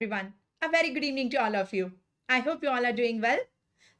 everyone. A very good evening to all of you. I hope you all are doing well.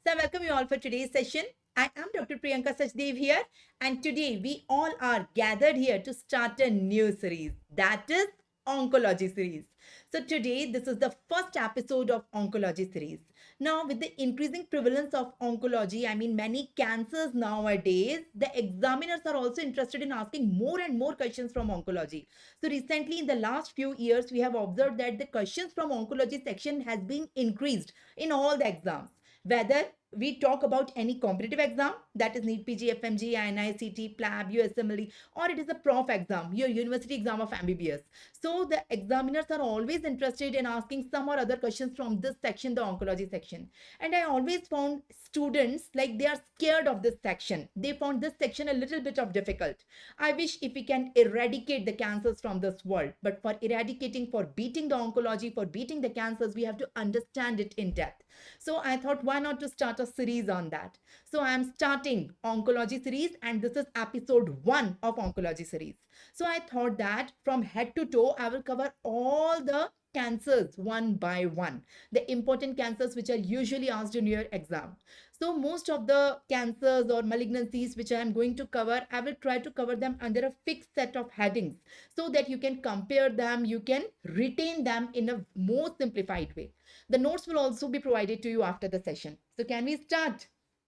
So, I welcome you all for today's session. I am Dr. Priyanka Sachdev here, and today we all are gathered here to start a new series that is Oncology Series. So, today this is the first episode of Oncology Series. Now, with the increasing prevalence of oncology, many cancers nowadays, the examiners are also interested in asking more and more questions from oncology. So recently, in the last few years, we have observed that the questions from oncology section has been increased in all the exams. Whether we talk about any competitive exam, that is NEET PG, FMG, NICT, PLAB, USMLE, or it is a prof exam, your university exam of MBBS. So the examiners are always interested in asking some or other questions from this section, the oncology section. And I always found students like they are scared of this section. They found this section a little bit of difficult. I wish if we can eradicate the cancers from this world, but for eradicating, for beating the oncology, for beating the cancers, we have to understand it in depth. So I thought, why not to start a series on that? So I am starting Oncology Series, and this is episode 1 of Oncology Series. So I thought that from head to toe, I will cover all the cancers one by one, the important cancers which are usually asked in your exam. So most of the cancers or malignancies which I am going to cover, I will try to cover them under a fixed set of headings so that you can compare them, you can retain them in a more simplified way. The notes will also be provided to you after the session. So can we start?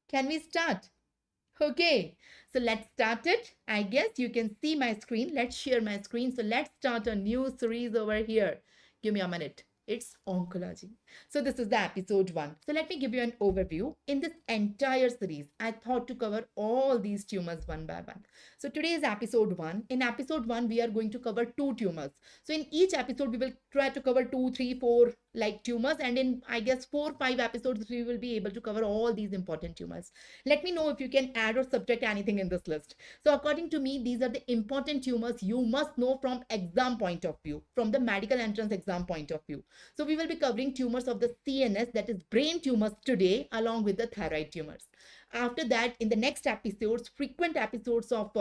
Can we start? Okay, so let's start it. I guess you can see my screen. Let's share my screen. So let's start a new series over here. Give me a minute. It's oncology. So this is the episode 1. So let me give you an overview. In this entire series, I thought to cover all these tumors one by one. So today is episode 1. In episode 1, we are going to cover 2 tumors. So in each episode, we will try to cover 2, 3, 4 like tumors. And in, I guess, 4, 5 episodes, we will be able to cover all these important tumors. Let me know if you can add or subtract anything in this list. So according to me, these are the important tumors you must know from exam point of view, from the medical entrance exam point of view. So we will be covering tumors of the CNS, that is brain tumors today, along with the thyroid tumors. After that, in the next episodes, frequent episodes of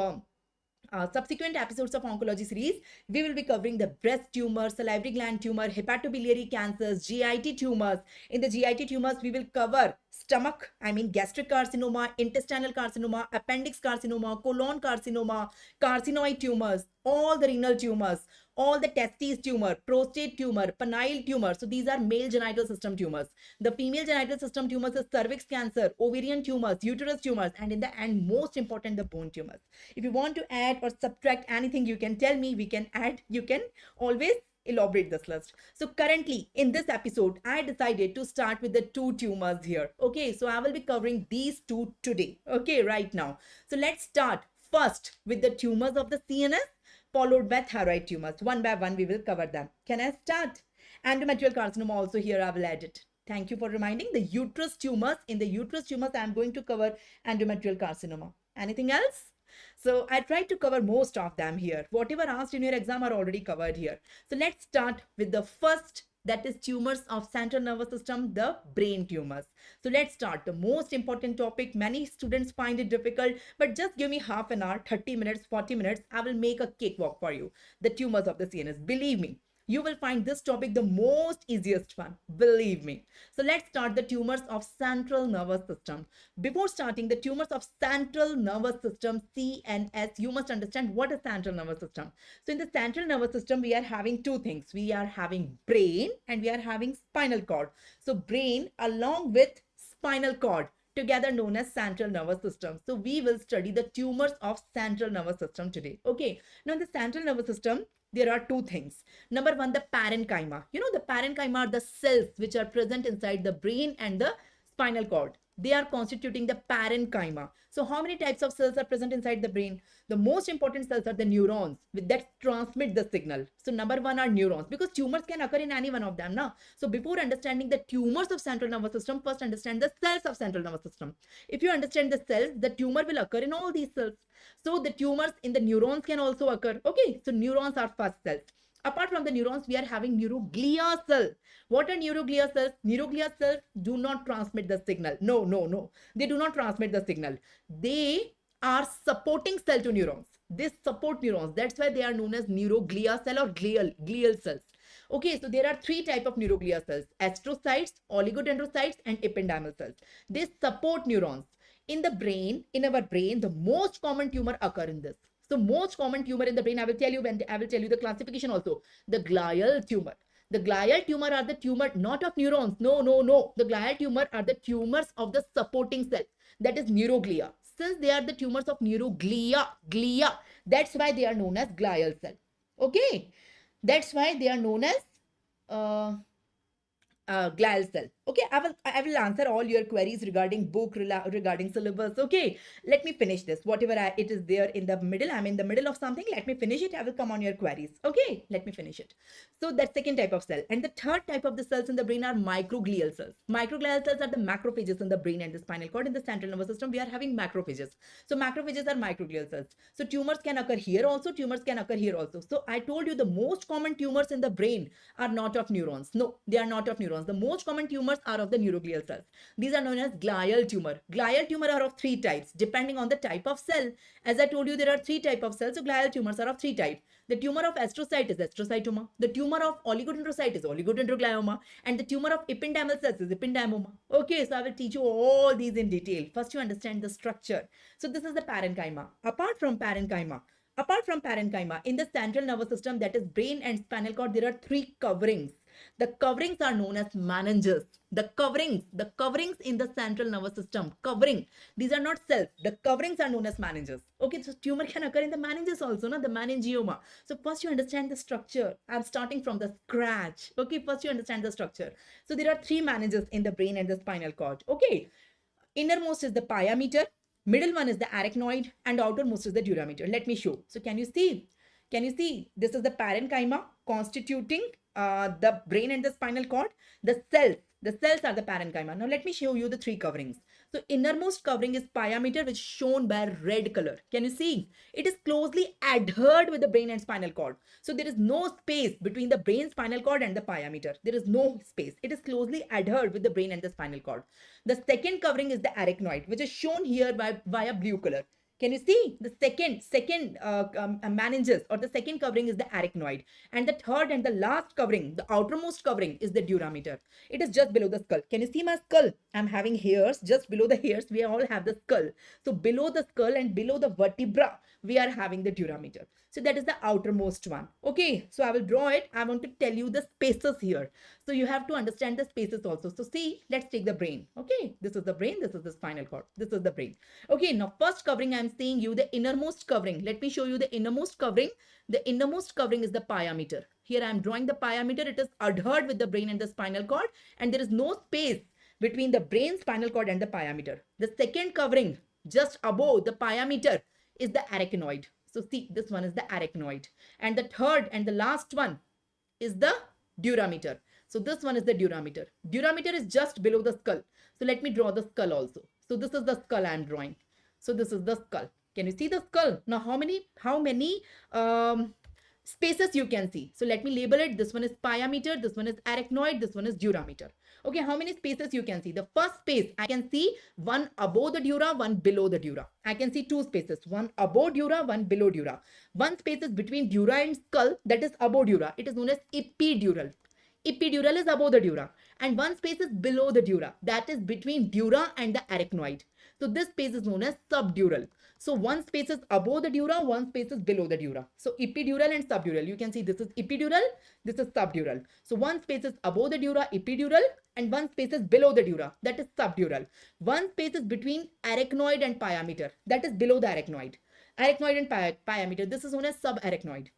subsequent episodes of Oncology Series, we will be covering the breast tumor, salivary gland tumor, hepatobiliary cancers, GIT tumors. In the GIT tumors, we will cover stomach, gastric carcinoma, intestinal carcinoma, appendix carcinoma, colon carcinoma, carcinoid tumors, all the renal tumors, all the testes tumor, prostate tumor, penile tumor. So these are male genital system tumors. The female genital system tumors is cervix cancer, ovarian tumors, uterus tumors, and in the end, most important, the bone tumors. If you want to add or subtract anything, you can tell me, we can add, you can always elaborate this list. So currently in this episode, I decided to start with the 2 tumors here. Okay, so I will be covering these 2 today. Okay, right now. So let's start first with the tumors of the CNS, followed by thyroid tumors. One by one, we will cover them. Can I start? Endometrial carcinoma also here, I will add it. Thank you for reminding. The uterus tumors. In the uterus tumors, I am going to cover endometrial carcinoma. Anything else? So I tried to cover most of them here. Whatever asked in your exam are already covered here. So let's start with the first, that is tumors of central nervous system, the brain tumors. So let's start. The most important topic. Many students find it difficult, but just give me half an hour, 30 minutes, 40 minutes. I will make a cakewalk for you. The tumors of the CNS. Believe me, you will find this topic the most easiest one. Believe me. So let's start the tumors of central nervous system. Before starting the tumors of central nervous system, CNS, you must understand what is central nervous system. So in the central nervous system, we are having 2 things. We are having brain and we are having spinal cord. So brain along with spinal cord, together known as central nervous system. So we will study the tumors of central nervous system today. Okay. Now in the central nervous system, there are 2 things. Number 1, the parenchyma. You know, the parenchyma are the cells which are present inside the brain and the spinal cord. They are constituting the parenchyma. So how many types of cells are present inside the brain? The most important cells are the neurons that transmit the signal. So number 1 are neurons, because tumors can occur in any one of them now. So before understanding the tumors of central nervous system, first understand the cells of central nervous system. If you understand the cells, the tumor will occur in all these cells. So the tumors in the neurons can also occur. Okay, so neurons are first cells. Apart from the neurons, we are having neuroglia cells. What are neuroglia cells? Neuroglia cells do not transmit the signal. No. They do not transmit the signal. They are supporting cell to neurons. They support neurons. That's why they are known as neuroglia cell or glial cells. Okay, so there are three types of neuroglia cells: astrocytes, oligodendrocytes, and ependymal cells. They support neurons. In the brain, in our brain, the most common tumor occur in this. So most common tumor in the brain, I will tell you the classification also. The glial tumor. The glial tumor are the tumor not of neurons. No, no, no. The glial tumor are the tumors of the supporting cells. That is neuroglia. Since they are the tumors of glia, that's why they are known as glial cell. Okay, that's why they are known as uh, glial cell. Okay, I will answer all your queries regarding book, regarding syllabus. Okay, let me finish this. Whatever it is there in the middle, I'm in the middle of something. Let me finish it. I will come on your queries. Okay, let me finish it. So that's second type of cell, and the third type of the cells in the brain are microglial cells. Microglial cells are the macrophages in the brain and the spinal cord. In the central nervous system, we are having macrophages. So macrophages are microglial cells. So tumors can occur here also. Tumors can occur here also. So I told you the most common tumors in the brain are not of neurons. No, they are not of neurons. The most common tumors are of the neuroglial cells. These are known as glial tumor. Glial tumor are of three types depending on the type of cell. As I told you, there are three types of cells. So glial tumors are of three types. The tumor of astrocyte is astrocytoma. The tumor of oligodendrocyte is oligodendroglioma. And the tumor of ependymal cells is ependymoma. Okay, so I will teach you all these in detail. First, you understand the structure. So this is the parenchyma. Apart from parenchyma, in the central nervous system, that is brain and spinal cord, there are three coverings. The coverings are known as meninges. The coverings in the central nervous system, covering. These are not cells. The coverings are known as meninges. Okay, so tumor can occur in the meninges also, no? The meningioma. So first you understand the structure. I'm starting from the scratch. Okay, first you understand the structure. So there are three meninges in the brain and the spinal cord. Okay, innermost is the pyometer, middle one is the arachnoid, and outermost is the durameter. Let me show. So can you see? Can you see? This is the parenchyma constituting the brain and the spinal cord. The cells are the parenchyma. Now let me show you the three coverings. So innermost covering is pyometer, which is shown by red color. Can you see? It is closely adhered with the brain and spinal cord. So there is no space between the brain, spinal cord and the pyometer. There is no space. It is closely adhered with the brain and the spinal cord. The second covering is the arachnoid, which is shown here by via blue color. Can you see the second meninges, or the second covering is the arachnoid, and the third and the last covering, the outermost covering, is the durameter. It is just below the skull. Can you see my skull? I'm having hairs just below the hairs. We all have the skull. So below the skull and below the vertebra, we are having the durameter. So that is the outermost one. Okay, so I will draw it. I want to tell you the spaces here. So you have to understand the spaces also. So see, let's take the brain. Okay, this is the brain. This is the spinal cord. This is the brain. Okay, now first covering, I'm saying you the innermost covering. Let me show you the innermost covering. The innermost covering is the pyometer. Here I'm drawing the pyometer. It is adhered with the brain and the spinal cord, and there is no space between the brain, spinal cord and the pyometer. The second covering just above the pyometer is the arachnoid. So see, this one is the arachnoid. And the third and the last one is the durameter. So this one is the durameter. Durameter is just below the skull. So let me draw the skull also. So this is the skull I am drawing. So this is the skull. Can you see the skull? Now how many spaces you can see? So let me label it. This one is pyometer, this one is arachnoid, this one is durameter. Okay, how many spaces you can see? The first space, I can see one above the dura, one below the dura. I can see two spaces, one above dura, one below dura. One space is between dura and skull, that is above dura. It is known as epidural. Epidural is above the dura. And one space is below the dura, that is between dura and the arachnoid. So this space is known as subdural. So one space is above the dura, one space is below the dura. So epidural and subdural. You can see this is epidural, this is subdural. So one space is above the dura, epidural, and one space is below the dura, that is subdural. One space is between arachnoid and pyometer, that is below the arachnoid. Arachnoid and pyometer, this is known as subarachnoid.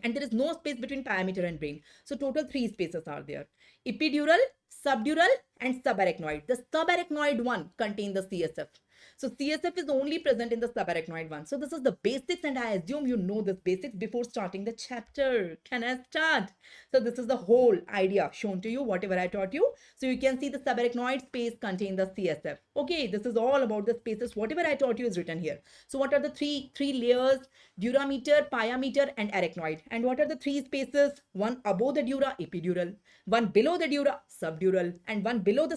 And there is no space between pyometer and brain. So total three spaces are there: epidural, subdural and subarachnoid. The subarachnoid one contains the CSF. So CSF is only present in the subarachnoid one. So this is the basics, and I assume you know this basics before starting the chapter. Can I start? So this is the whole idea shown to you, whatever I taught you. So you can see the subarachnoid space contain the CSF. Okay, this is all about the spaces. Whatever I taught you is written here. So what are the three layers? Durameter, pyometer and arachnoid. And what are the three spaces? One above the dura, epidural, one below the dura, subdural, and one below the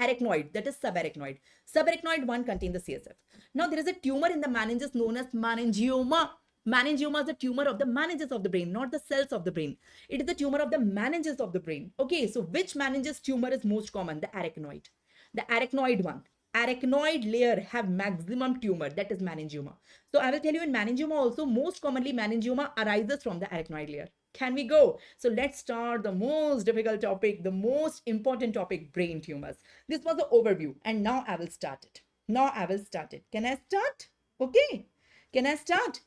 arachnoid, that is subarachnoid. Subarachnoid one contains the CSF. Now there is a tumor in the meninges known as meningioma. Meningioma is the tumor of the meninges of the brain, not the cells of the brain. It is the tumor of the meninges of the brain. Okay, so which meninges tumor is most common? The arachnoid. The arachnoid one. Arachnoid layer have maximum tumor, that is meningioma. So I will tell you in meningioma also, most commonly meningioma arises from the arachnoid layer. Can we go? So let's start the most difficult topic, the most important topic, brain tumors. This was the overview and now I will start it. Now I will start it. Can I start? Okay. Can I start?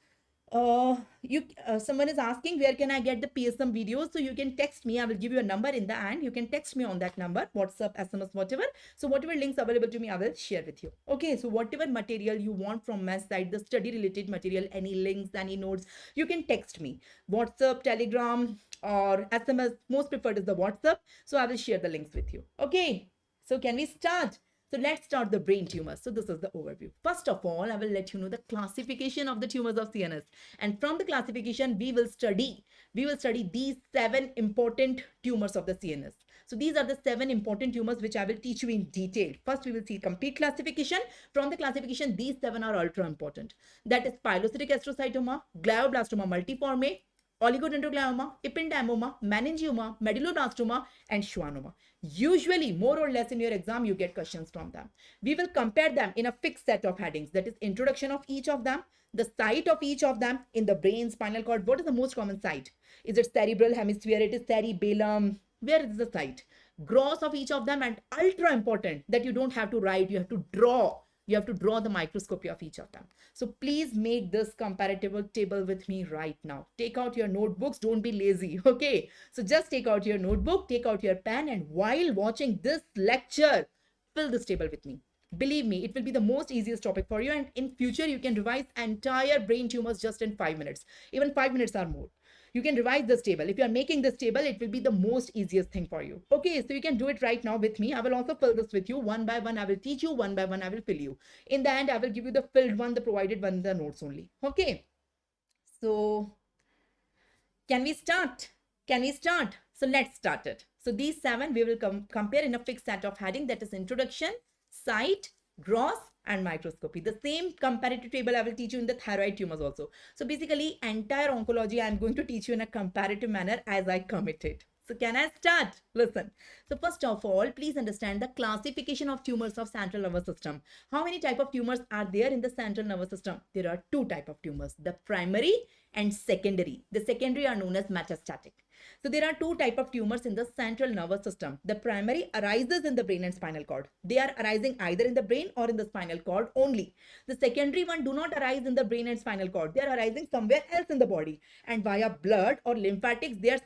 Someone is asking where can I get the PSM videos, so you can text me. I will give you a number in the end. You can text me on that number, WhatsApp, SMS, whatever. So whatever links available to me, I will share with you. Okay, so whatever material you want from my side, the study related material, any links, any notes, you can text me. WhatsApp, Telegram or SMS, most preferred is the WhatsApp. So I will share the links with you. Okay, so can we start? So let's start the brain tumors. So this is the overview. First of all, I will let you know the classification of the tumors of CNS. And from the classification, we will study these 7 important tumors of the CNS. So these are the 7 important tumors which I will teach you in detail. First, we will see complete classification. From the classification, these 7 are ultra important. That is pilocytic astrocytoma, glioblastoma multiforme, oligodendroglioma, ependymoma, meningioma, medulloblastoma, and schwannoma. Usually, more or less in your exam, you get questions from them. We will compare them in a fixed set of headings. That is introduction of each of them, the site of each of them in the brain, spinal cord. What is the most common site? Is it cerebral hemisphere? It is cerebellum. Where is the site? Gross of each of them, and ultra important that you don't have to write, you have to draw. You have to draw the microscopy of each of them. So please make this comparative table with me right now. Take out your notebooks. Don't be lazy. Okay. So just take out your notebook, take out your pen, and while watching this lecture, fill this table with me. Believe me, it will be the most easiest topic for you. And in future, you can revise entire brain tumors just in 5 minutes. Even 5 minutes or more. You can revise this table. If you are making this table, it will be the most easiest thing for you. Okay, so you can do it right now with me. I will also fill this with you one by one. I will teach you one by one. I will fill you. In the end, I will give you the filled one, the provided one, the notes only. Okay. So can we start? Can we start? So let's start it. So these 7 we will compare in a fixed set of heading, that is introduction, site, gross, and microscopy. The same comparative table I will teach you in the thyroid tumors also. So basically, entire oncology I am going to teach you in a comparative manner as I committed. So can I start? Listen. So first of all, please understand the classification of tumors of central nervous system. How many type of tumors are there in the central nervous system? There are 2 type of tumors, the primary and secondary. The secondary are known as metastatic. So there are 2 type of tumors in the central nervous system. The primary arises in the brain and spinal cord. They are arising either in the brain or in the spinal cord only. The secondary one do not arise in the brain and spinal cord. They are arising somewhere else in the body. And via blood or lymphatics, they are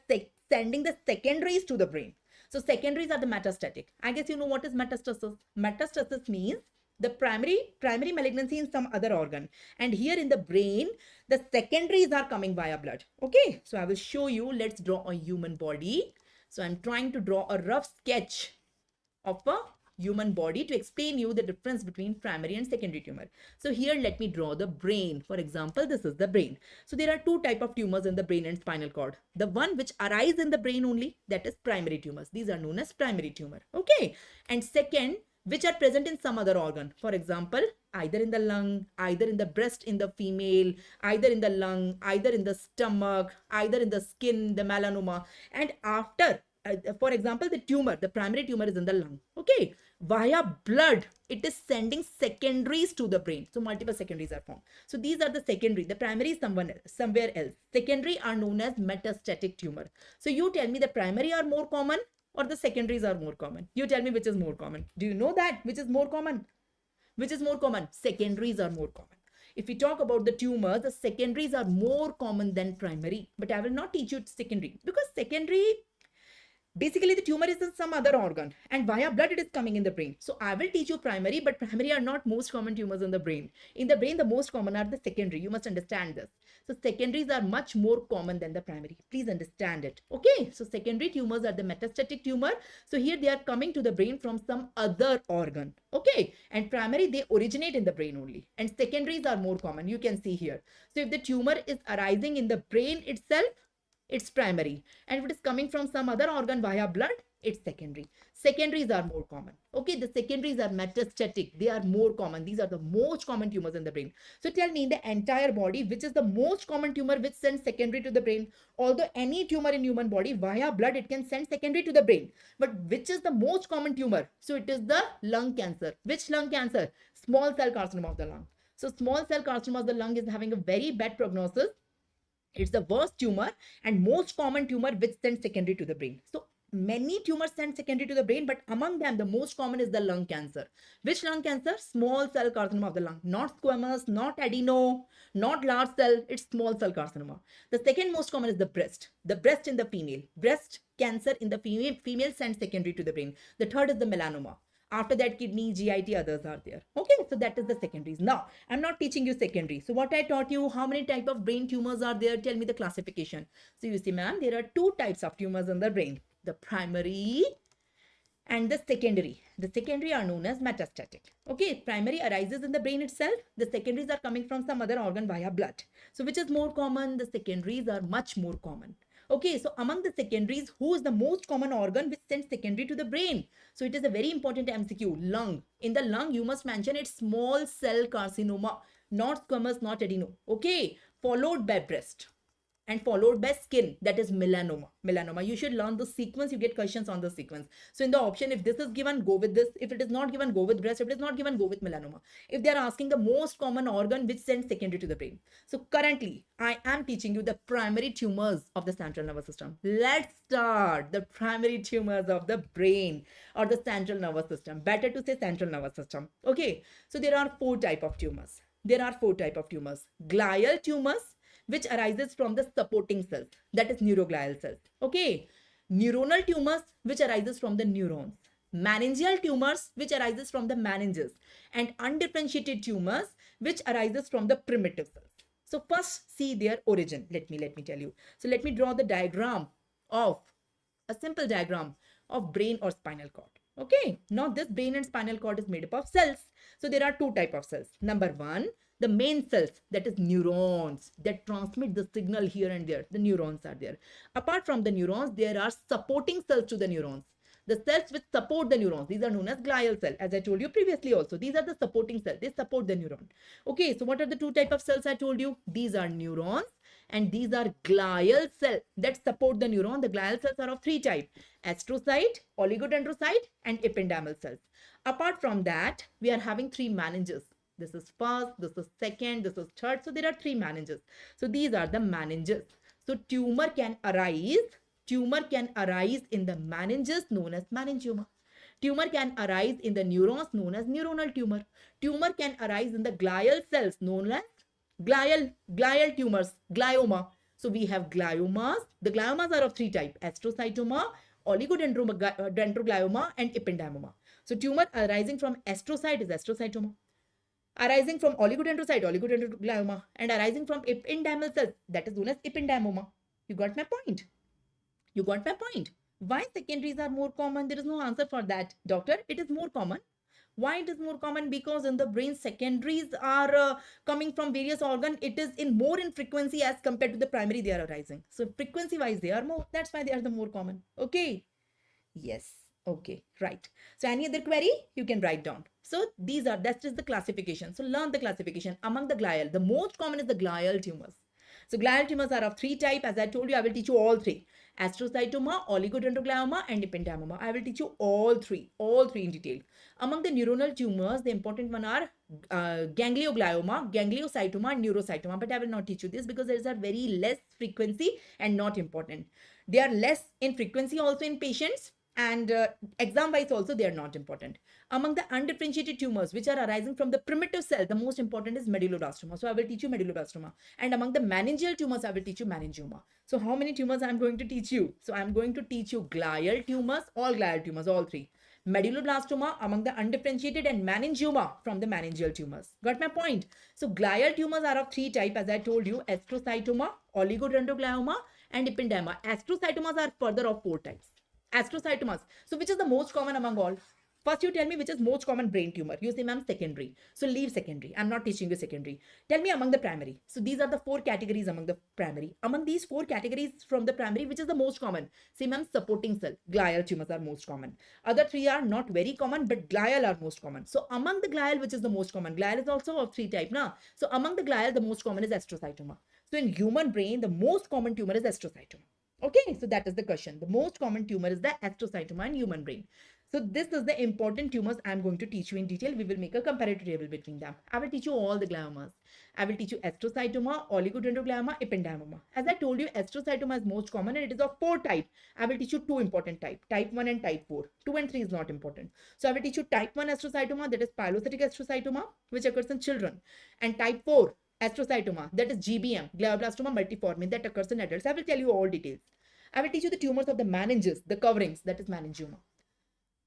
sending the secondaries to the brain. So secondaries are the metastatic. I guess you know what is metastasis. Metastasis means the primary malignancy in some other organ, and here in the brain the secondaries are coming via blood. Okay, so I will show you. Let's draw a human body. So I'm trying to draw a rough sketch of a human body to explain you the difference between primary and secondary tumor. So here let me draw the brain. For example, this is the brain. So there are 2 type of tumors in the brain and spinal cord. The one which arise in the brain only, that is primary tumors. These are known as primary tumor. Okay, and second, which are present in some other organ. For example, either in the lung, either in the breast in the female, either in the lung, either in the stomach, either in the skin, the melanoma. And after, for example, the tumor, the primary tumor is in the lung. Okay, via blood, it is sending secondaries to the brain. So multiple secondaries are formed. So these are the secondary. The primary is somewhere else. Secondary are known as metastatic tumor. So you tell me the primary are more common or the secondaries are more common? You tell me which is more common. Do you know that? Which is more common? Which is more common? Secondaries are more common. If we talk about the tumor, the secondaries are more common than primary. But I will not teach you secondary, because secondary, basically the tumor is in some other organ and via blood it is coming in the brain. So I will teach you primary, but primary are not most common tumors in the brain. In the brain, the most common are the secondary. You must understand this. So secondaries are much more common than the primary. Please understand it. Okay, so secondary tumors are the metastatic tumor. So here they are coming to the brain from some other organ. Okay, and primary, they originate in the brain only, and secondaries are more common. You can see here. So if the tumor is arising in the brain itself, it's primary, and if it is coming from some other organ via blood, It's secondary. Secondaries are more common. Okay, the secondaries are metastatic. They are more common. These are the most common tumors in the brain. So tell me in the entire body, which is the most common tumor which sends secondary to the brain? Although any tumor in human body via blood, it can send secondary to the brain. But which is the most common tumor? So it is the lung cancer. Which lung cancer? Small cell carcinoma of the lung. So small cell carcinoma of the lung is having a very bad prognosis. It's the worst tumor and most common tumor which sends secondary to the brain. So many tumors send secondary to the brain, but among them, the most common is the lung cancer. Which lung cancer? Small cell carcinoma of the lung. Not squamous, not adeno, not large cell. It's small cell carcinoma. The second most common is the breast. The breast in the female. Breast cancer in the female sends secondary to the brain. The third is the melanoma. After that, kidney, GIT, others are there. Okay, so that is the secondaries. Now, I'm not teaching you secondary. So what I taught you, how many type of brain tumors are there? Tell me the classification. So you see, ma'am, there are two types of tumors in the brain. The primary and the secondary. The secondary are known as metastatic. Okay, primary arises in the brain itself. The secondaries are coming from some other organ via blood. So which is more common? The secondaries are much more common. Okay, so among the secondaries, who is the most common organ which sends secondary to the brain? So it is a very important MCQ, lung. In the lung, you must mention it's small cell carcinoma, not squamous, not adeno. Okay, followed by breast and followed by skin, that is melanoma. You should learn the sequence. You get questions on the sequence. So in the option, if this is given, go with this. If it is not given, go with breast. If it is not given, go with melanoma. If they are asking the most common organ which sends secondary to the brain. So currently I am teaching you the primary tumors of the central nervous system. Let's start the primary tumors of the brain or the central nervous system. Better to say central nervous system. Okay, so there are four type of tumors. Glial tumors, which arises from the supporting cells, that is neuroglial cells. Okay, neuronal tumors, which arises from the neurons, meningeal tumors, which arises from the meninges, and undifferentiated tumors, which arises from the primitive cells. So first see their origin. Let me tell you. So let me draw the diagram of a simple diagram of brain or spinal cord. Okay, now this brain and spinal cord is made up of cells. So there are two type of cells. Number one, the main cells, that is neurons, that transmit the signal here and there. The neurons are there. Apart from the neurons, there are supporting cells to the neurons. The cells which support the neurons, these are known as glial cell. As I told you previously also, these are the supporting cells. They support the neuron. Okay, so what are the two type of cells I told you? These are neurons and these are glial cells that support the neuron. The glial cells are of three types: astrocyte, oligodendrocyte, and ependymal cells. Apart from that, we are having three meninges. This is first, this is second, this is third. So there are three meninges. So these are the meninges. So tumor can arise in the meninges, known as meningioma. Tumor can arise in the neurons, known as neuronal tumor. Tumor can arise in the glial cells, known as glial tumors, glioma. So we have gliomas. The gliomas are of three types: astrocytoma, oligodendroglioma, and ependymoma. So tumor arising from astrocyte is astrocytoma. Arising from oligodendrocyte, oligodendroglioma, and arising from ependymal cells, that is known as ependymoma. You got my point? Why secondaries are more common? There is no answer for that, doctor. It is more common. Why it is more common? Because in the brain, secondaries are coming from various organs. It is more in frequency as compared to the primary they are arising. So frequency wise, they are more. That's why they are the more common. Okay. Yes. Okay, right. So any other query, you can write down. So that's just the classification. So learn the classification. Among the glial, the most common is the glial tumors. So glial tumors are of three types. As I told you, I will teach you all three: astrocytoma, oligodendroglioma, and ependymoma. I will teach you all three in detail. Among the neuronal tumors, the important one are ganglioglioma, gangliocytoma, and neurocytoma. But I will not teach you this because there is a very less frequency and not important. They are less in frequency also in patients, and exam wise also they are not important. Among the undifferentiated tumors which are arising from the primitive cell, the most important is medulloblastoma. So I will teach you medulloblastoma. And among the meningeal tumors, I will teach you meningioma. So how many tumors I am going to teach you? So I am going to teach you glial tumors, all three. Medulloblastoma among the undifferentiated, and meningioma from the meningeal tumors. Got my point? So glial tumors are of three types, as I told you: astrocytoma, oligodendroglioma, and ependymoma. Astrocytomas are further of four types. Astrocytomas. So which is the most common among all? First, you tell me which is most common brain tumor. You say, ma'am, secondary. So leave secondary. I'm not teaching you secondary. Tell me among the primary. So these are the 4 categories among the primary. Among these 4 categories from the primary, which is the most common? Say, ma'am, supporting cell. Glial tumors are most common. Other 3 are not very common, but glial are most common. So among the glial, which is the most common? Glial is also of 3 type, na? So among the glial, the most common is astrocytoma. So in human brain, the most common tumor is astrocytoma. Okay, so that is the question. The most common tumor is the astrocytoma in human brain. So this is the important tumors I'm going to teach you in detail. We will make a comparative table between them. I will teach you all the gliomas. I will teach you astrocytoma, oligodendroglioma, ependymoma. As I told you, astrocytoma is most common and it is of 4 types. I will teach you 2 important types, type 1 and type 4. 2 and 3 is not important. So I will teach you type 1 astrocytoma, that is pilocytic astrocytoma, which occurs in children. And type 4 astrocytoma, that is GBM, glioblastoma multiforme, that occurs in adults. I will tell you all details. I will teach you the tumors of the meninges, the coverings, that is meningioma.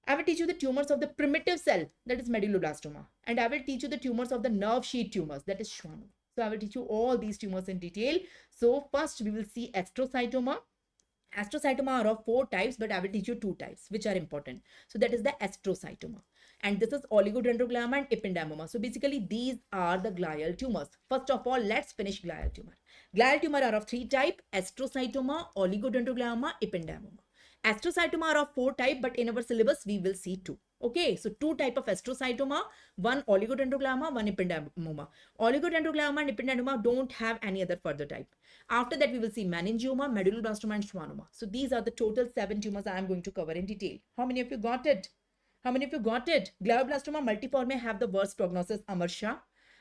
I will teach you the tumors of the primitive cell, that is medulloblastoma. And I will teach you the tumors of the nerve sheath tumors, that is schwannoma. So I will teach you all these tumors in detail. So first we will see astrocytoma. Astrocytoma are of 4 types, but I will teach you 2 types, which are important. So that is the astrocytoma. And this is oligodendroglioma and ependymoma. So basically these are the glial tumors. First of all, let's finish glial tumor. Glial tumor are of 3 types, astrocytoma, oligodendroglioma, ependymoma. Astrocytoma are of 4 types, but in our syllabus, we will see 2. Okay, so 2 types of astrocytoma, one oligodendroglioma, one ependymoma. Oligodendroglioma and ependymoma don't have any other further type. After that, we will see meningioma, medulloblastoma, and schwannoma. So these are the total 7 tumors I am going to cover in detail. How many of you got it? How many of you got it? Glioblastoma multiforme have the worst prognosis, Amar Shah.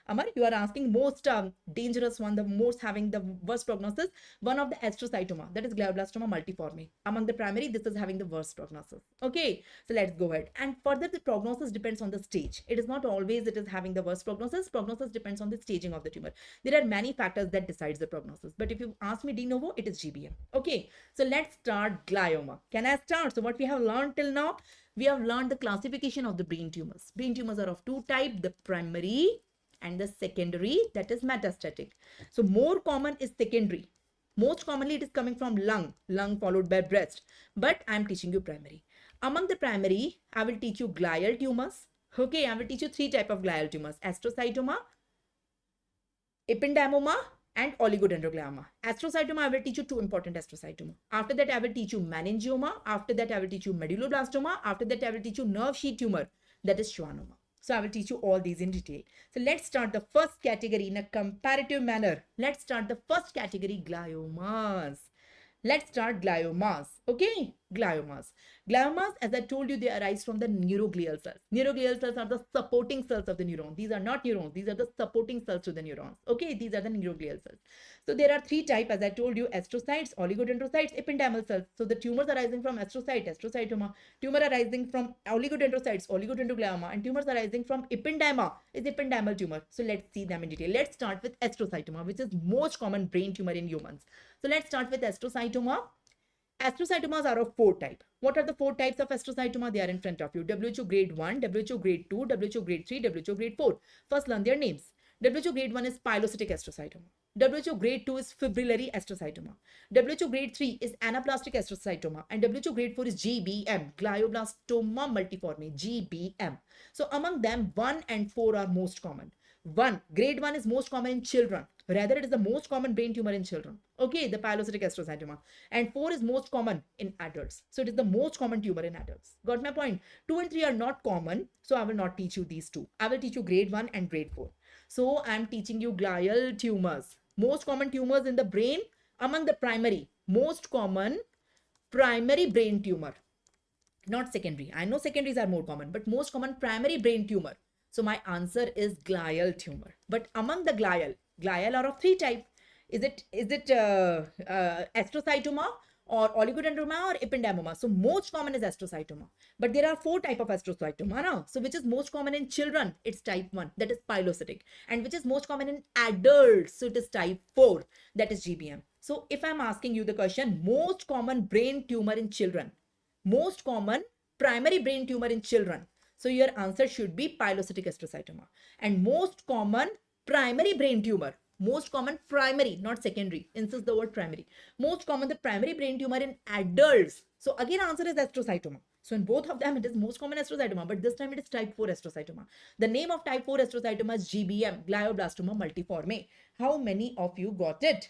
Amar, you are asking most dangerous one, the most having the worst prognosis. One of the astrocytoma, that is glioblastoma multiforme. Among the primary, this is having the worst prognosis. Okay, so let's go ahead. And further, the prognosis depends on the stage. It is not always it is having the worst prognosis. Prognosis depends on the staging of the tumor. There are many factors that decides the prognosis. But if you ask me de novo, it is GBM. Okay, so let's start glioma. Can I start? So what we have learned till now, we have learned the classification of the brain tumors. Brain tumors are of 2 types, the primary and the secondary, that is metastatic. So more common is secondary. Most commonly it is coming from lung followed by breast. But I am teaching you primary. Among the primary, I will teach you glial tumors. Okay, I will teach you 3 types of glial tumors: astrocytoma, ependymoma, and oligodendroglioma. Astrocytoma, I will teach you 2 important astrocytoma. After that, I will teach you meningioma. After that, I will teach you medulloblastoma. After that, I will teach you nerve sheath tumor, that is schwannoma. So I will teach you all these in detail. So let's start the first category in a comparative manner. Let's start the first category, gliomas. Let's start gliomas. Okay, gliomas. Gliomas, as I told you, they arise from the neuroglial cells. Neuroglial cells are the supporting cells of the neuron. These are not neurons. These are the supporting cells to the neurons. Okay, these are the neuroglial cells. So there are 3 types, as I told you: astrocytes, oligodendrocytes, ependymal cells. So the tumors arising from astrocyte, astrocytoma. Tumor arising from oligodendrocytes, oligodendroglioma. And tumors arising from ependyma is ependymal tumor. So let's see them in detail. Let's start with astrocytoma, which is most common brain tumor in humans. So let's start with astrocytoma. Astrocytomas are of 4 types. What are the 4 types of astrocytoma? They are in front of you. WHO grade 1, WHO grade 2, WHO grade 3, WHO grade 4. First, learn their names. WHO grade 1 is pilocytic astrocytoma. WHO grade 2 is fibrillary astrocytoma. WHO grade 3 is anaplastic astrocytoma. And WHO grade 4 is GBM, glioblastoma multiforme, GBM. So among them, 1 and 4 are most common. Grade 1 is most common in children. Rather, it is the most common brain tumor in children. Okay, the pilocytic astrocytoma. And 4 is most common in adults. So it is the most common tumor in adults. Got my point? 2 and 3 are not common. So I will not teach you these 2. I will teach you grade 1 and grade 4. So I am teaching you glial tumors. Most common tumors in the brain among the primary. Most common primary brain tumor. Not secondary. I know secondaries are more common, but most common primary brain tumor. So my answer is glial tumor. But among the glial are of 3 types. Is it astrocytoma or oligodendroma or ependymoma? So most common is astrocytoma. But there are 4 types of astrocytoma now. So which is most common in children? It's type 1, that is pilocytic. And which is most common in adults? So it is type 4, that is GBM. So if I'm asking you the question, most common brain tumor in children, most common primary brain tumor in children. So your answer should be pilocytic astrocytoma. And most common primary brain tumor, most common primary, not secondary. Insist the word primary. Most common the primary brain tumor in adults. So again answer is astrocytoma. So in both of them, it is most common astrocytoma, but this time it is type 4 astrocytoma. The name of type 4 astrocytoma is GBM, glioblastoma multiforme. How many of you got it?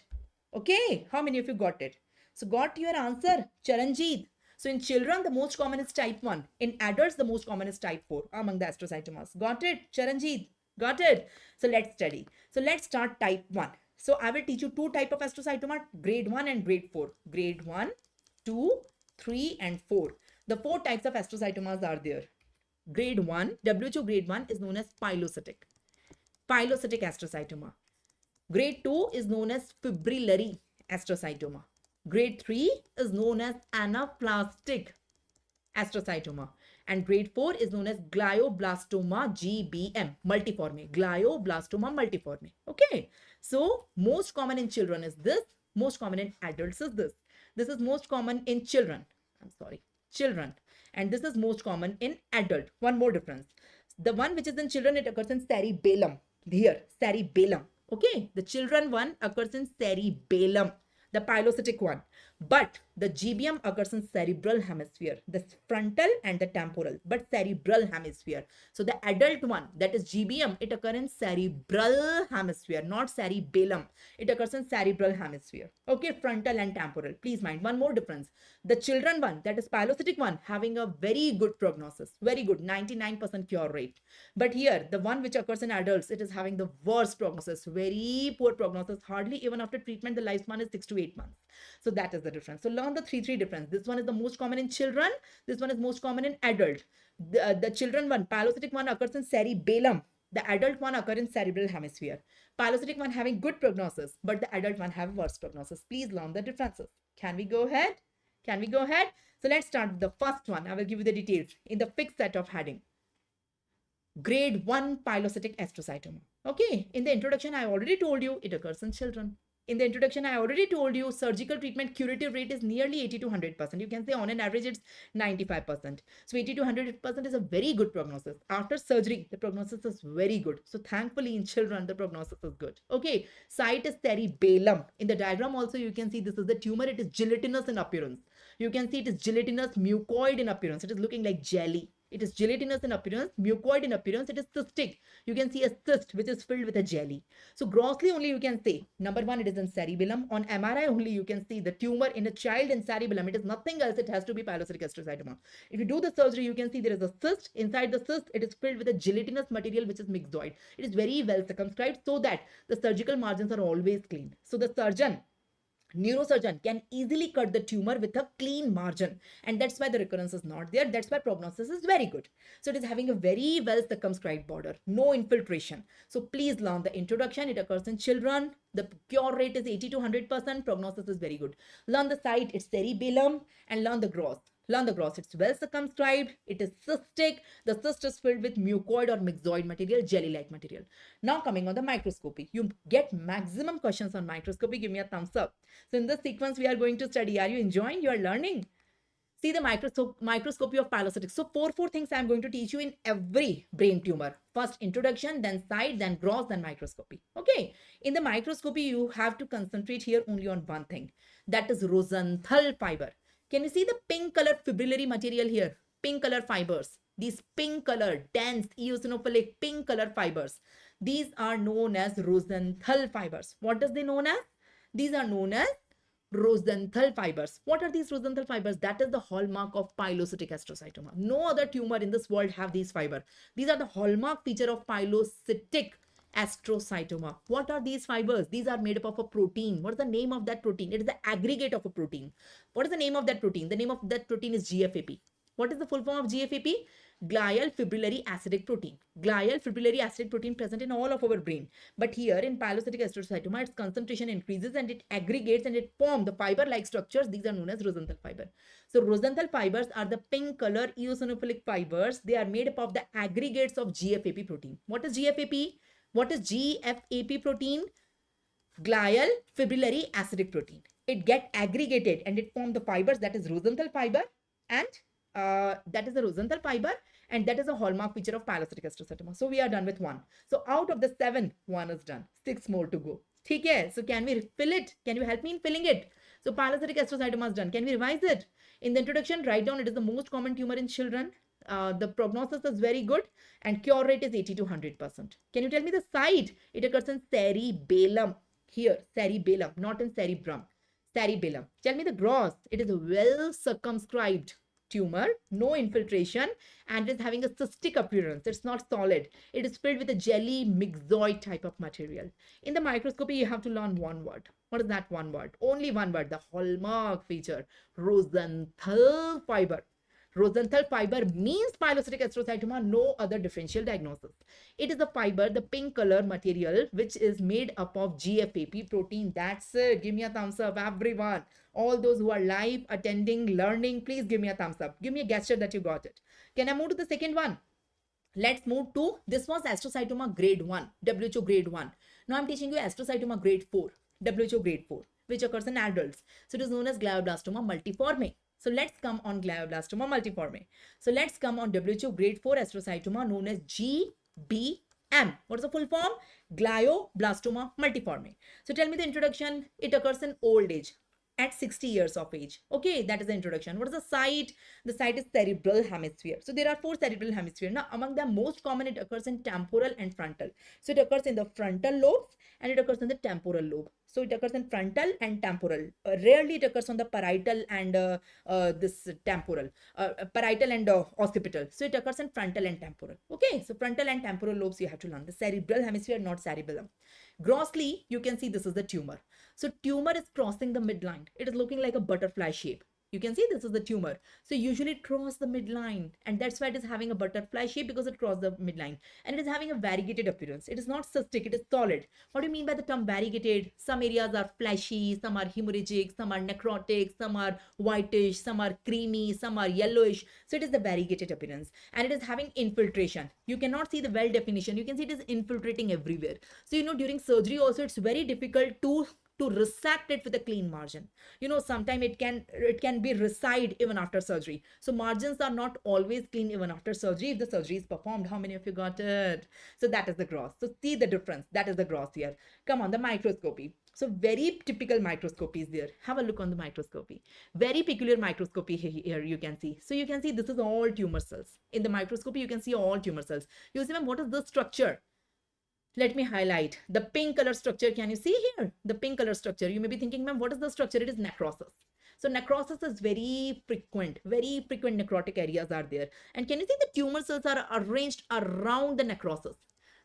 Okay, how many of you got it? So got your answer, Charanjit. So in children, the most common is type 1. In adults, the most common is type 4 among the astrocytomas. Got it, Charanjit? Got it? So let's study. So let's start type 1. So I will teach you two type of astrocytoma, grade 1 and grade 4. Grade 1, 2, 3 and 4. The four types of astrocytomas are there. Grade 1, WHO grade 1 is known as pilocytic. Pilocytic astrocytoma. Grade 2 is known as fibrillary astrocytoma. Grade 3 is known as anaplastic astrocytoma. And grade 4 is known as glioblastoma GBM, multiforme. Glioblastoma multiforme. Okay. So most common in children is this. Most common in adults is this. This is most common in children. Children. And this is most common in adult. One more difference. The one which is in children, it occurs in cerebellum. Here, cerebellum. Okay. The children one occurs in cerebellum, the pilocytic one. But the GBM occurs in cerebral hemisphere, the frontal and the temporal, but cerebral hemisphere. So the adult one, that is GBM, it occurs in cerebral hemisphere, not cerebellum. It occurs in cerebral hemisphere. Okay, frontal and temporal. Please mind one more difference. The children one, that is pilocytic one, having a very good prognosis, very good, 99% cure rate. But here, the one which occurs in adults, it is having the worst prognosis, very poor prognosis. Hardly even after treatment, the lifespan is 6 to 8 months. So that is the difference. So learn the 3 difference. This one is the most common in children. This one is most common in adult. The children one, pilocytic one occurs in cerebellum. The adult one occurs in cerebral hemisphere. Pilocytic one having good prognosis, but the adult one have worse prognosis. Please learn the differences. Can we go ahead? Can we go ahead? So let's start with the first one. I will give you the details in the fixed set of heading. Grade 1 pilocytic astrocytoma. Okay, in the introduction, I already told you it occurs in children. In the introduction, I already told you surgical treatment curative rate is nearly 80 to 100%. You can say on an average, it's 95%. So 80 to 100% is a very good prognosis. After surgery, the prognosis is very good. So thankfully in children, the prognosis is good. Okay, site is cerebellum. In the diagram also, you can see this is the tumor. It is gelatinous in appearance. You can see it is gelatinous, mucoid in appearance. It is looking like jelly. It is gelatinous in appearance, mucoid in appearance. It is cystic. You can see a cyst which is filled with a jelly. So grossly only you can say, number one, it is in cerebellum. On MRI only you can see the tumor in a child in cerebellum. It is nothing else. It has to be pilocytic astrocytoma. If you do the surgery, you can see there is a cyst. Inside the cyst, it is filled with a gelatinous material which is myxoid. It is very well circumscribed so that the surgical margins are always clean. So the neurosurgeon can easily cut the tumor with a clean margin, and that's why the recurrence is not there. That's why prognosis is very good. So it is having a very well circumscribed border, no infiltration. So please learn the introduction. It occurs in children. The cure rate is 80 to 100%. Prognosis is very good. Learn the site, it's cerebellum, and learn the gross. Learn the gross. It's well circumscribed. It is cystic. The cyst is filled with mucoid or myxoid material, jelly-like material. Now coming on the microscopy. You get maximum questions on microscopy. Give me a thumbs up. So in this sequence, we are going to study. Are you enjoying? You are learning? See the microscopy of pilocytic. So four things I'm going to teach you in every brain tumor. First introduction, then site, then gross, then microscopy. Okay. In the microscopy, you have to concentrate here only on one thing. That is Rosenthal fiber. Can you see the pink color fibrillary material here? Pink color fibers. These pink color, dense, eosinophilic pink color fibers. These are known as Rosenthal fibers. What does they known as? These are known as Rosenthal fibers. What are these Rosenthal fibers? That is the hallmark of pilocytic astrocytoma. No other tumor in this world have these fibers. These are the hallmark feature of pilocytic astrocytoma. What are these fibers? These are made up of a protein. What is the name of that protein? It is the aggregate of a protein. What is the name of that protein? The name of that protein is GFAP. What is the full form of GFAP? Glial fibrillary acidic protein. Glial fibrillary acidic protein present in all of our brain. But here in pilocytic astrocytoma, its concentration increases and it aggregates and it forms the fiber-like structures. These are known as Rosenthal fiber. So Rosenthal fibers are the pink color eosinophilic fibers. They are made up of the aggregates of GFAP protein. What is GFAP? What is GFAP protein? Glial fibrillary acidic protein. It get aggregated and it form the fibers. That is Rosenthal fiber, and that is the Rosenthal fiber, and that is a hallmark feature of pilocytic astrocytoma. So we are done with one. So out of the 7, 1 is done. 6 more to go. Okay, so can we fill it? Can you help me in filling it? So pilocytic astrocytoma is done. Can we revise it? In the introduction, write down it is the most common tumor in children. The prognosis is very good and cure rate is 80 to 100%. Can you tell me the site? It occurs in cerebellum. Here, cerebellum, not in cerebrum. Cerebellum. Tell me the gross. It is a well circumscribed tumor, no infiltration, and it is having a cystic appearance. It's not solid. It is filled with a jelly myxoid type of material. In the microscopy, you have to learn one word. What is that one word? Only one word, the hallmark feature, Rosenthal fiber. Rosenthal fiber means pilocytic astrocytoma, no other differential diagnosis. It is a fiber, the pink color material, which is made up of GFAP protein. That's it. Give me a thumbs up, everyone. All those who are live, attending, learning, please give me a thumbs up. Give me a gesture that you got it. Can I move to the second one? Let's move to, this was astrocytoma grade 1, WHO grade 1. Now I'm teaching you astrocytoma grade 4, WHO grade 4, which occurs in adults. So it is known as glioblastoma multiforme. So let's come on glioblastoma multiforme. So let's come on WHO grade 4 astrocytoma known as GBM. What is the full form? Glioblastoma multiforme. So tell me the introduction. It occurs in old age, at 60 years of age. Okay, that is the introduction. What is the site? The site is cerebral hemisphere. So there are 4 cerebral hemisphere. Now, among them, most common, it occurs in temporal and frontal. So it occurs in the frontal lobes and it occurs in the temporal lobe. So it occurs in frontal and temporal. Rarely it occurs on the parietal and this temporal, parietal and occipital. So it occurs in frontal and temporal. Okay, so frontal and temporal lobes you have to learn. The cerebral hemisphere, not cerebellum. Grossly, you can see this is the tumor. So tumor is crossing the midline. It is looking like a butterfly shape. You can see this is the tumor. So usually it crosses the midline, and that's why it is having a butterfly shape, because it crosses the midline, and it is having a variegated appearance. It is not cystic, it is solid. What do you mean by the term variegated? Some areas are fleshy, some are hemorrhagic, some are necrotic, some are whitish, some are creamy, some are yellowish. So it is the variegated appearance, and it is having infiltration. You cannot see the well definition. You can see it is infiltrating everywhere. So during surgery also it's very difficult to resect it with a clean margin. Sometimes it can be reside even after surgery. So margins are not always clean even after surgery if the surgery is performed. How many of you got it? So that is the gross. So see the difference. That is the gross here. Come on, the microscopy. So very typical microscopy is there. Have a look on the microscopy. Very peculiar microscopy here you can see. So you can see this is all tumor cells. In the microscopy, you can see all tumor cells. You see, ma'am, what is the structure? Let me highlight the pink color structure. Can you see here? The pink color structure. You may be thinking, ma'am, what is the structure? It is necrosis. So necrosis is very frequent necrotic areas are there. And can you see the tumor cells are arranged around the necrosis?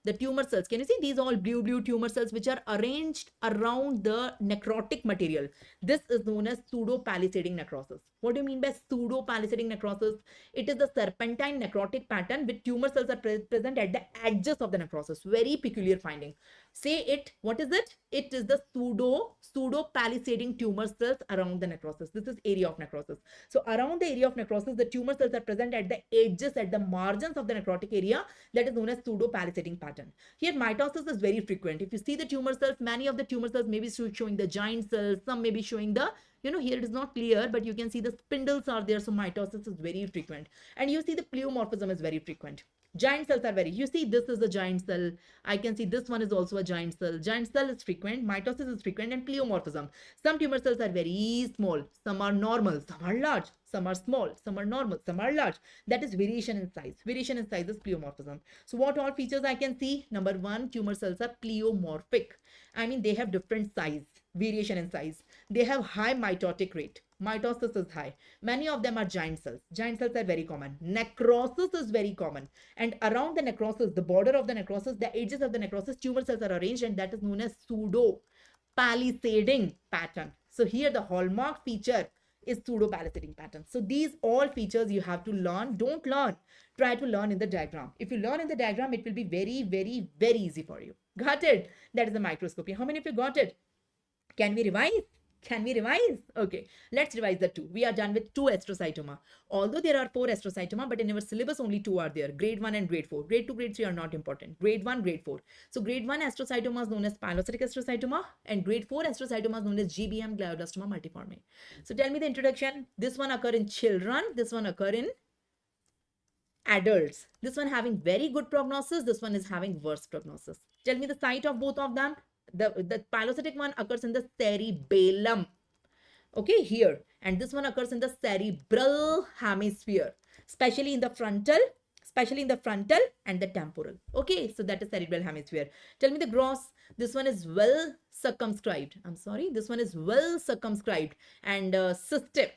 The tumor cells, can you see these all blue tumor cells which are arranged around the necrotic material? This is known as pseudo-palisading necrosis. What do you mean by pseudo-palisading necrosis? It is the serpentine necrotic pattern with tumor cells are present at the edges of the necrosis. Very peculiar finding. Say it. What is it? It is the pseudo-palisading tumor cells around the necrosis. This is area of necrosis. So around the area of necrosis, the tumor cells are present at the edges, at the margins of the necrotic area. That is known as pseudo-palisading pattern. Here mitosis is very frequent. If you see the tumor cells, many of the tumor cells may be showing the giant cells, some may be showing the, here it is not clear, but you can see the spindles are there. So mitosis is very frequent. And you see the pleomorphism is very frequent. Giant cells are you see this is a giant cell. I can see this one is also a giant cell. Giant cell is frequent, mitosis is frequent, and pleomorphism. Some tumor cells are very small, some are normal, some are large, some are small, some are normal, some are large. That is variation in size. Variation in size is pleomorphism. So what all features I can see? Number 1, tumor cells are pleomorphic. I mean, they have different size, variation in size. They have high mitotic rate. Mitosis is high. Many of them are giant cells. Giant cells are very common. Necrosis is very common. And around the necrosis, the border of the necrosis, the edges of the necrosis, tumor cells are arranged, and that is known as pseudo-palisading pattern. So here the hallmark feature is pseudo-palisading pattern. So these all features you have to learn. Don't learn. Try to learn in the diagram. If you learn in the diagram, it will be very, very, very easy for you. Got it? That is the microscopy. How many of you got it? Can we revise? Can we revise? Okay, let's revise the 2. We are done with 2 astrocytoma. Although there are 4 astrocytoma, but in our syllabus only 2 are there. Grade 1 and grade 4. Grade 2, grade 3 are not important. Grade 1, grade 4. So grade 1 astrocytoma is known as pilocytic astrocytoma, and grade 4 astrocytoma is known as GBM, glioblastoma multiforme. So tell me the introduction. This one occur in children. This one occur in adults. This one having very good prognosis. This one is having worse prognosis. Tell me the site of both of them. The pilocytic one occurs in the cerebellum. Okay, here. And this one occurs in the cerebral hemisphere, especially in the frontal, and the temporal. Okay, so that is cerebral hemisphere. Tell me the gross. This one is well circumscribed. I'm sorry, this one is well circumscribed and cystic.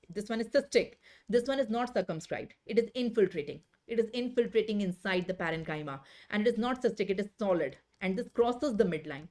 This one is cystic. This one is not circumscribed. It is infiltrating. It is infiltrating inside the parenchyma, and it is not cystic, it is solid. And this crosses the midline.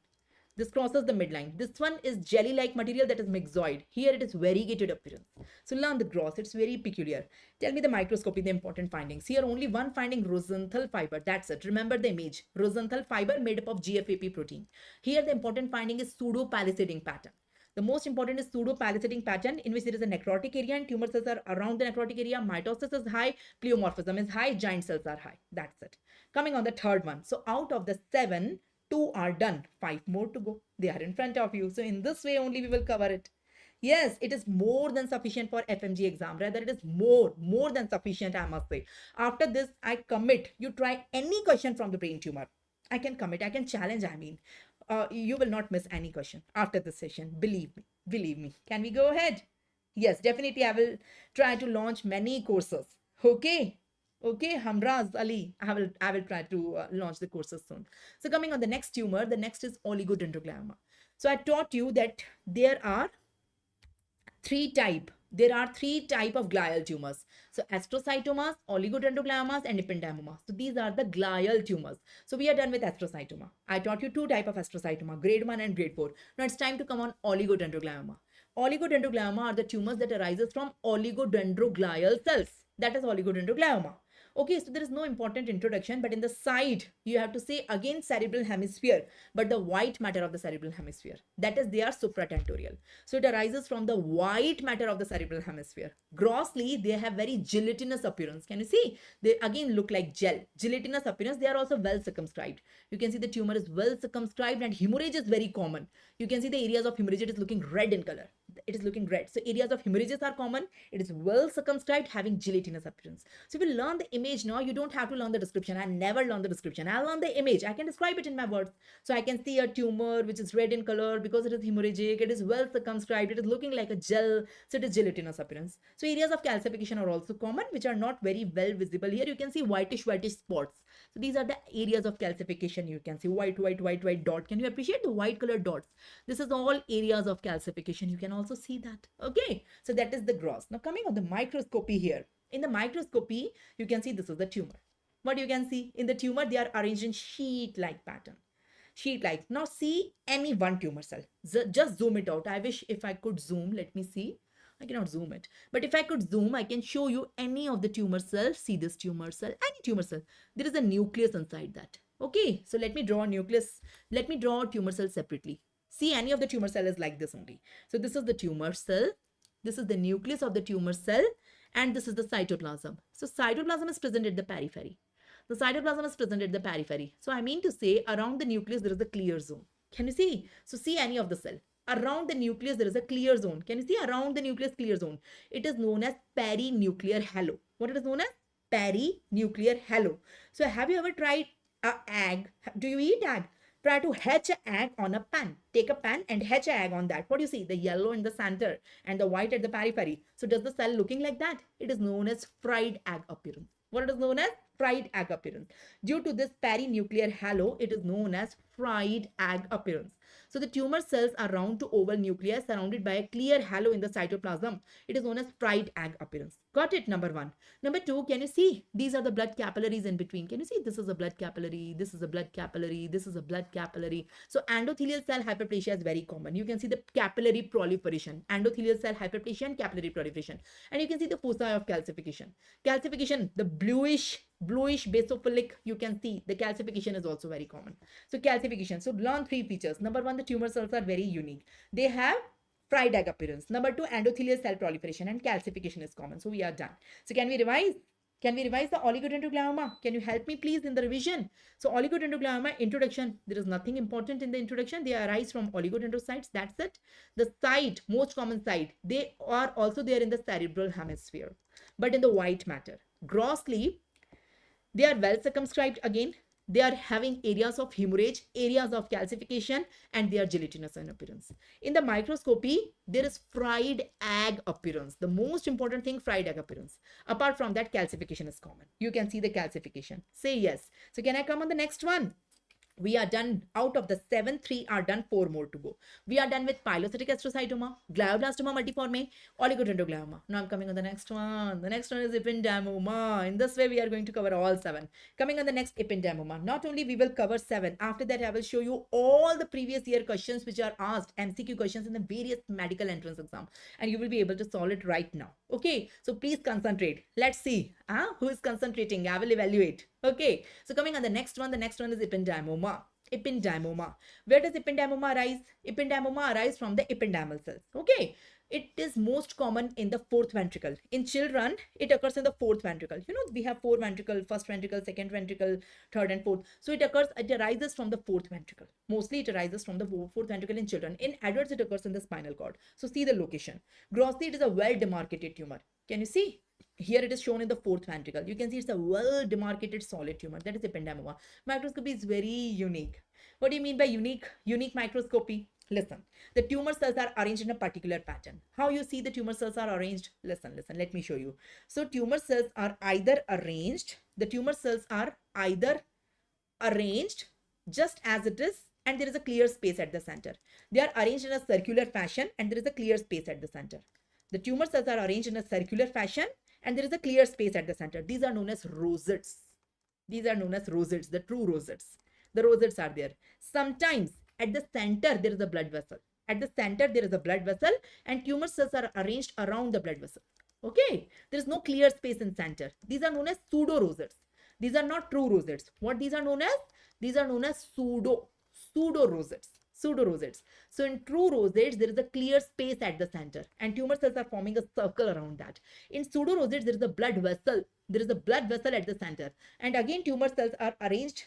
This crosses the midline. This one is jelly-like material, that is myxoid. Here it is variegated appearance. So learn the gross. It's very peculiar. Tell me the microscopy, the important findings. Here only one finding, rosenthal fiber. That's it. Remember the image. Rosenthal fiber made up of GFAP protein. Here the important finding is pseudo-palisading pattern. The most important is pseudo-palisading pattern in which there is a necrotic area and tumor cells are around the necrotic area. Mitosis is high, pleomorphism is high, giant cells are high. That's it. Coming on the third one. So out of the 7, 2 are done. 5 more to go. They are in front of you. So in this way only we will cover it. Yes, it is more than sufficient for FMG exam. Rather, it is more than sufficient, I must say. After this, I commit. You try any question from the brain tumor. I can commit. I can challenge, I mean. You will not miss any question after this session. Believe me. Believe me. Can we go ahead? Yes, definitely. I will try to launch many courses. Okay. Okay, Hamraz Ali. I will try to launch the courses soon. So coming on the next tumor, the next is oligodendroglioma. So I taught you that there are three type of glial tumors. So astrocytomas, oligodendrogliomas, and ependymomas. So these are the glial tumors. So we are done with astrocytoma. I taught you 2 type of astrocytoma, grade 1 and grade 4. Now it's time to come on oligodendroglioma. Oligodendroglioma are the tumors that arises from oligodendroglial cells. That is oligodendroglioma. Okay, so there is no important introduction, but in the side, you have to say again cerebral hemisphere, but the white matter of the cerebral hemisphere. That is, they are supratentorial. So it arises from the white matter of the cerebral hemisphere. Grossly, they have very gelatinous appearance. Can you see? They again look like gel. Gelatinous appearance. They are also well circumscribed. You can see the tumor is well circumscribed and hemorrhage is very common. You can see the areas of hemorrhage, it is looking red in color. It is looking red. So areas of hemorrhages are common. It is well circumscribed, having gelatinous appearance. So if you learn the image now, you don't have to learn the description. I never learn the description. I learn the image. I can describe it in my words. So I can see a tumor which is red in color because it is hemorrhagic. It is well circumscribed. It is looking like a gel. So it is gelatinous appearance. So areas of calcification are also common, which are not very well visible. Here you can see whitish spots. So these are the areas of calcification. You can see white dot. Can you appreciate the white colored dots? This is all areas of calcification. You can also see that. Okay, so that is the gross. Now coming on the microscopy here. In the microscopy, you can see this is the tumor. What you can see in the tumor, they are arranged in sheet-like pattern. Sheet-like. Now see any one tumor cell. Just zoom it out. I wish if I could zoom. Let me see. I cannot zoom it. But if I could zoom, I can show you any of the tumor cells. See this tumor cell, any tumor cell. There is a nucleus inside that. Okay, so let me draw a nucleus. Let me draw a tumor cell separately. See, any of the tumor cell is like this only. So this is the tumor cell. This is the nucleus of the tumor cell. And this is the cytoplasm. So cytoplasm is present at the periphery. The cytoplasm is present at the periphery. So I mean to say around the nucleus, there is a clear zone. Can you see? So see any of the cell. Around the nucleus, there is a clear zone. Can you see? Around the nucleus, clear zone. It is known as perinuclear halo. What it is known as? Perinuclear halo. So have you ever tried an egg? Do you eat egg? Try to hatch an egg on a pan. Take a pan and hatch an egg on that. What do you see? The yellow in the center and the white at the periphery. So does the cell looking like that? It is known as fried egg appearance. What it is known as? Fried egg appearance. Due to this perinuclear halo, it is known as fried egg appearance. So the tumor cells are round to oval nucleus surrounded by a clear halo in the cytoplasm. It is known as fried egg appearance. Got it? Number 1. Number 2, can you see? These are the blood capillaries in between. Can you see? This is a blood capillary. This is a blood capillary. This is a blood capillary. So endothelial cell hyperplasia is very common. You can see the capillary proliferation. Endothelial cell hyperplasia and capillary proliferation. And you can see the foci of calcification. Calcification, the bluish basophilic, you can see the calcification is also very common. So calcification. So learn 3 features. Number 1, the tumor cells are very unique. They have fried egg appearance. Number 2, endothelial cell proliferation and calcification is common. So we are done. So can we revise? Can we revise the oligodendroglioma? Can you help me please in the revision? So oligodendroglioma introduction, there is nothing important in the introduction. They arise from oligodendrocytes. That's it. The site, most common site, they are also there in the cerebral hemisphere, but in the white matter. Grossly, they are well circumscribed again. They are having areas of hemorrhage, areas of calcification, and they are gelatinous in appearance. In the microscopy, there is fried egg appearance. The most important thing, fried egg appearance. Apart from that, calcification is common. You can see the calcification. Say yes. So can I come on the next one? We are done. Out of the 7, 3 are done, 4 more to go. We are done with pilocytic astrocytoma, glioblastoma multiforme, oligodendroglioma. Now I'm coming on the next one. The next one is ependymoma. In this way, we are going to cover all 7. Coming on the next, ependymoma. Not only we will cover 7, after that I will show you all the previous year questions which are asked, MCQ questions in the various medical entrance exam, and you will be able to solve it right now. Okay, so please concentrate. Let's see who is concentrating. I will evaluate. Okay, so coming on the next one is ependymoma. Ependymoma. Where does ependymoma arise? Ependymoma arises from the ependymal cells. Okay, it is most common in the 4th ventricle. In children, it occurs in the 4th ventricle. You know, we have 4 ventricle, 1st ventricle, 2nd ventricle, 3rd and 4th. So it arises from the 4th ventricle. Mostly it arises from the 4th ventricle in children. In adults, it occurs in the spinal cord. So see the location. Grossly, it is a well demarcated tumor. Can you see? Here it is shown in the 4th ventricle. You can see it's a well demarcated solid tumor. That is ependymoma. Microscopy is very unique. What do you mean by unique? Unique microscopy. Listen, the tumor cells are arranged in a particular pattern. How you see the tumor cells are arranged? Listen, let me show you. So tumor cells are either arranged. The tumor cells are either arranged just as it is, and there is a clear space at the center. They are arranged in a circular fashion, and there is a clear space at the center. The tumor cells are arranged in a circular fashion, and there is a clear space at the center. These are known as rosettes. These are known as rosettes, the true rosettes. The rosettes are there. Sometimes at the center, there is a blood vessel. At the center, there is a blood vessel, and tumor cells are arranged around the blood vessel. Okay, there is no clear space in center. These are known as pseudo rosettes. These are not true rosettes. What these are known as? These are known as pseudo rosettes. Pseudo rosettes. So in true rosettes, there is a clear space at the center, and tumor cells are forming a circle around that. In pseudo rosettes, there is a blood vessel. There is a blood vessel at the center, and again, tumor cells are arranged.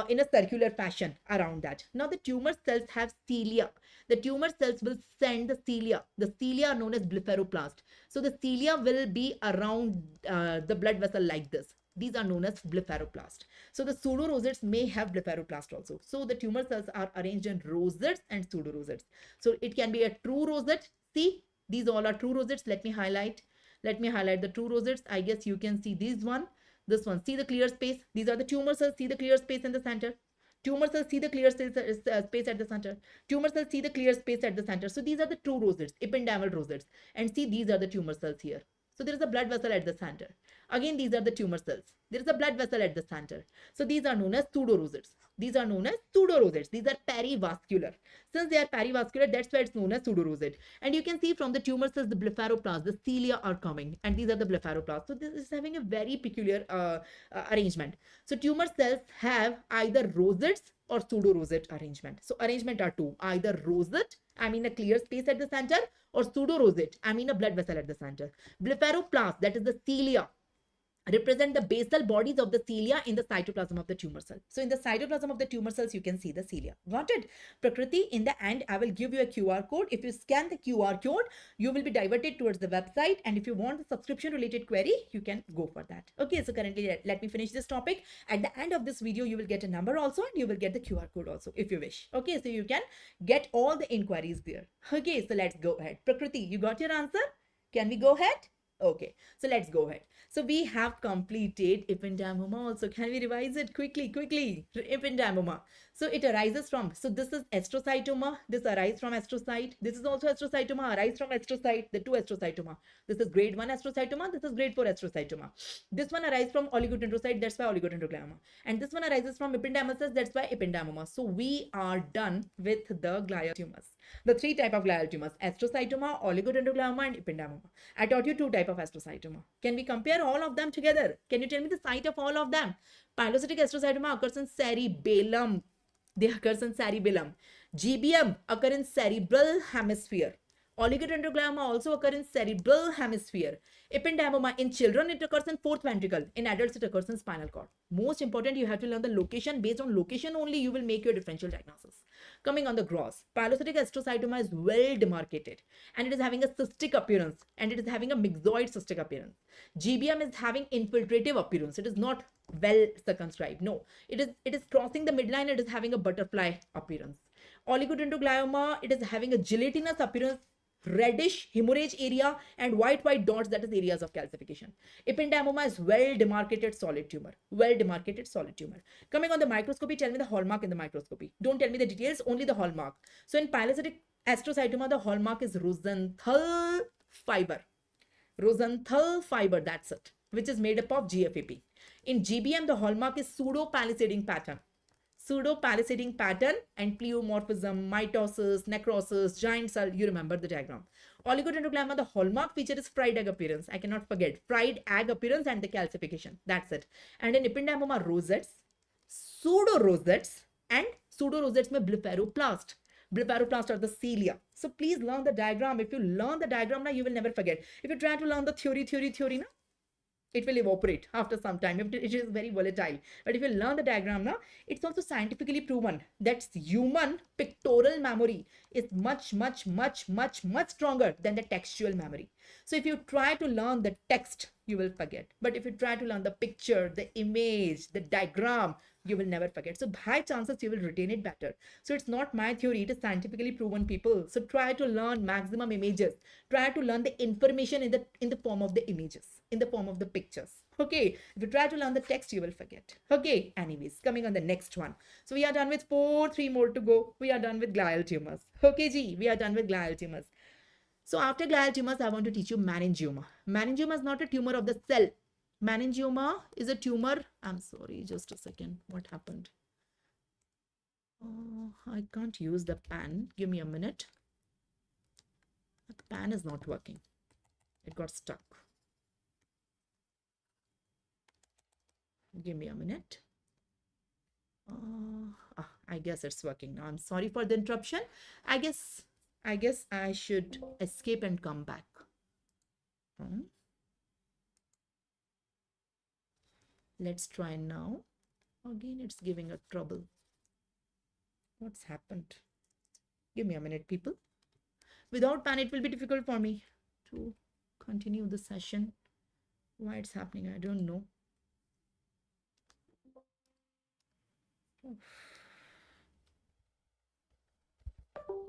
In a circular fashion around that. Now the tumor cells have cilia. The tumor cells will send the cilia. The cilia are known as blepharoplast. So the cilia will be around the blood vessel like this. These are known as blepharoplast. So the pseudo rosettes may have blepharoplast also. So the tumor cells are arranged in rosettes and pseudo rosettes. So it can be a true rosette. See, these all are true rosettes. Let me highlight the true rosettes. I guess you can see this one. This one, see the clear space. These are the tumor cells. See the clear space in the center. Tumor cells, see the clear space at the center. Tumor cells, see the clear space at the center. So these are the true rosettes, ependymal rosettes. And see, these are the tumor cells here. So there is a blood vessel at the center. Again, these are the tumor cells. There is a blood vessel at the center. So these are known as pseudo rosettes. These are known as pseudo rosettes. These are perivascular. Since they are perivascular, that's why it's known as pseudo rosette. And you can see from the tumor cells, the blepharoplast, the cilia are coming, and these are the blepharoplast. So this is having a very peculiar arrangement. So tumor cells have either rosettes or pseudo rosette arrangement. So arrangement are two: either rosette, I mean a clear space at the center, or pseudo rosette, I mean a blood vessel at the center. Blepharoplast, that is the cilia, represent the basal bodies of the cilia in the cytoplasm of the tumor cell. So in the cytoplasm of the tumor cells, you can see the cilia. Got it? Prakriti, in the end, I will give you a QR code. If you scan the QR code, you will be diverted towards the website. And if you want the subscription related query, you can go for that. Okay, so currently, let me finish this topic. At the end of this video, you will get a number also, and you will get the QR code also if you wish. Okay, so you can get all the inquiries there. Okay, so let's go ahead. Prakriti, you got your answer? Can we go ahead? Okay, so let's go ahead. So we have completed ependymoma also. Can we revise it quickly? Ependymoma. So it arises from, so this is astrocytoma. This arises from astrocyte. This is also astrocytoma, arises from astrocyte. The two astrocytoma. This is grade 1 astrocytoma. This is grade 4 astrocytoma. This one arises from oligodendrocyte. That's why oligodendroglioma. And this one arises from ependymal cells. That's why ependymoma. So we are done with the glial tumors. The 3 type of glial tumors: astrocytoma, oligodendroglioma, and ependymoma. I taught you 2 type of astrocytoma. Can we compare all of them together? Can you tell me the site of all of them? Pilocytic astrocytoma occurs in cerebellum. They occurs in cerebellum. GBM occur in cerebral hemisphere. Oligodendroglioma also occur in cerebral hemisphere. Ependymoma in children, it occurs in fourth ventricle. In adults, it occurs in spinal cord. Most important, you have to learn the location. Based on location only, you will make your differential diagnosis. Coming on the gross, pilocytic astrocytoma is well demarcated and it is having a cystic appearance and it is having a myxoid cystic appearance. GBM is having infiltrative appearance. It is not well circumscribed. No, it is crossing the midline. It is having a butterfly appearance. Oligodendroglioma, it is having a gelatinous appearance, reddish hemorrhage area and white dots, that is areas of calcification. Ependymoma is well demarcated solid tumor. Well demarcated solid tumor. Coming on the microscopy, tell me the hallmark in the microscopy. Don't tell me the details, only the hallmark. So in pilocytic astrocytoma, the hallmark is Rosenthal fiber. Rosenthal fiber, that's it, which is made up of GFAP. In GBM, the hallmark is pseudo-palisading pattern. Pseudo-palisading pattern and pleomorphism, mitosis, necrosis, giant cell. You remember the diagram. Oligodendroglioma, the hallmark feature is fried egg appearance. I cannot forget. Fried egg appearance and the calcification. That's it. And in ependymoma, rosettes, pseudo-rosettes and pseudo-rosettes mein blepharoplast. Blepharoplast are the cilia. So please learn the diagram. If you learn the diagram, now you will never forget. If you try to learn the theory, now, it will evaporate after some time. It is very volatile. But if you learn the diagram now, it's also scientifically proven that human pictorial memory is much stronger than the textual memory. So if you try to learn the text, you will forget. But if you try to learn the picture, the image, the diagram, you will never forget. So high chances you will retain it better. So it's not my theory, it is scientifically proven, people. So try to learn maximum images. Try to learn the information in the form of the images, in the form of the pictures. Okay, if you try to learn the text, you will forget. Okay, anyways, coming on the next one. So we are done with 3 more to go. We are done with glial tumors. Okay, G, we are done with glial tumors. So after glial tumors, I want to teach you meningioma. Meningioma is not a tumor of the cell. Meningioma is a tumor. I'm sorry, just a second. What happened? Oh, I can't use the pen. Give me a minute. The pen is not working. It got stuck. Give me a minute. I guess it's working now. I'm sorry for the interruption. I guess I should escape and come back. Let's try now. Again, it's giving a trouble. What's happened? Give me a minute, people. Without pen, it will be difficult for me to continue the session. Why it's happening, I don't know.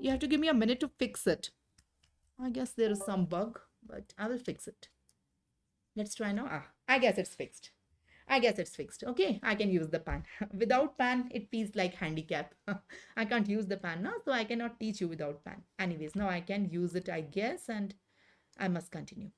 You have to give me a minute to fix it. I guess there is some bug, but I will fix it. Let's try now. I guess it's fixed. Okay, I can use the pen. Without pen, it feels like handicap. I can't use the pen now, so I cannot teach you without pen. Anyways, now I can use it, I guess, and I must continue.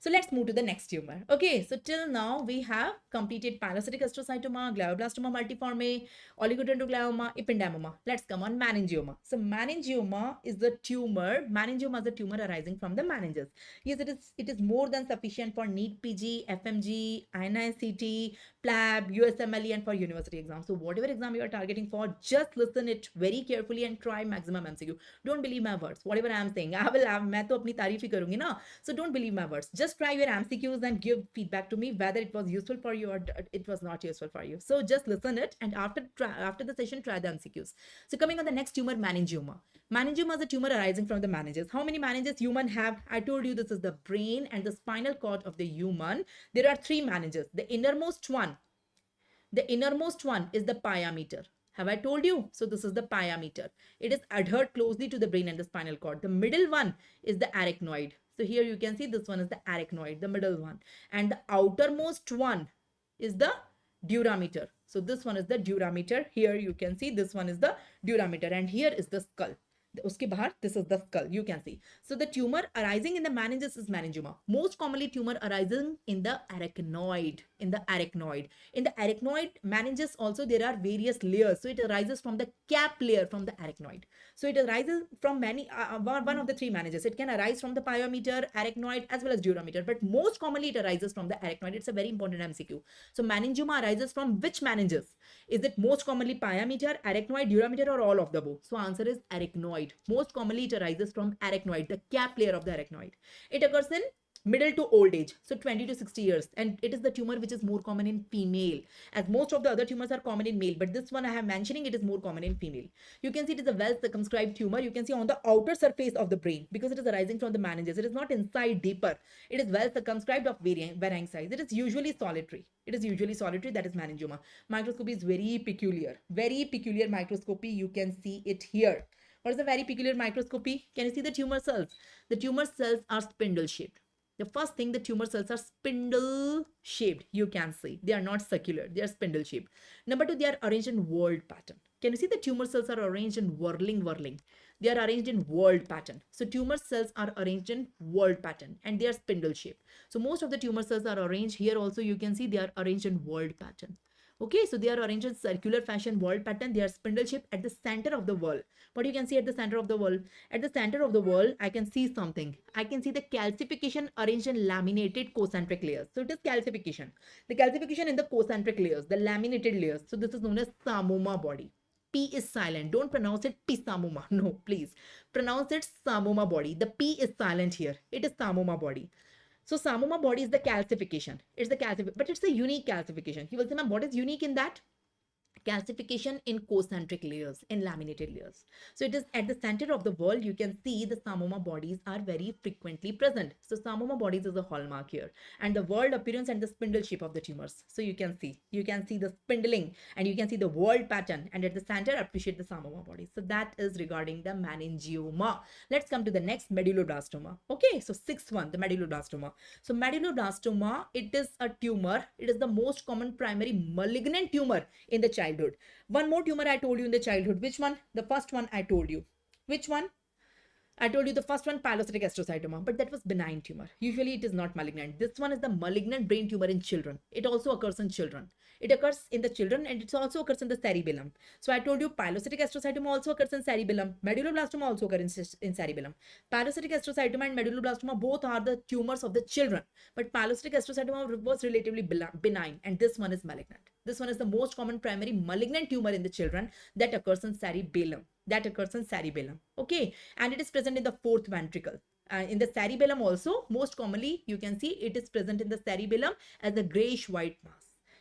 So let's move to the next tumor. Okay, so till now we have completed pilocytic astrocytoma, glioblastoma multiforme, oligodendroglioma, ependymoma. Let's come on meningioma. So meningioma is the tumor. Meningioma is a tumor arising from the meninges. Yes, it is more than sufficient for NEET PG, FMG, INICT, PLAB, USMLE, and for university exams. So whatever exam you are targeting for, just listen it very carefully and try maximum MCQ. Don't believe my words. Whatever I am saying, मैं तो अपनी तारीफ ही करूंगी ना. So don't believe my words. Just try your MCQs and give feedback to me whether it was useful for you or it was not useful for you. So just listen it and after the session, try the MCQs. So coming on the next tumor, meningioma. Meningioma is a tumor arising from the meninges. How many meninges human have? I told you this is the brain and the spinal cord of the human. There are 3 meninges. The innermost one is the pia meter. Have I told you? So this is the pia meter. It is adhered closely to the brain and the spinal cord. The middle one is the arachnoid. So here you can see this one is the arachnoid, the middle one. And the outermost one is the durameter. So this one is the durameter. Here you can see this one is the durameter and here is the skull. Uske bahar, this is the skull, you can see. So the tumor arising in the meninges is meningioma. Most commonly tumor arising in the arachnoid. in the arachnoid. In the arachnoid meninges also there are various layers. So it arises from the cap layer from the arachnoid. So it arises from one of the three meninges. It can arise from the pyometer, arachnoid as well as durameter, but most commonly it arises from the arachnoid. It's a very important MCQ. So meningioma arises from which meninges? Is it most commonly pyometer, arachnoid, durameter, or all of the above? So answer is arachnoid. Most commonly it arises from arachnoid, the cap layer of the arachnoid. It occurs in middle to old age, so 20 to 60 years, and it is the tumor which is more common in female, as most of the other tumors are common in male, but this one I am mentioning, it is more common in female. You can see it is a well circumscribed tumor. You can see on the outer surface of the brain, because it is arising from the meninges. It is not inside deeper. It is well circumscribed of varying size. It is usually solitary. That is meningioma. Microscopy is very peculiar microscopy. You can see it here. What is the very peculiar microscopy? Can you see the tumor cells? The tumor cells are spindle shaped. The first thing, the tumor cells are spindle shaped. You can see they are not circular, they are spindle shaped. Number two, they are arranged in whorled pattern. Can you see the tumor cells are arranged in whirling? They are arranged in whorled pattern. So tumor cells are arranged in whorled pattern and they are spindle shaped. So most of the tumor cells are arranged here also. You can see they are arranged in whorled pattern. Okay, so they are arranged in circular fashion, whorled pattern. They are spindle shaped at the center of the wall. What you can see at the center of the wall? At the center of the wall, I can see something. I can see the calcification arranged in laminated concentric layers. So it is calcification. The calcification in the concentric layers, the laminated layers. So this is known as samoma body. P is silent. Don't pronounce it Pisamoma. No, please. Pronounce it Samoma body. The P is silent here. It is Samoma body. So Samoma body is the calcification. It's the calcification, but it's a unique calcification. You will say, ma'am, what is unique in that? Calcification in concentric layers, in laminated layers. So it is at the center of the wall. You can see the samoma bodies are very frequently present. So samoma bodies is a hallmark here, and the whorled appearance and the spindle shape of the tumors. So you can see the spindling and you can see the whorled pattern, and at the center appreciate the samoma bodies. So that is regarding the meningioma. Let's come to the next, medulloblastoma. Okay, so sixth one, the medulloblastoma. So medulloblastoma, it is a tumor. It is the most common primary malignant tumor in the childhood. One more tumor I told you in the childhood. Which one? The first one I told you. Which one? I told you the first one, pilocytic astrocytoma, but that was benign tumor. Usually it is not malignant. This one is the malignant brain tumor in children. It also occurs in children. It occurs in the children and it also occurs in the cerebellum. So I told you pilocytic astrocytoma also occurs in cerebellum. Medulloblastoma also occurs in cerebellum. Pilocytic astrocytoma and medulloblastoma both are the tumors of the children, but pilocytic astrocytoma was relatively benign and this one is malignant. This one is the most common primary malignant tumor in the children that occurs in cerebellum. Okay, and it is present in the fourth ventricle. In the cerebellum also, most commonly you can see it is present in the cerebellum as a grayish white mass.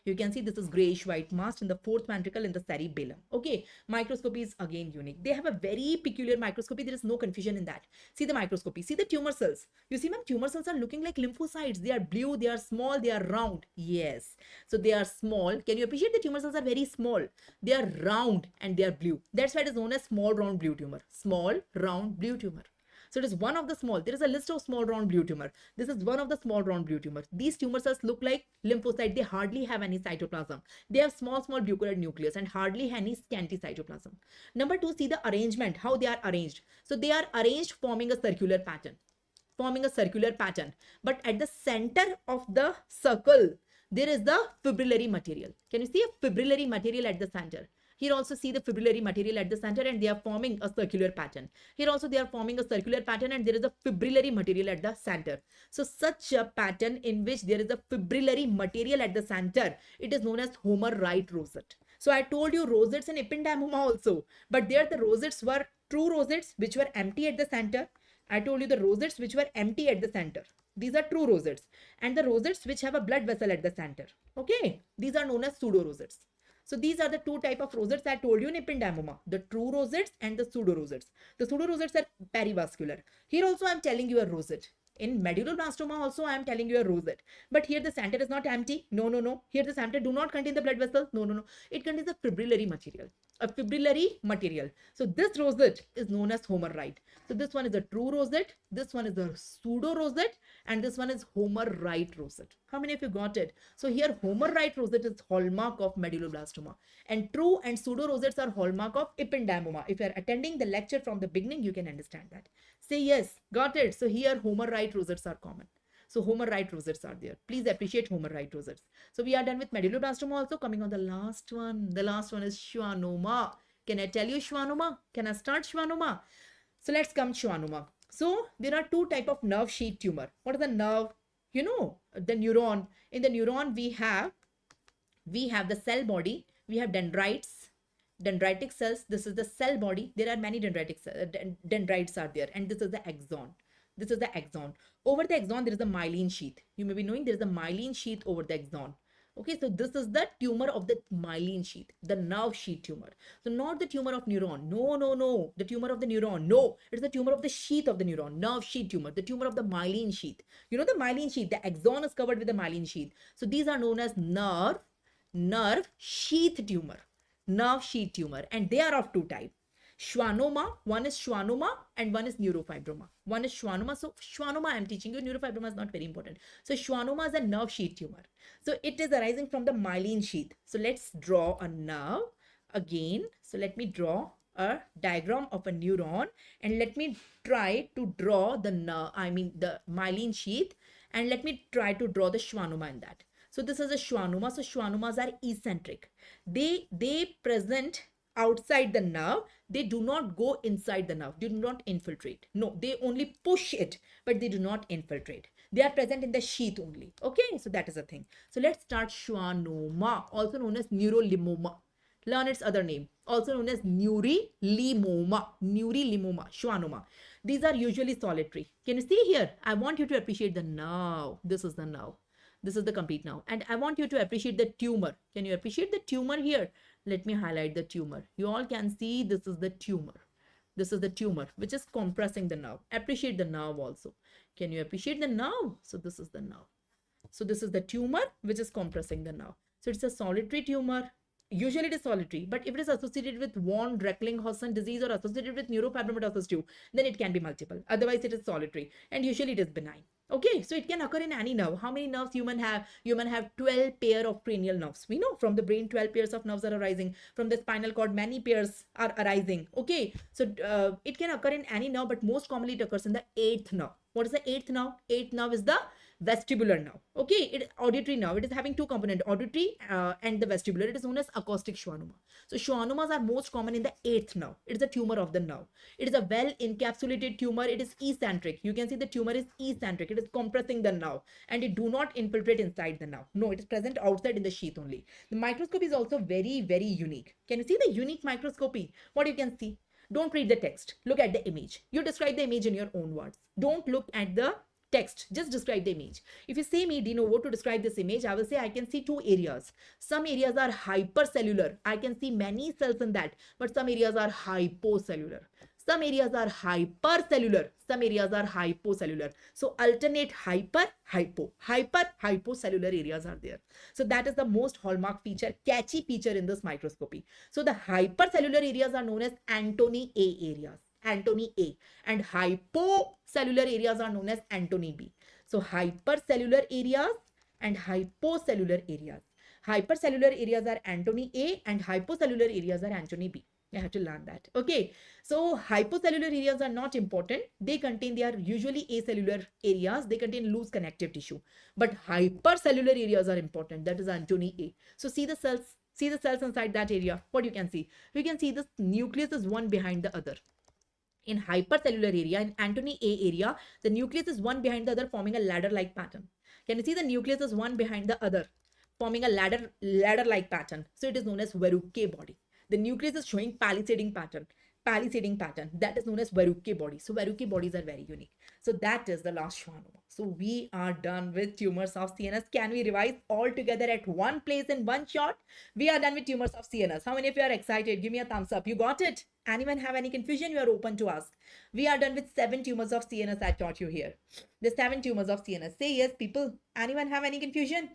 You can see this is grayish white mass in the fourth ventricle in the cerebellum. Okay, microscopy is again unique. They have a very peculiar microscopy. There is no confusion in that. See the microscopy. See the tumor cells. You see, ma'am, tumor cells are looking like lymphocytes. They are blue, they are small, they are round. Yes. So they are small. Can you appreciate the tumor cells are very small? They are round and they are blue. That's why it is known as small round blue tumor. Small round blue tumor. So it is one of the small. There is a list of small round blue tumor. This is one of the small round blue tumor. These tumor cells look like lymphocyte. They hardly have any cytoplasm. They have small blue colored nucleus and hardly any scanty cytoplasm. Number two, see the arrangement, how they are arranged. So they are arranged forming a circular pattern. But at the center of the circle, there is the fibrillary material. Can you see a fibrillary material at the center? Here also see the fibrillary material at the center and they are forming a circular pattern. Here also they are forming a circular pattern and there is a fibrillary material at the center. So such a pattern in which there is a fibrillary material at the center, it is known as Homer Wright rosette. So I told you rosettes in ependymoma also, but there the rosettes were true rosettes which were empty at the center. I told you the rosettes which were empty at the center. These are true rosettes, and the rosettes which have a blood vessel at the center. Okay, these are known as pseudo rosettes. So these are the two type of rosettes I told you in ependymoma, the true rosettes and the pseudo rosettes. The pseudo rosettes are perivascular. Here also I am telling you a rosette. In medulloblastoma also I am telling you a rosette. But here the center is not empty. No. Here the center do not contain the blood vessel. No. It contains a fibrillary material. So this rosette is known as Homer Wright. So this one is a true rosette, this one is a pseudo rosette, and this one is Homer Wright rosette. How many of you got it? So here Homer Wright rosette is hallmark of medulloblastoma, and true and pseudo rosettes are hallmark of ependymoma. If you are attending the lecture from the beginning, you can understand that. Say yes, got it. So here Homer Wright rosettes are common. So Homer right rosettes are there. Please appreciate Homer right rosettes. So we are done with medulloblastoma also. Coming on the last one. The last one is schwannoma. Can I tell you schwannoma? Can I start schwannoma? So let's come schwannoma. So there are two type of nerve sheath tumor. What is the nerve? You know, the neuron. In the neuron, we have the cell body. We have dendrites, dendritic cells. This is the cell body. There are many dendrites are there, and this is the axon. This is the axon. Over the axon, there is a myelin sheath. You may be knowing there is a myelin sheath over the axon. Okay, so this is the tumor of the myelin sheath, the nerve sheath tumor. So not the tumor of neuron. No, no, no. The tumor of the neuron. No, it's the tumor of the sheath of the neuron, nerve sheath tumor, the tumor of the myelin sheath. You know the myelin sheath, the axon is covered with the myelin sheath. So these are known as nerve sheath tumor, nerve sheath tumor, and they are of two types. Schwannoma, one is schwannoma and one is neurofibroma. One is schwannoma. So schwannoma I'm teaching you, neurofibroma is not very important. So schwannoma is a nerve sheath tumor. So it is arising from the myelin sheath. So let's draw a nerve again. So let me draw a diagram of a neuron and let me try to draw the nerve, the myelin sheath, and let me try to draw the schwannoma in that. So this is a schwannoma. So schwannomas are eccentric. They present outside the nerve. They do not go inside the nerve. They do not infiltrate. No, they only push it, but they do not infiltrate. They are present in the sheath only. Okay, so that is a thing. So let's start schwannoma, also known as neurolimoma. Learn its other name, also known as neurilemoma, schwannoma. These are usually solitary. Can you see here? I want you to appreciate the nerve. This is the nerve. This is the complete nerve. And I want you to appreciate the tumor. Can you appreciate the tumor here? Let me highlight the tumor. You all can see this is the tumor. This is the tumor which is compressing the nerve. Appreciate the nerve also. Can you appreciate the nerve? So this is the nerve. So this is the tumor which is compressing the nerve. So it's a solitary tumor. Usually it is solitary, but if it is associated with von Recklinghausen disease or associated with neurofibromatosis too, then it can be multiple. Otherwise, it is solitary, and usually it is benign. Okay, so it can occur in any nerve. How many nerves human have? Human have 12 pair of cranial nerves. We know from the brain 12 pairs of nerves are arising. From the spinal cord many pairs are arising. Okay, so it can occur in any nerve, but most commonly it occurs in the eighth nerve. What is the eighth nerve? Eighth nerve is the vestibular nerve. Okay, it is auditory nerve. It is having two components, auditory and the vestibular. It is known as acoustic schwannoma. So schwannomas are most common in the eighth nerve. It is a tumor of the nerve. It is a well encapsulated tumor. It is eccentric. You can see the tumor is eccentric. It is compressing the nerve and it do not infiltrate inside the nerve. No, it is present outside in the sheath only. The microscopy is also very, very unique. Can you see the unique microscopy? What you can see? Don't read the text. Look at the image. You describe the image in your own words. Don't look at the text, just describe the image. If you say me, Dino, what to describe this image, I will say I can see two areas. Some areas are hypercellular. I can see many cells in that, but some areas are hypocellular. Some areas are hypercellular. Some areas are hypocellular. So alternate hyper, hypocellular areas are there. So that is the most hallmark feature, catchy feature in this microscopy. So the hypercellular areas are known as Antony A areas. Antony A, and hypocellular areas are known as Antony B. So hypercellular areas and hypocellular areas. Hypercellular areas are Antony A and hypocellular areas are Antony B. You have to learn that. Okay. So hypocellular areas are not important. They are usually acellular areas. They contain loose connective tissue. But hypercellular areas are important. That is Antony A. So see the cells. See the cells inside that area. What you can see? You can see the nucleus is one behind the other. In hypercellular area, in Antony A area, the nucleus is one behind the other, forming a ladder-like pattern. Can you see the nucleus is one behind the other, forming a ladder-like pattern? So it is known as Verrucke body. The nucleus is showing palisading pattern. That is known as Verrucke body. So Verrucke bodies are very unique. So that is the last schwannoma. So we are done with tumors of CNS. Can we revise all together at one place in one shot? We are done with tumors of CNS. How many of you are excited? Give me a thumbs up. You got it? Anyone have any confusion? You are open to ask. We are done with 7 tumors of CNS I taught you here. The 7 tumors of CNS. Say yes, people. Anyone have any confusion?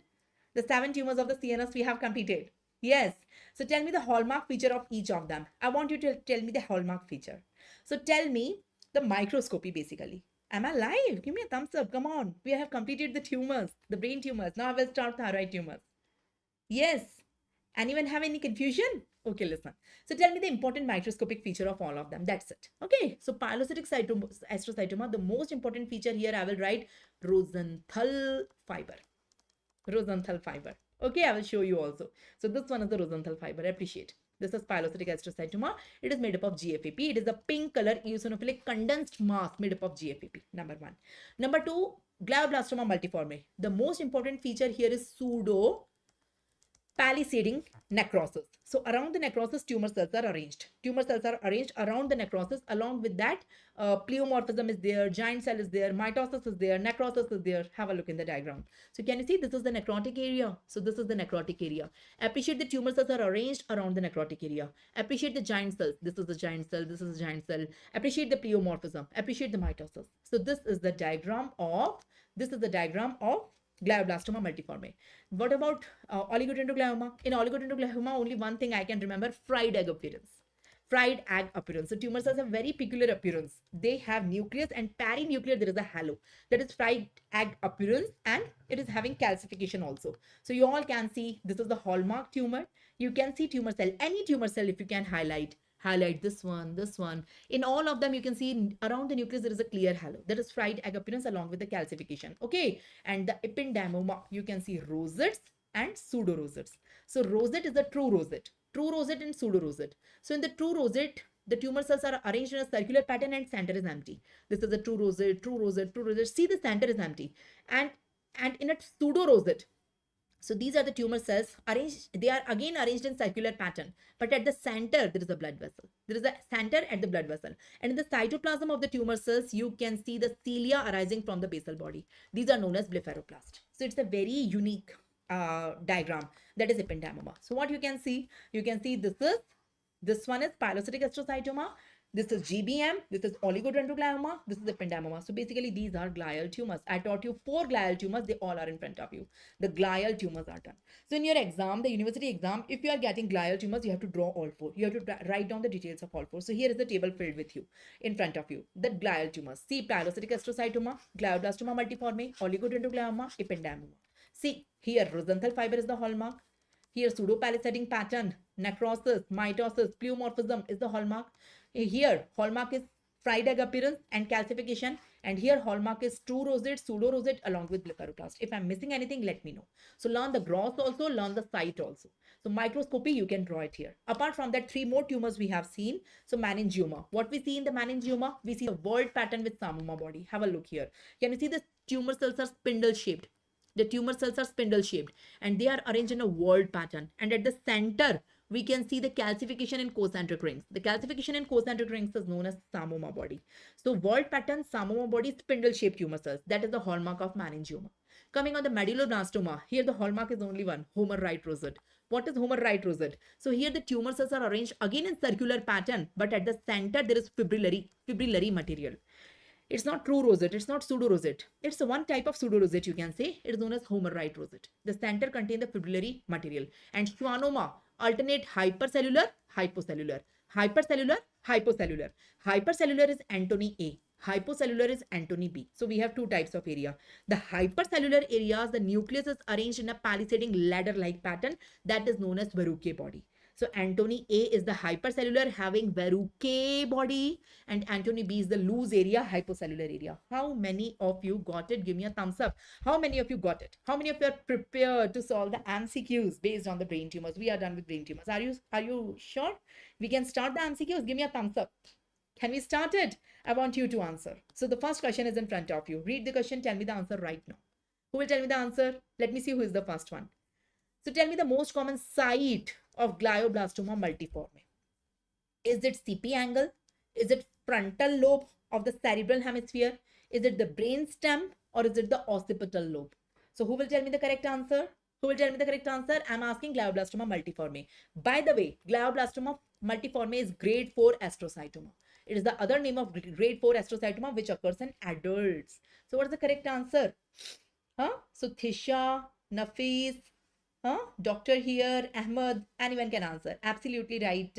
The 7 tumors of the CNS we have completed. Yes. So tell me the hallmark feature of each of them. I want you to tell me the hallmark feature. So tell me the microscopy basically. Am I live? Give me a thumbs up. Come on. We have completed the tumors, the brain tumors. Now I will start thyroid tumors. Yes. Anyone have any confusion? Okay, listen. So tell me the important microscopic feature of all of them. That's it. Okay. So pilocytic astrocytoma, the most important feature here I will write Rosenthal fiber. Rosenthal fiber. Okay, I will show you also. So this one is the Rosenthal fiber. Appreciate. This is pilocytic astrocytoma. It is made up of GFAP. It is a pink color eosinophilic condensed mass made up of GFAP. Number one. Number two, glioblastoma multiforme. The most important feature here is pseudo palisading necrosis. So around the necrosis, tumor cells are arranged. Tumor cells are arranged around the necrosis. Along with that, pleomorphism is there, giant cell is there, mitosis is there, necrosis is there. Have a look in the diagram. So can you see this is the necrotic area? So this is the necrotic area. Appreciate the tumor cells are arranged around the necrotic area. Appreciate the giant cells. This is the giant cell. This is the giant cell. Appreciate the pleomorphism. Appreciate the mitosis. So this is the diagram of glioblastoma multiforme. What about oligodendroglioma? In oligodendroglioma, only one thing I can remember: fried egg appearance. Fried egg appearance. So tumor cells have very peculiar appearance. They have nucleus, and perinuclear there is a halo. That is fried egg appearance, and it is having calcification also. So you all can see this is the hallmark tumor. You can see tumor cell, any tumor cell if you can highlight this one, this one. In all of them, you can see around the nucleus, there is a clear halo. That is fried egg appearance along with the calcification. Okay. And the ependymoma, you can see rosettes and pseudo rosettes. So rosette is a true rosette and pseudo rosette. So in the true rosette, the tumor cells are arranged in a circular pattern and center is empty. This is a true rosette, true rosette, true rosette. See, the center is empty. And in a pseudo rosette, so these are the tumor cells arranged. They are again arranged in circular pattern, but at the center there is a blood vessel. There is a center at the blood vessel, and in the cytoplasm of the tumor cells, you can see the cilia arising from the basal body. These are known as blepharoplast. So it's a very unique diagram, that is ependymoma. So what you can see this one is pilocytic astrocytoma. This is GBM, this is oligodendroglioma, this is ependymoma. So basically these are glial tumors. I taught you 4 glial tumors, they all are in front of you. The glial tumors are done. So in your exam, the university exam, if you are getting glial tumors, you have to draw all 4. You have to write down the details of all 4. So here is the table filled with you, in front of you. The glial tumors. See, pilocytic astrocytoma, glioblastoma multiforme, oligodendroglioma, ependymoma. See, here Rosenthal fiber is the hallmark. Here pseudopalisading pattern, necrosis, mitosis, pleomorphism is the hallmark. Here hallmark is fried egg appearance and calcification, and here hallmark is true rosette, pseudo rosette along with blepharoplast. If I'm missing anything, let me know. So learn the gross also, learn the site also. So microscopy, you can draw it here. Apart from that, 3 more tumors we have seen. So meningioma. What we see in the meningioma? We see a whorled pattern with psammoma body. Have a look here. Can you see the tumor cells are spindle shaped? The tumor cells are spindle shaped and they are arranged in a whorled pattern. And at the center, we can see the calcification in concentric rings. The calcification in concentric rings is known as psammoma body. So whorled pattern, psammoma body, spindle shaped tumor cells. That is the hallmark of meningioma. Coming on the medulloblastoma, here the hallmark is only one, Homer right rosette. What is Homer right rosette? So here the tumor cells are arranged again in circular pattern, but at the center there is fibrillary material. It's not true rosette, it's not pseudo rosette. It's one type of pseudo rosette, you can say. It is known as Homer right rosette. The center contains the fibrillary material. And schwannoma, alternate hypercellular, hypocellular. Hypercellular, hypocellular. Hypercellular is Antony A. Hypocellular is Antony B. So we have 2 types of area. The hypercellular areas, the nucleus is arranged in a palisading ladder-like pattern that is known as Verrucke body. So Antony A is the hypercellular having Verrucke body, and Antony B is the loose area, hypocellular area. How many of you got it? Give me a thumbs up. How many of you got it? How many of you are prepared to solve the MCQs based on the brain tumors? We are done with brain tumors. Are you sure? We can start the MCQs. Give me a thumbs up. Can we start it? I want you to answer. So the first question is in front of you. Read the question. Tell me the answer right now. Who will tell me the answer? Let me see who is the first one. So tell me the most common site of glioblastoma multiforme. Is it CP angle? Is it frontal lobe of the cerebral hemisphere? Is it the brain stem or is it the occipital lobe? So who will tell me the correct answer? Who will tell me the correct answer? I'm asking glioblastoma multiforme. By the way, glioblastoma multiforme is grade 4 astrocytoma. It is the other name of grade 4 astrocytoma which occurs in adults. So what is the correct answer? So Thisha, Nafis, doctor here, Ahmed, anyone can answer. Absolutely right,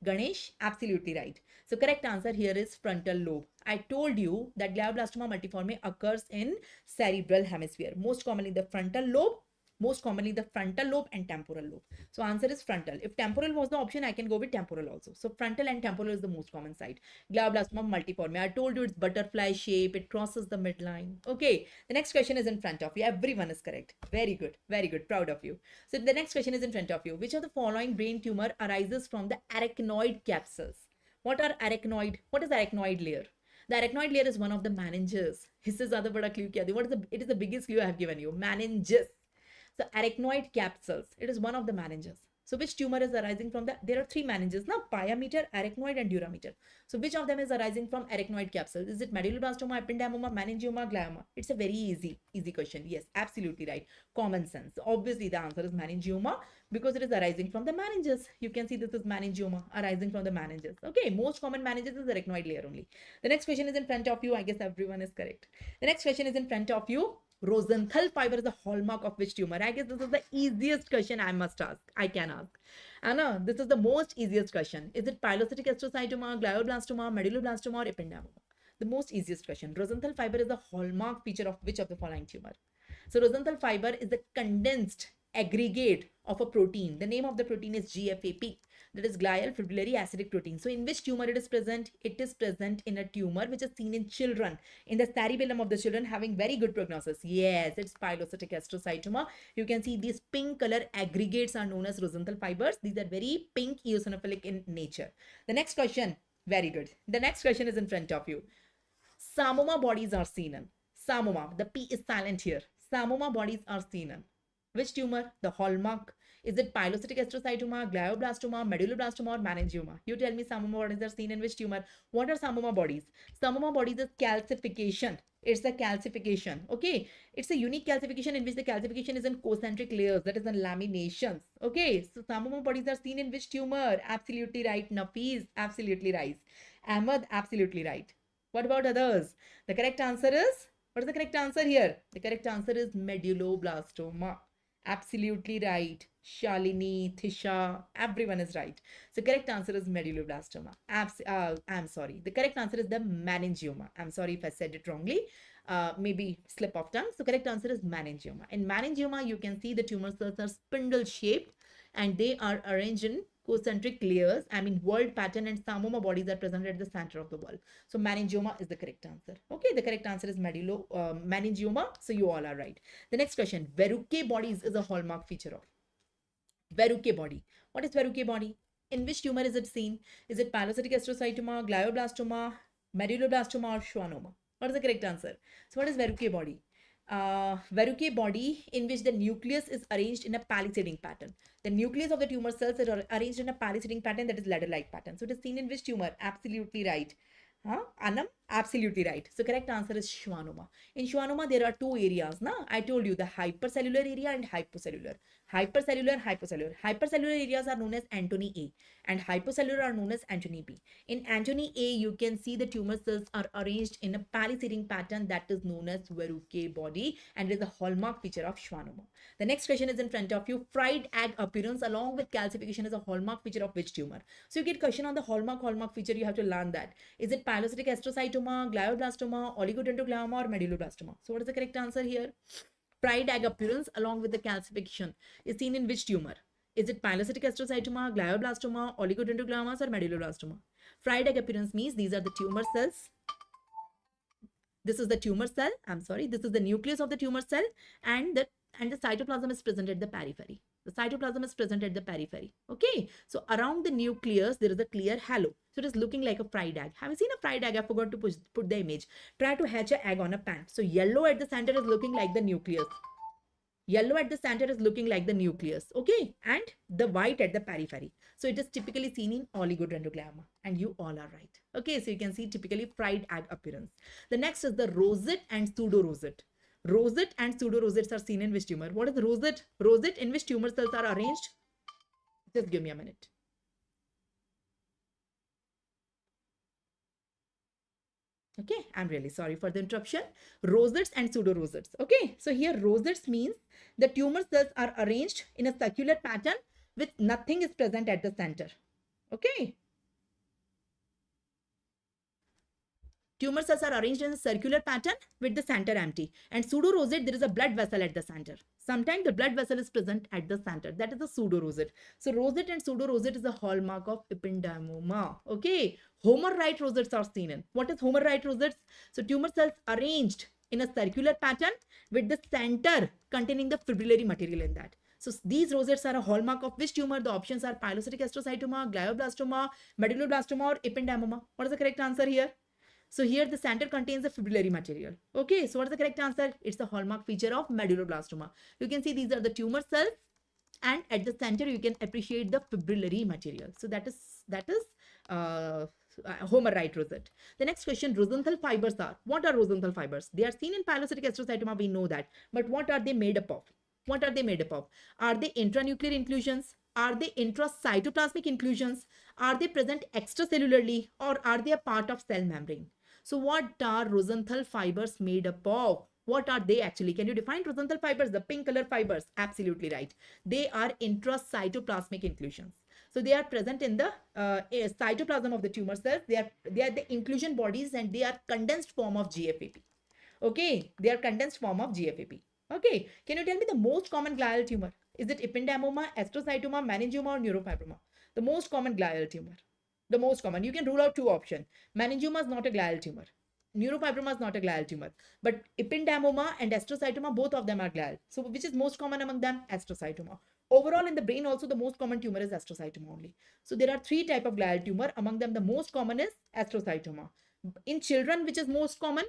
Ganesh, absolutely right. So correct answer here is frontal lobe. I told you that glioblastoma multiforme occurs in cerebral hemisphere. Most commonly the frontal lobe, Most commonly the frontal lobe and temporal lobe. So answer is frontal. If temporal was the option, I can go with temporal also. So frontal and temporal is the most common site. Glioblastoma multiforme. I told you it's butterfly shape. It crosses the midline. Okay. The next question is in front of you. Everyone is correct. Very good. Very good. Proud of you. So the next question is in front of you. Which of the following brain tumor arises from the arachnoid capsules? What are arachnoid? What is arachnoid layer? The arachnoid layer is one of the meninges. इससे ज़्यादा बड़ा clue क्या दिया? What is the? It is the biggest clue I have given you. Meninges. So arachnoid capsules. It is one of the meninges. So which tumor is arising from the? There are three meninges now: pyometer, arachnoid, and durameter. So which of them is arising from arachnoid capsules? Is it medulloblastoma, ependymoma, meningioma, glioma? It's a very easy question. Yes, absolutely right. Common sense. Obviously, the answer is meningioma because it is arising from the meninges. You can see this is meningioma arising from the meninges. Okay, most common meninges is the arachnoid layer only. The next question is in front of you. I guess everyone is correct. The next question is in front of you. Rosenthal fiber is the hallmark of which tumor? I guess this is the easiest question I must ask. I can ask. Anna, this is the most easiest question. Is it pilocytic astrocytoma, glioblastoma, medulloblastoma, or ependymoma? The most easiest question. Rosenthal fiber is the hallmark feature of which of the following tumor? So Rosenthal fiber is the condensed aggregate of a protein. The name of the protein is GFAP, that is glial fibrillary acidic protein. So in which tumor it is present? It is present in a tumor which is seen in children, in the cerebellum of the children, having very good prognosis. Yes, it's pilocytic astrocytoma. You can see these pink color aggregates are known as Rosenthal fibers. These are very pink eosinophilic in nature. The next question, very good. The next question is in front of you. Samoma bodies are seen in. Samoma, the P is silent here. Samoma bodies are seen in. Which tumor? The hallmark. Is it pilocytic astrocytoma, glioblastoma, medulloblastoma, or meningioma? You tell me samoma bodies are seen in which tumor? What are samoma bodies? Samoma bodies is calcification. It's a calcification. Okay. It's a unique calcification in which the calcification is in concentric layers, that is in laminations. Okay. So samoma bodies are seen in which tumor? Absolutely right. Nafis, absolutely right. Ahmed, absolutely right. What about others? The correct answer is, what is the correct answer here? The correct answer is medulloblastoma. Absolutely right. Shalini, Thisha, everyone is right. So correct answer is medulloblastoma. I'm sorry. The correct answer is the meningioma. I'm sorry if I said it wrongly. Maybe slip of tongue. So correct answer is meningioma. In meningioma, you can see the tumor cells are spindle shaped and they are arranged in concentric layers. I mean, whorled pattern, and samoma bodies are present at the center of the wall. So meningioma is the correct answer. Okay, the correct answer is meningioma. So you all are right. The next question, Verrucke bodies is a hallmark feature of. Verrucke body. What is Verrucke body? In which tumor is it seen? Is it pilocytic astrocytoma, glioblastoma, medulloblastoma, or schwannoma? What is the correct answer? So what is Verrucke body? Verrucke body in which the nucleus is arranged in a palisading pattern. The nucleus of the tumor cells are arranged in a palisading pattern, that is ladder-like pattern. So it is seen in which tumor? Absolutely right. Anam, absolutely right. So correct answer is schwannoma. In schwannoma, there are two areas. I told you the hypercellular area and hypocellular. Hypercellular. Hypercellular areas are known as Antony A and hypocellular are known as Antony B. In Antony A, you can see the tumor cells are arranged in a palisading pattern that is known as Verrucke body and is a hallmark feature of schwannoma. The next question is in front of you. Fried egg appearance along with calcification is a hallmark feature of which tumor? So you get question on the hallmark feature, you have to learn that. Is it pilocytic astrocytoma, glioblastoma, oligodendroglioma, or medulloblastoma? So what is the correct answer here? Fried egg appearance along with the calcification is seen in which tumor? Is it pilocytic astrocytoma, glioblastoma, oligodendrogliomas, or medulloblastoma? Fried egg appearance means these are the tumor cells. This is the tumor cell. I'm sorry. This is the nucleus of the tumor cell, and the cytoplasm is present at the periphery. The cytoplasm is present at the periphery. Okay. So around the nucleus, there is a clear halo. So it is looking like a fried egg. Have you seen a fried egg? I forgot to put the image. Try to hatch an egg on a pan. So yellow at the center is looking like the nucleus. Yellow at the center is looking like the nucleus. Okay. And the white at the periphery. So it is typically seen in oligodendroglioma. And you all are right. Okay. So you can see typically fried egg appearance. The next is the rosette and pseudo-rosette. Rosette and pseudo-rosettes are seen in which tumor? What is rosette? Rosette in which tumor cells are arranged? Just give me a minute. Okay, I'm really sorry for the interruption. Rosettes and pseudo-rosettes. Okay, so here rosettes means the tumor cells are arranged in a circular pattern with nothing is present at the center. Okay. Tumor cells are arranged in a circular pattern with the center empty. And pseudo-rosette, there is a blood vessel at the center. Sometimes the blood vessel is present at the center. That is the pseudo-rosette. So rosette and pseudo-rosette is a hallmark of ependymoma. Okay. Homer-right rosettes are seen in. What is Homer-right rosettes? So tumor cells arranged in a circular pattern with the center containing the fibrillary material in that. So these rosettes are a hallmark of which tumor? The options are pilocytic astrocytoma, glioblastoma, medulloblastoma, or ependymoma. What is the correct answer here? So here the center contains the fibrillary material. Okay, so what is the correct answer? It's the hallmark feature of medulloblastoma. You can see these are the tumor cells, and at the center you can appreciate the fibrillary material. So that is Homer-right rosette. The next question, Rosenthal fibers are. What are Rosenthal fibers? They are seen in pilocytic astrocytoma, we know that. But what are they made up of? What are they made up of? Are they intranuclear inclusions? Are they intracytoplasmic inclusions? Are they present extracellularly, or are they a part of cell membrane? So what are Rosenthal fibers made up of? What are they actually? Can you define Rosenthal fibers? The pink color fibers. Absolutely right. They are intracytoplasmic inclusions. So they are present in the cytoplasm of the tumor cells. They are the inclusion bodies, and they are condensed form of GFAP. Okay, they are condensed form of GFAP. Okay, can you tell me the most common glial tumor? Is it ependymoma, astrocytoma, meningioma, or neurofibroma? The most common glial tumor. The most common. You can rule out two options. Meningioma is not a glial tumor. Neurofibroma is not a glial tumor. But ependymoma and astrocytoma, both of them are glial. So which is most common among them? Astrocytoma. Overall in the brain also the most common tumor is astrocytoma only. So there are three types of glial tumor. Among them the most common is astrocytoma. In children, which is most common?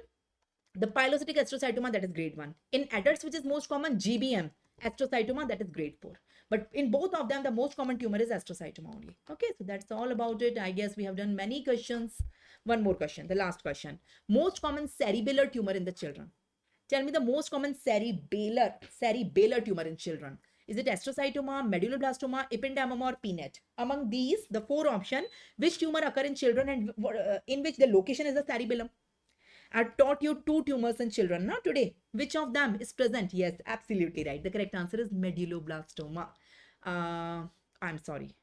The pilocytic astrocytoma, that is grade 1. In adults, which is most common? GBM astrocytoma, that is grade 4. But in both of them, the most common tumor is astrocytoma only. Okay, so that's all about it. I guess we have done many questions. One more question, the last question. Most common cerebellar tumor in the children. Tell me the most common cerebellar tumor in children. Is it astrocytoma, medulloblastoma, ependymoma, or PNET? Among these, the four options, which tumor occur in children and in which the location is the cerebellum? I taught you two tumors in children now today. Which of them is present? Yes, absolutely right. The correct answer is medulloblastoma. I'm sorry.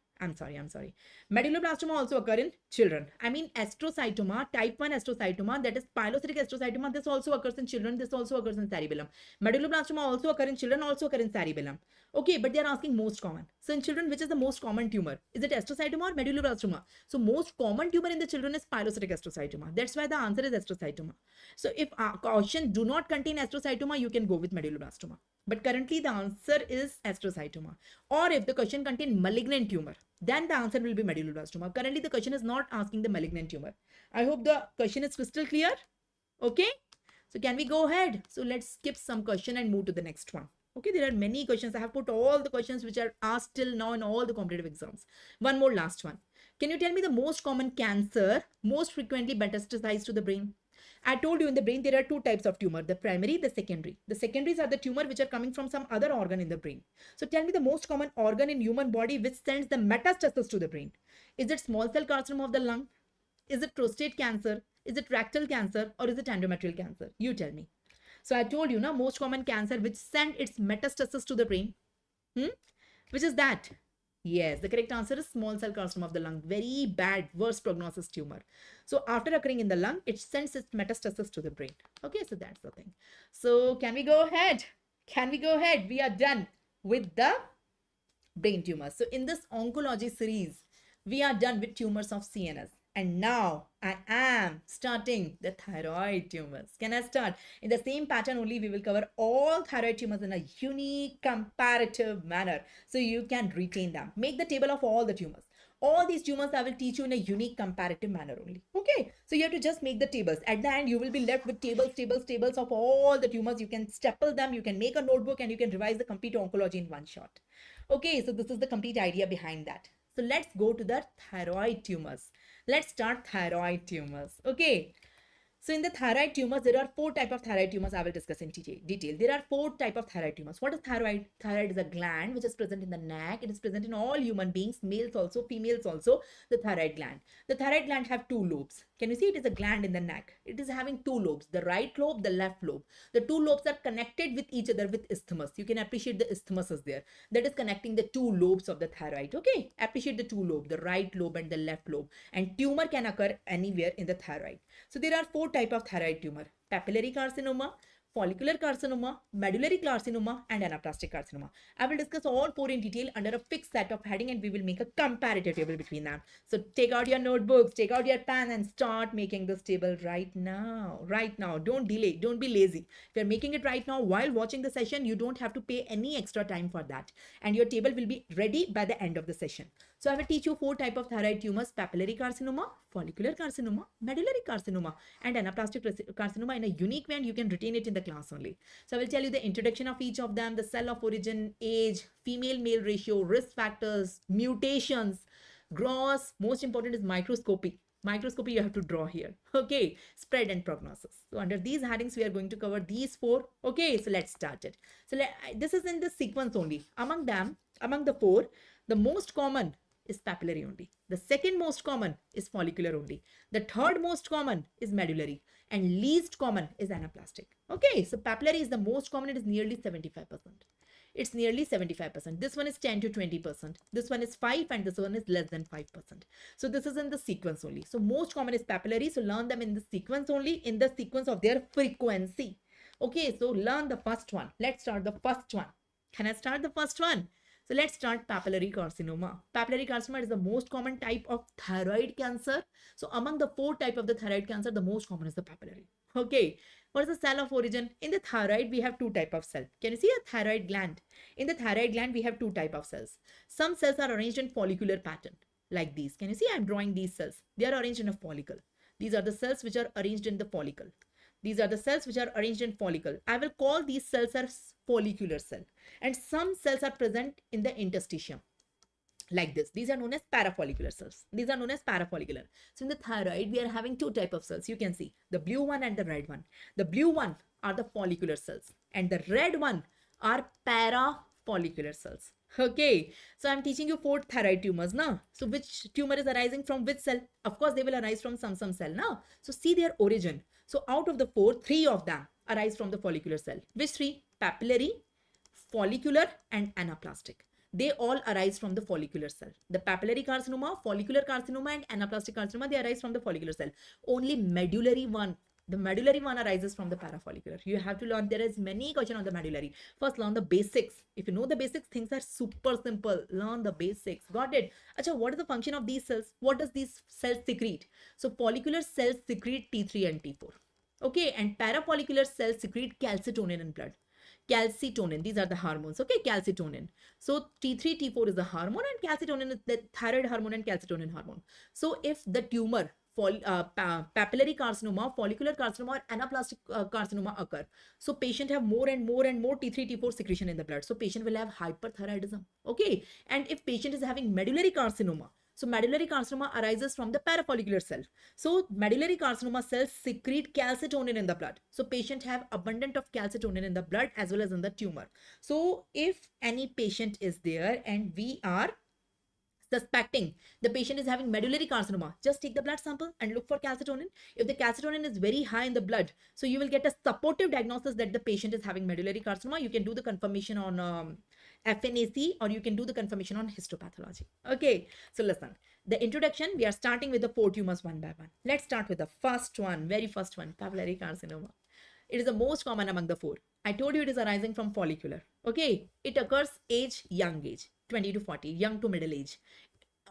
Medulloblastoma also occur in children. I mean astrocytoma, type 1 astrocytoma, that is pilocytic astrocytoma. This also occurs in children. This also occurs in cerebellum. Medulloblastoma also occur in children, also occur in cerebellum. Okay, but they are asking most common. So in children, which is the most common tumor? Is it astrocytoma or medulloblastoma? So most common tumor in the children is pilocytic astrocytoma. That's why the answer is astrocytoma. So if question do not contain astrocytoma, you can go with medulloblastoma. But currently the answer is astrocytoma. Or if the question contains malignant tumor, then the answer will be medulloblastoma. Currently the question is not asking the malignant tumor. I hope the question is crystal clear. Okay. So can we go ahead? So let's skip some question and move to the next one. Okay, there are many questions. I have put all the questions which are asked till now in all the competitive exams. One more last one. Can you tell me the most common cancer most frequently metastasized to the brain? I told you in the brain there are two types of tumor, the primary, the secondary. The secondaries are the tumor which are coming from some other organ in the brain. So tell me the most common organ in human body which sends the metastasis to the brain. Is it small cell carcinoma of the lung? Is it prostate cancer? Is it rectal cancer? Or is it endometrial cancer? You tell me. So I told you, now most common cancer which send its metastasis to the brain. Which is that? Yes, the correct answer is small cell carcinoma of the lung. Very bad, worst prognosis tumor. So after occurring in the lung, it sends its metastasis to the brain. Okay, so that's the thing. So can we go ahead? We are done with the brain tumors. So in this oncology series, we are done with tumors of CNS. And now I am starting the thyroid tumors. Can I start? In the same pattern only, we will cover all thyroid tumors in a unique comparative manner. So you can retain them. Make the table of all the tumors. All these tumors I will teach you in a unique comparative manner only. Okay. So you have to just make the tables. At the end, you will be left with tables of all the tumors. You can staple them. You can make a notebook and you can revise the complete oncology in one shot. Okay. So this is the complete idea behind that. So let's go to the thyroid tumors. Let's start thyroid tumors. Okay. So in the thyroid tumors, there are four types of thyroid tumors I will discuss in detail. There are four types of thyroid tumors. What is thyroid? Thyroid is a gland which is present in the neck. It is present in all human beings, males also, females also, the thyroid gland. The thyroid gland have two lobes. Can you see it is a gland in the neck? It is having two lobes, the right lobe, the left lobe. The two lobes are connected with each other with isthmus. You can appreciate the isthmus is there. That is connecting the two lobes of the thyroid. Okay, appreciate the two lobes, the right lobe and the left lobe. And tumor can occur anywhere in the thyroid. So there are four types of thyroid tumor: papillary carcinoma, follicular carcinoma, medullary carcinoma, and anaplastic carcinoma. I will discuss all four in detail under a fixed set of heading, and we will make a comparative table between them. So take out your notebooks, take out your pen, and start making this table right now. Right now. Don't delay. Don't be lazy. If you're making it right now while watching the session, you don't have to pay any extra time for that. And your table will be ready by the end of the session. So I will teach you four types of thyroid tumors: papillary carcinoma, follicular carcinoma, medullary carcinoma, and anaplastic carcinoma in a unique way, and you can retain it in the class only. So I will tell you the introduction of each of them, the cell of origin, age, female-male ratio, risk factors, mutations, gross, most important is microscopy. Microscopy you have to draw here. Okay, spread and prognosis. So under these headings, we are going to cover these four. Okay, so let's start it. So this is in the sequence only. Among them, among the four, the most common is papillary only. The second most common is follicular only. The third most common is medullary, and least common is anaplastic. Okay, so papillary is the most common. It is nearly 75%. It's nearly 75%. This one is 10 to 20%. This one is 5, and this one is less than 5%. So this is in the sequence only. So most common is papillary. So learn them in the sequence only, in the sequence of their frequency. Okay, so learn the first one. Let's start the first one. Can I start the first one? So let's start papillary carcinoma. Papillary carcinoma is the most common type of thyroid cancer. So among the four types of the thyroid cancer, the most common is the papillary. Okay. What is the cell of origin? In the thyroid, we have two types of cells. Can you see a thyroid gland? In the thyroid gland, we have two types of cells. Some cells are arranged in follicular pattern, like these. Can you see? I'm drawing these cells. They are arranged in a follicle. These are the cells which are arranged in the follicle. These are the cells which are arranged in follicle. I will call these cells as follicular cell. And some cells are present in the interstitium, like this. These are known as parafollicular cells. These are known as parafollicular. So in the thyroid, we are having two types of cells. You can see the blue one and the red one. The blue one are the follicular cells, and the red one are parafollicular cells. Okay, so I'm teaching you four thyroid tumors now. So which tumor is arising from which cell? Of course, they will arise from some cell now. So see their origin. So out of the four, three of them arise from the follicular cell. Which three? Papillary, follicular, and anaplastic. They all arise from the follicular cell. The papillary carcinoma, follicular carcinoma, and anaplastic carcinoma, they arise from the follicular cell. Only medullary one, the medullary one arises from the parafollicular. You have to learn. There is many questions on the medullary. First, learn the basics. If you know the basics, things are super simple. Learn the basics. Got it? Acha, what is the function of these cells? What does these cells secrete? So follicular cells secrete T3 and T4. Okay, and parafollicular cells secrete calcitonin in blood. Calcitonin, these are the hormones. Okay, calcitonin. So T3, T4 is the hormone, and calcitonin is the thyroid hormone and calcitonin hormone. So if the tumor, papillary carcinoma, follicular carcinoma, or anaplastic carcinoma occur, so patient have more and more and more T3, T4 secretion in the blood. So patient will have hyperthyroidism. Okay, and if patient is having medullary carcinoma, so medullary carcinoma arises from the parafollicular cell. So medullary carcinoma cells secrete calcitonin in the blood. So patient have abundant of calcitonin in the blood as well as in the tumor. So if any patient is there and we are suspecting the patient is having medullary carcinoma, just take the blood sample and look for calcitonin. If the calcitonin is very high in the blood, so you will get a supportive diagnosis that the patient is having medullary carcinoma. You can do the confirmation on FNAC, or you can do the confirmation on histopathology. Okay, so listen, the introduction, we are starting with the four tumors one by one. Let's start with the first one, very first one, papillary carcinoma. It is the most common among the four. I told you it is arising from follicular. Okay, it occurs young age, 20 to 40, young to middle age.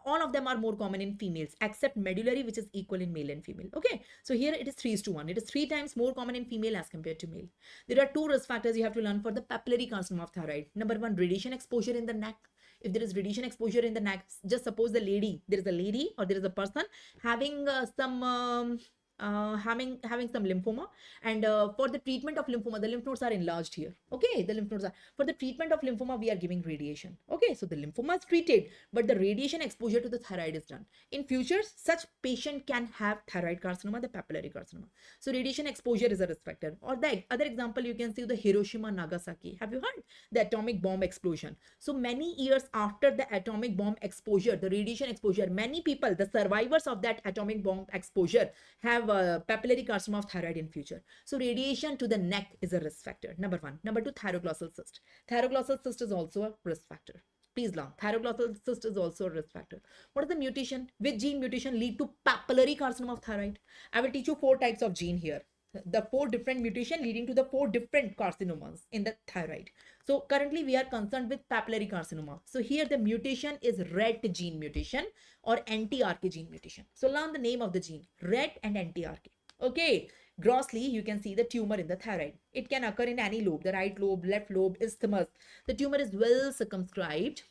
All of them are more common in females except medullary, which is equal in male and female. Okay, so here it is 3:1. It is 3 times more common in female as compared to male. There are two risk factors you have to learn for the papillary carcinoma of thyroid. Number one, radiation exposure in the neck. If there is radiation exposure in the neck, just suppose there is a lady or there is a person having some having some lymphoma, and for the treatment of lymphoma, the lymph nodes are enlarged here. Okay, the lymph nodes are, for the treatment of lymphoma we are giving radiation. Okay, so the lymphoma is treated, but the radiation exposure to the thyroid is done. In future, such patient can have thyroid carcinoma, the papillary carcinoma. So radiation exposure is a risk factor. Or the other example, you can see the Hiroshima Nagasaki. Have you heard the atomic bomb explosion? So many years after the atomic bomb exposure, the radiation exposure, many people, the survivors of that atomic bomb exposure, have papillary carcinoma of thyroid in future. So radiation to the neck is a risk factor. Number one. Number two, thyroglossal cyst. Thyroglossal cyst is also a risk factor. Please learn. Thyroglossal cyst is also a risk factor. What is the mutation? Which gene mutation lead to papillary carcinoma of thyroid? I will teach you 4 types of gene here. The 4 different mutation leading to the 4 different carcinomas in the thyroid. So currently we are concerned with papillary carcinoma. So here the mutation is RET gene mutation or anti-RK gene mutation. So learn the name of the gene, RET and anti-RK. Okay, grossly you can see the tumor in the thyroid. It can occur in any lobe, the right lobe, left lobe, isthmus. The tumor is well circumscribed,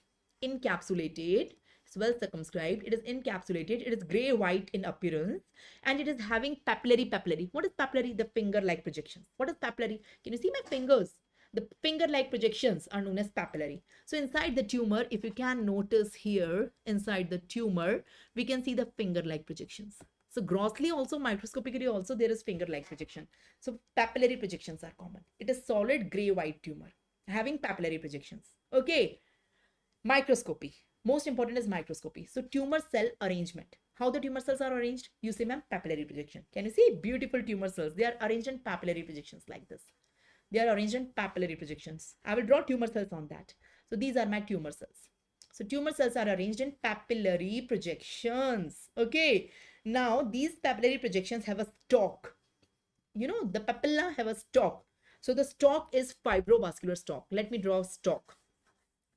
encapsulated. It's well circumscribed. It is encapsulated. It is gray-white in appearance, and it is having papillary. What is papillary? The finger-like projections. What is papillary? Can you see my fingers? The finger-like projections are known as papillary. So inside the tumor, if you can notice here, inside the tumor, we can see the finger-like projections. So grossly also, microscopically also, there is finger-like projection. So papillary projections are common. It is solid gray-white tumor having papillary projections. Okay. Microscopy. Most important is microscopy. So tumor cell arrangement. How the tumor cells are arranged? You see, ma'am, papillary projection. Can you see? Beautiful tumor cells. They are arranged in papillary projections like this. They are arranged in papillary projections. I will draw tumor cells on that. So these are my tumor cells. So tumor cells are arranged in papillary projections. Okay. Now these papillary projections have a stalk. You know, the papilla have a stalk. So the stalk is fibrovascular stalk. Let me draw a stalk.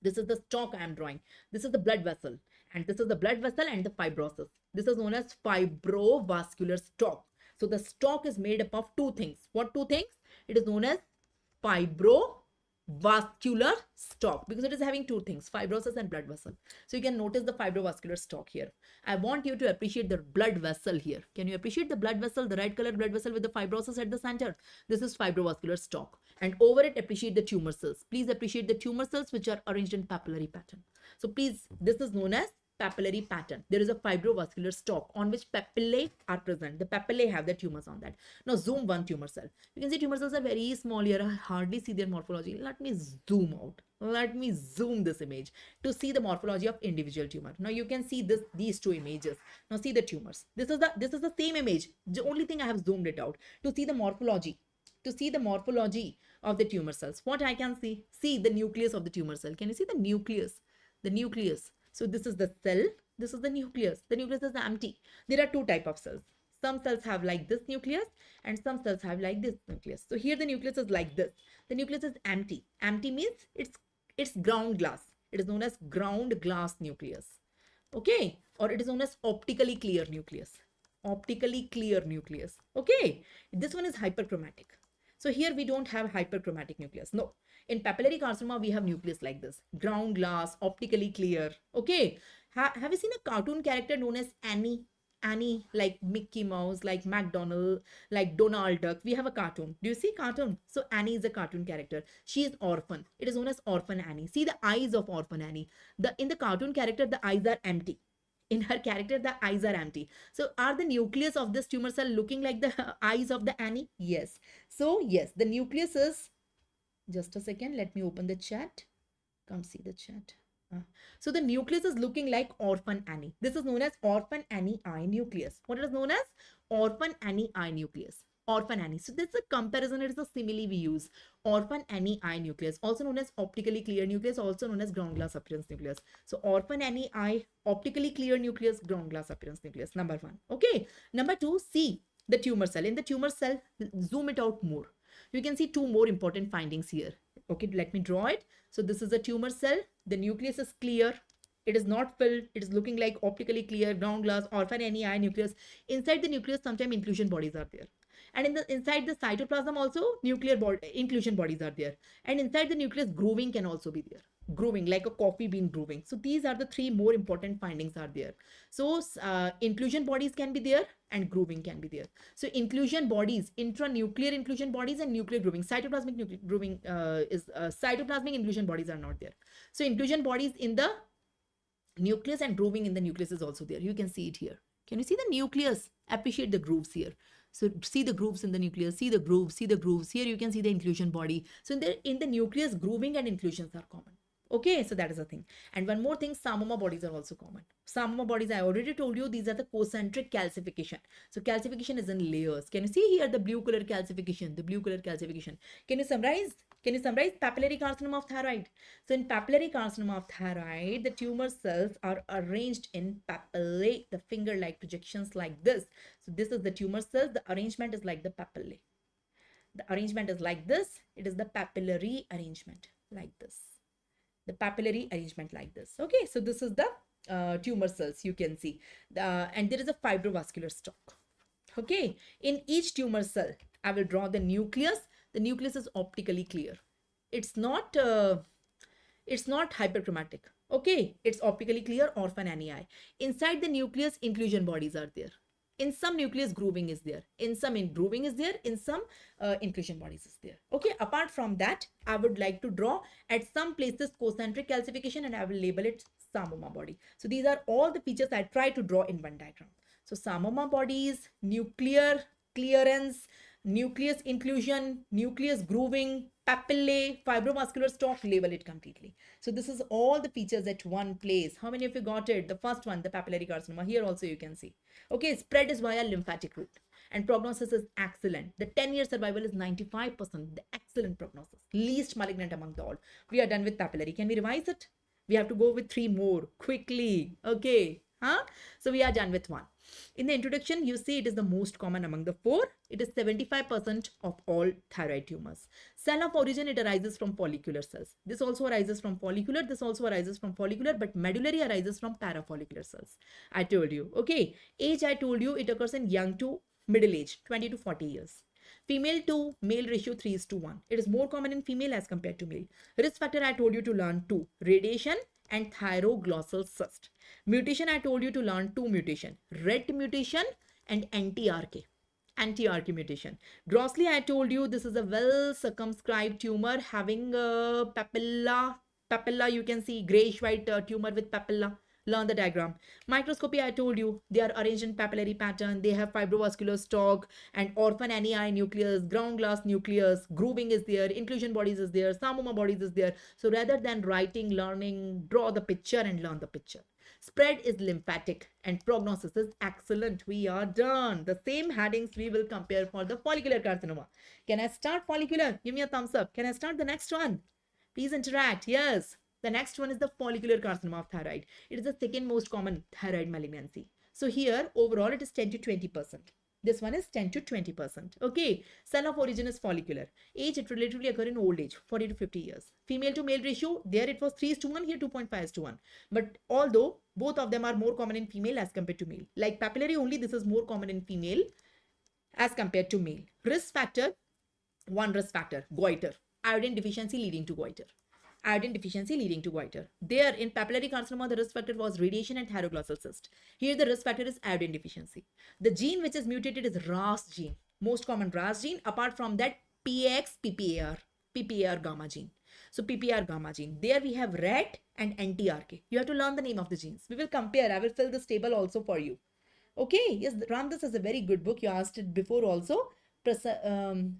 This is the stalk I am drawing. This is the blood vessel. And this is the blood vessel and the fibrosis. This is known as fibrovascular stalk. So the stalk is made up of 2 things. What 2 things? It is known as fibrovascular stalk because it is having 2 things, fibrosis and blood vessel. So you can notice the fibrovascular stalk here. I want you to appreciate the blood vessel here. Can you appreciate the blood vessel, the red color blood vessel with the fibrosis at the center? This is fibrovascular stalk. And over it, appreciate the tumor cells. Please appreciate the tumor cells which are arranged in papillary pattern. So please, this is known as papillary pattern. There is a fibrovascular stalk on which papillae are present. The papillae have the tumors on that. Now zoom one tumor cell. You can see tumor cells are very small here. I hardly see their morphology. Let me zoom out. Let me zoom this image to see the morphology of individual tumor. Now you can see these 2 images. Now see the tumors. This is the same image. The only thing I have zoomed it out to see the morphology. To see the morphology of the tumor cells. What I can see? See the nucleus of the tumor cell. Can you see the nucleus? The nucleus. So this is the cell. This is the nucleus. The nucleus is empty. There are 2 types of cells. Some cells have like this nucleus and some cells have like this nucleus. So here the nucleus is like this. The nucleus is empty. Empty means it's ground glass. It is known as ground glass nucleus. Okay. Or it is known as optically clear nucleus. Optically clear nucleus. Okay. This one is hyperchromatic. So here we don't have hyperchromatic nucleus. No. In papillary carcinoma, we have nucleus like this. Ground glass, optically clear. Okay. Have you seen a cartoon character known as Annie? Annie, like Mickey Mouse, like McDonald, like Donald Duck. We have a cartoon. Do you see cartoon? So Annie is a cartoon character. She is orphan. It is known as Orphan Annie. See the eyes of Orphan Annie. In the cartoon character, the eyes are empty. In her character, the eyes are empty. So are the nucleus of this tumor cell looking like the eyes of the Annie? Yes. So yes, the nucleus is, just a second, let me open the chat. Come see the chat. So the nucleus is looking like Orphan Annie. This is known as Orphan Annie eye nucleus. What it is known as? Orphan Annie eye nucleus. Orphan Annie. So this is a comparison. It is a simile we use. Orphan Annie eye nucleus, also known as optically clear nucleus, also known as ground glass appearance nucleus. So Orphan Annie eye, optically clear nucleus, ground glass appearance nucleus. Number 1. Okay. Number 2, see the tumor cell. In the tumor cell, zoom it out more. You can see 2 more important findings here. Okay, let me draw it. So this is a tumor cell. The nucleus is clear. It is not filled. It is looking like optically clear, ground glass, Orphan Annie eye nucleus. Inside the nucleus, sometimes inclusion bodies are there. And inside the cytoplasm also, inclusion bodies are there. And inside the nucleus, grooving can also be there. grooving, like a coffee bean grooving. So these are the three more important findings are there. So inclusion bodies can be there and grooving can be there. So inclusion bodies, intranuclear inclusion bodies and nuclear grooving. Cytoplasmic grooving cytoplasmic inclusion bodies are not there. So inclusion bodies in the nucleus and grooving in the nucleus is also there. You can see it here. Can you see the nucleus? Appreciate the grooves here. So see the grooves in the nucleus, see the grooves, see the grooves. Here you can see the inclusion body. So in the nucleus, grooving and inclusions are common. Okay, so that is a thing. And one more thing, Samoma bodies are also common. Samoma bodies, I already told you, these are the concentric calcification. So calcification is in layers. Can you see here the blue color calcification, the blue color calcification? Can you summarize? Can you summarize papillary carcinoma of thyroid? So in papillary carcinoma of thyroid, the tumor cells are arranged in papillae, the finger-like projections like this. So this is the tumor cells. The arrangement is like the papillae. The arrangement is like this. It is the papillary arrangement like this. The papillary arrangement like this. Okay, so this is the tumor cells you can see. And there is a fibrovascular stalk. Okay, in each tumor cell, I will draw the nucleus. The nucleus is optically clear. It's not hyperchromatic. Okay, it's optically clear, orphan annii. Inside the nucleus, inclusion bodies are there. In some nucleus, grooving is there. In some grooving is there. In some inclusion bodies is there. Okay, apart from that, I would like to draw at some places concentric calcification and I will label it Samoma body. So these are all the features I try to draw in one diagram. So Samoma bodies, nuclear clearance, nucleus inclusion, nucleus grooving, papillae, fibrovascular stalk, label it completely. So this is all the features at one place. How many of you got it? The first one, the papillary carcinoma. Here also you can see. Okay, spread is via lymphatic route and prognosis is excellent. The 10-year survival is 95%. The excellent prognosis. Least malignant among the all. We are done with papillary. Can we revise it? We have to go with 3 more quickly. Okay. So we are done with 1. In the introduction, you see it is the most common among the 4. It is 75% of all thyroid tumors. Cell of origin, it arises from follicular cells. This also arises from follicular. This also arises from follicular, but medullary arises from parafollicular cells. I told you. Okay. Age, I told you, it occurs in young to middle age, 20 to 40 years. Female to male ratio 3:1. It is more common in female as compared to male. Risk factor, I told you to learn 2. Radiation and thyroglossal cyst. Mutation, I told you to learn 2 mutation. RET mutation and anti-RK. Anti-RK mutation. Grossly, I told you this is a well circumscribed tumor having papilla, you can see grayish white tumor with papilla. Learn the diagram. Microscopy, I told you, they are arranged in papillary pattern. They have fibrovascular stalk and orphan annii nucleus, ground glass nucleus, grooving is there, inclusion bodies is there, Samoma bodies is there. So rather than writing, learning, draw the picture and learn the picture. Spread is lymphatic and prognosis is excellent. We are done. The same headings we will compare for the follicular carcinoma. Can I start follicular? Give me a thumbs up. Can I start the next one? Please interact. Yes. The next one is the follicular carcinoma of thyroid. It is the second most common thyroid malignancy. So here, overall, it is 10 to 20%. This one is 10 to 20%. Okay. Cell of origin is follicular. Age, it relatively occur in old age, 40 to 50 years. Female to male ratio, there it was 3:1, here 2.5:1. But although both of them are more common in female as compared to male. Like papillary only, this is more common in female as compared to male. Risk factor, one risk factor, goiter. Iodine deficiency leading to goiter. Iodine deficiency leading to goiter. There in papillary carcinoma, the risk factor was radiation and thyroglossal cyst. Here the risk factor is iodine deficiency. The gene which is mutated is RAS gene. Most common RAS gene. Apart from that, PX, PPAR gamma gene. So PPAR gamma gene. There we have RET and anti-RK. You have to learn the name of the genes. We will compare. I will fill this table also for you. Okay. Yes, Ramdas is a very good book. You asked it before also. Parshva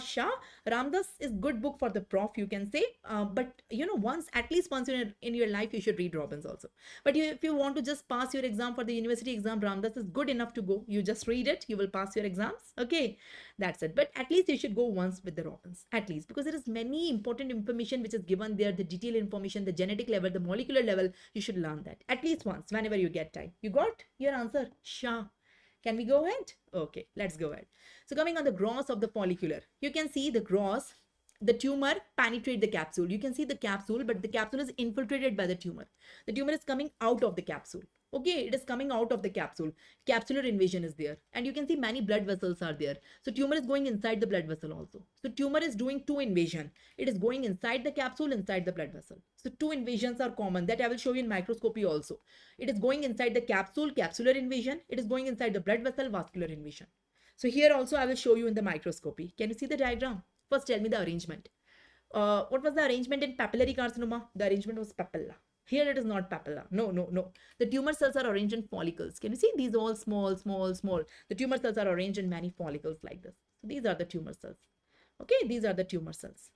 Shah. Ramdas is good book for the prof, you can say. But you know, at least once in your life, you should read Robbins also. But if you want to just pass your exam for the university exam, Ramdas is good enough to go. You just read it, you will pass your exams. Okay, that's it. But at least you should go once with the Robbins, at least, because there is many important information which is given there, the detailed information, the genetic level, the molecular level. You should learn that at least once whenever you get time. You got your answer, Shah. Can we go ahead? Okay, let's go ahead. So coming on the gross of the follicular, you can see the gross, the tumor penetrate the capsule. You can see the capsule, but the capsule is infiltrated by the tumor. The tumor is coming out of the capsule. Okay, it is coming out of the capsule. Capsular invasion is there. And you can see many blood vessels are there. So tumor is going inside the blood vessel also. So tumor is doing two invasion. It is going inside the capsule, inside the blood vessel. So two invasions are common. That I will show you in microscopy also. It is going inside the capsule, capsular invasion. It is going inside the blood vessel, vascular invasion. So here also I will show you in the microscopy. Can you see the diagram? First tell me the arrangement. What was the arrangement in papillary carcinoma? The arrangement was papilla. Here it is not papilla. No, no, no. The tumor cells are arranged in follicles. Can you see? These all small, small, small. The tumor cells are arranged in many follicles like this. So these are the tumor cells. Okay, these are the tumor cells.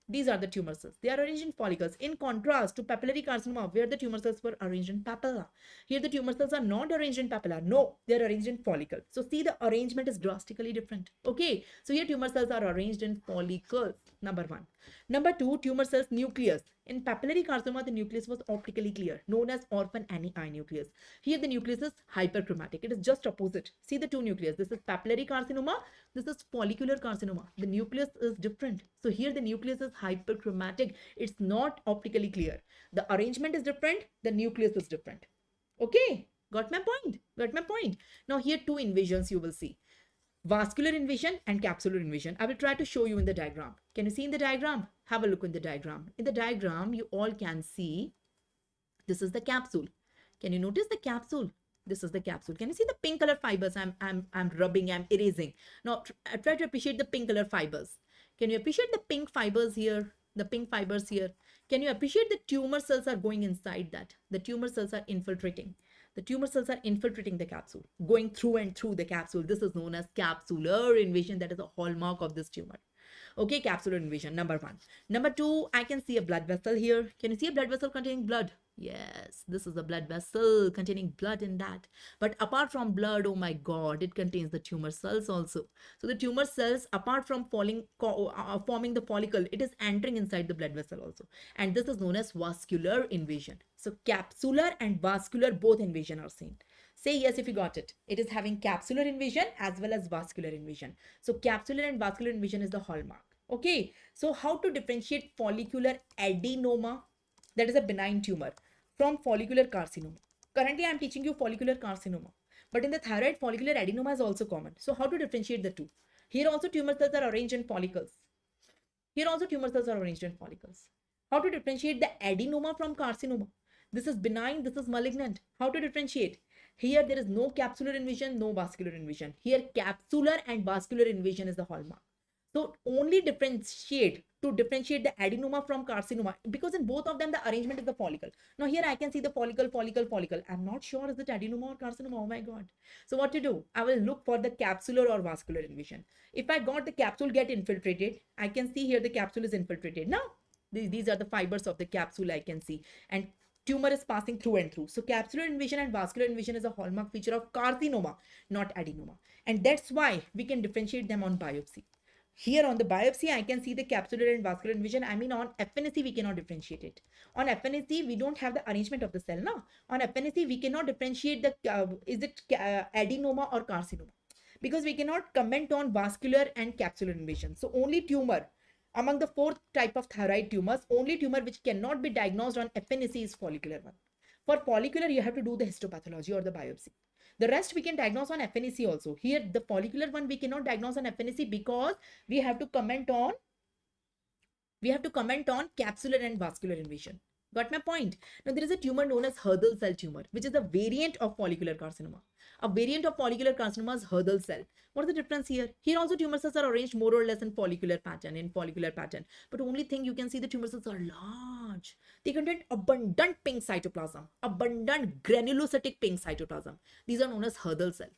These are the tumor cells. They are arranged in follicles. In contrast to papillary carcinoma, where the tumor cells were arranged in papilla. Here the tumor cells are not arranged in papilla. No, they are arranged in follicle. So see, the arrangement is drastically different. Okay, so here tumor cells are arranged in follicles. Number one. Number two, tumor cells nucleus. In papillary carcinoma, the nucleus was optically clear, known as orphan Annie nucleus. Here the nucleus is hyperchromatic. It is just opposite. See the two nucleus. This is papillary carcinoma. This is follicular carcinoma. The nucleus is different. So here the nucleus is hyperchromatic. It's not optically clear. The arrangement is different. The nucleus is different. Okay, got my point? Got my point? Now here two invasions you will see. Vascular invasion and capsular invasion. I will try to show you in the diagram. Can you see in the diagram? Have a look in the diagram. In the diagram, you all can see this is the capsule. Can you notice the capsule? This is the capsule. Can you see the pink color fibers? I'm rubbing, I'm erasing. Now try to appreciate the pink color fibers. Can you appreciate the pink fibers here? The pink fibers here. Can you appreciate the tumor cells are going inside that? The tumor cells are infiltrating. The tumor cells are infiltrating the capsule, going through and through the capsule. This is known as capsular invasion. That is a hallmark of this tumor. Okay, capsular invasion, number one. Number two, I can see a blood vessel here. Can you see a blood vessel containing blood? Yes, this is a blood vessel containing blood in that. But apart from blood, oh my God, it contains the tumor cells also. So the tumor cells, apart from forming the follicle, it is entering inside the blood vessel also. And this is known as vascular invasion. So capsular and vascular, both invasion are seen. Say yes if you got it. It is having capsular invasion as well as vascular invasion. So capsular and vascular invasion is the hallmark. Okay, so how to differentiate follicular adenoma, that is a benign tumor, from follicular carcinoma. Currently, I am teaching you follicular carcinoma, but in the thyroid, follicular adenoma is also common. So how to differentiate the two? Here also tumor cells are arranged in follicles. Here also tumor cells are arranged in follicles. How to differentiate the adenoma from carcinoma? This is benign, this is malignant. How to differentiate? Here there is no capsular invasion, no vascular invasion. Here capsular and vascular invasion is the hallmark. So only to differentiate the adenoma from carcinoma, because in both of them the arrangement is the follicle. Now here I can see the follicle. I'm not sure is it adenoma or carcinoma. Oh my God. So what to do? I will look for the capsular or vascular invasion. If I got the capsule get infiltrated, I can see here the capsule is infiltrated. Now these are the fibers of the capsule I can see, and tumor is passing through and through. So capsular invasion and vascular invasion is a hallmark feature of carcinoma, not adenoma. And that's why we can differentiate them on biopsy. Here on the biopsy, I can see the capsular and vascular invasion. I mean, on FNAC, we cannot differentiate it. On FNAC, we don't have the arrangement of the cell. No? On FNAC, we cannot differentiate the is it adenoma or carcinoma, because we cannot comment on vascular and capsular invasion. So only tumor, among the fourth type of thyroid tumors, only tumor which cannot be diagnosed on FNAC is follicular one. For follicular, you have to do the histopathology or the biopsy. The rest we can diagnose on FNAC also. Here, the follicular one we cannot diagnose on FNAC because we have to comment on capsular and vascular invasion. Got my point? Now, there is a tumor known as Hurdle cell tumor, which is a variant of follicular carcinoma. A variant of follicular carcinoma is Hurdle cell. What is the difference here? Here also tumor cells are arranged more or less in follicular pattern. But only thing you can see, the tumor cells are large. They contain abundant pink cytoplasm, abundant granulocytic pink cytoplasm. These are known as Hurdle cell.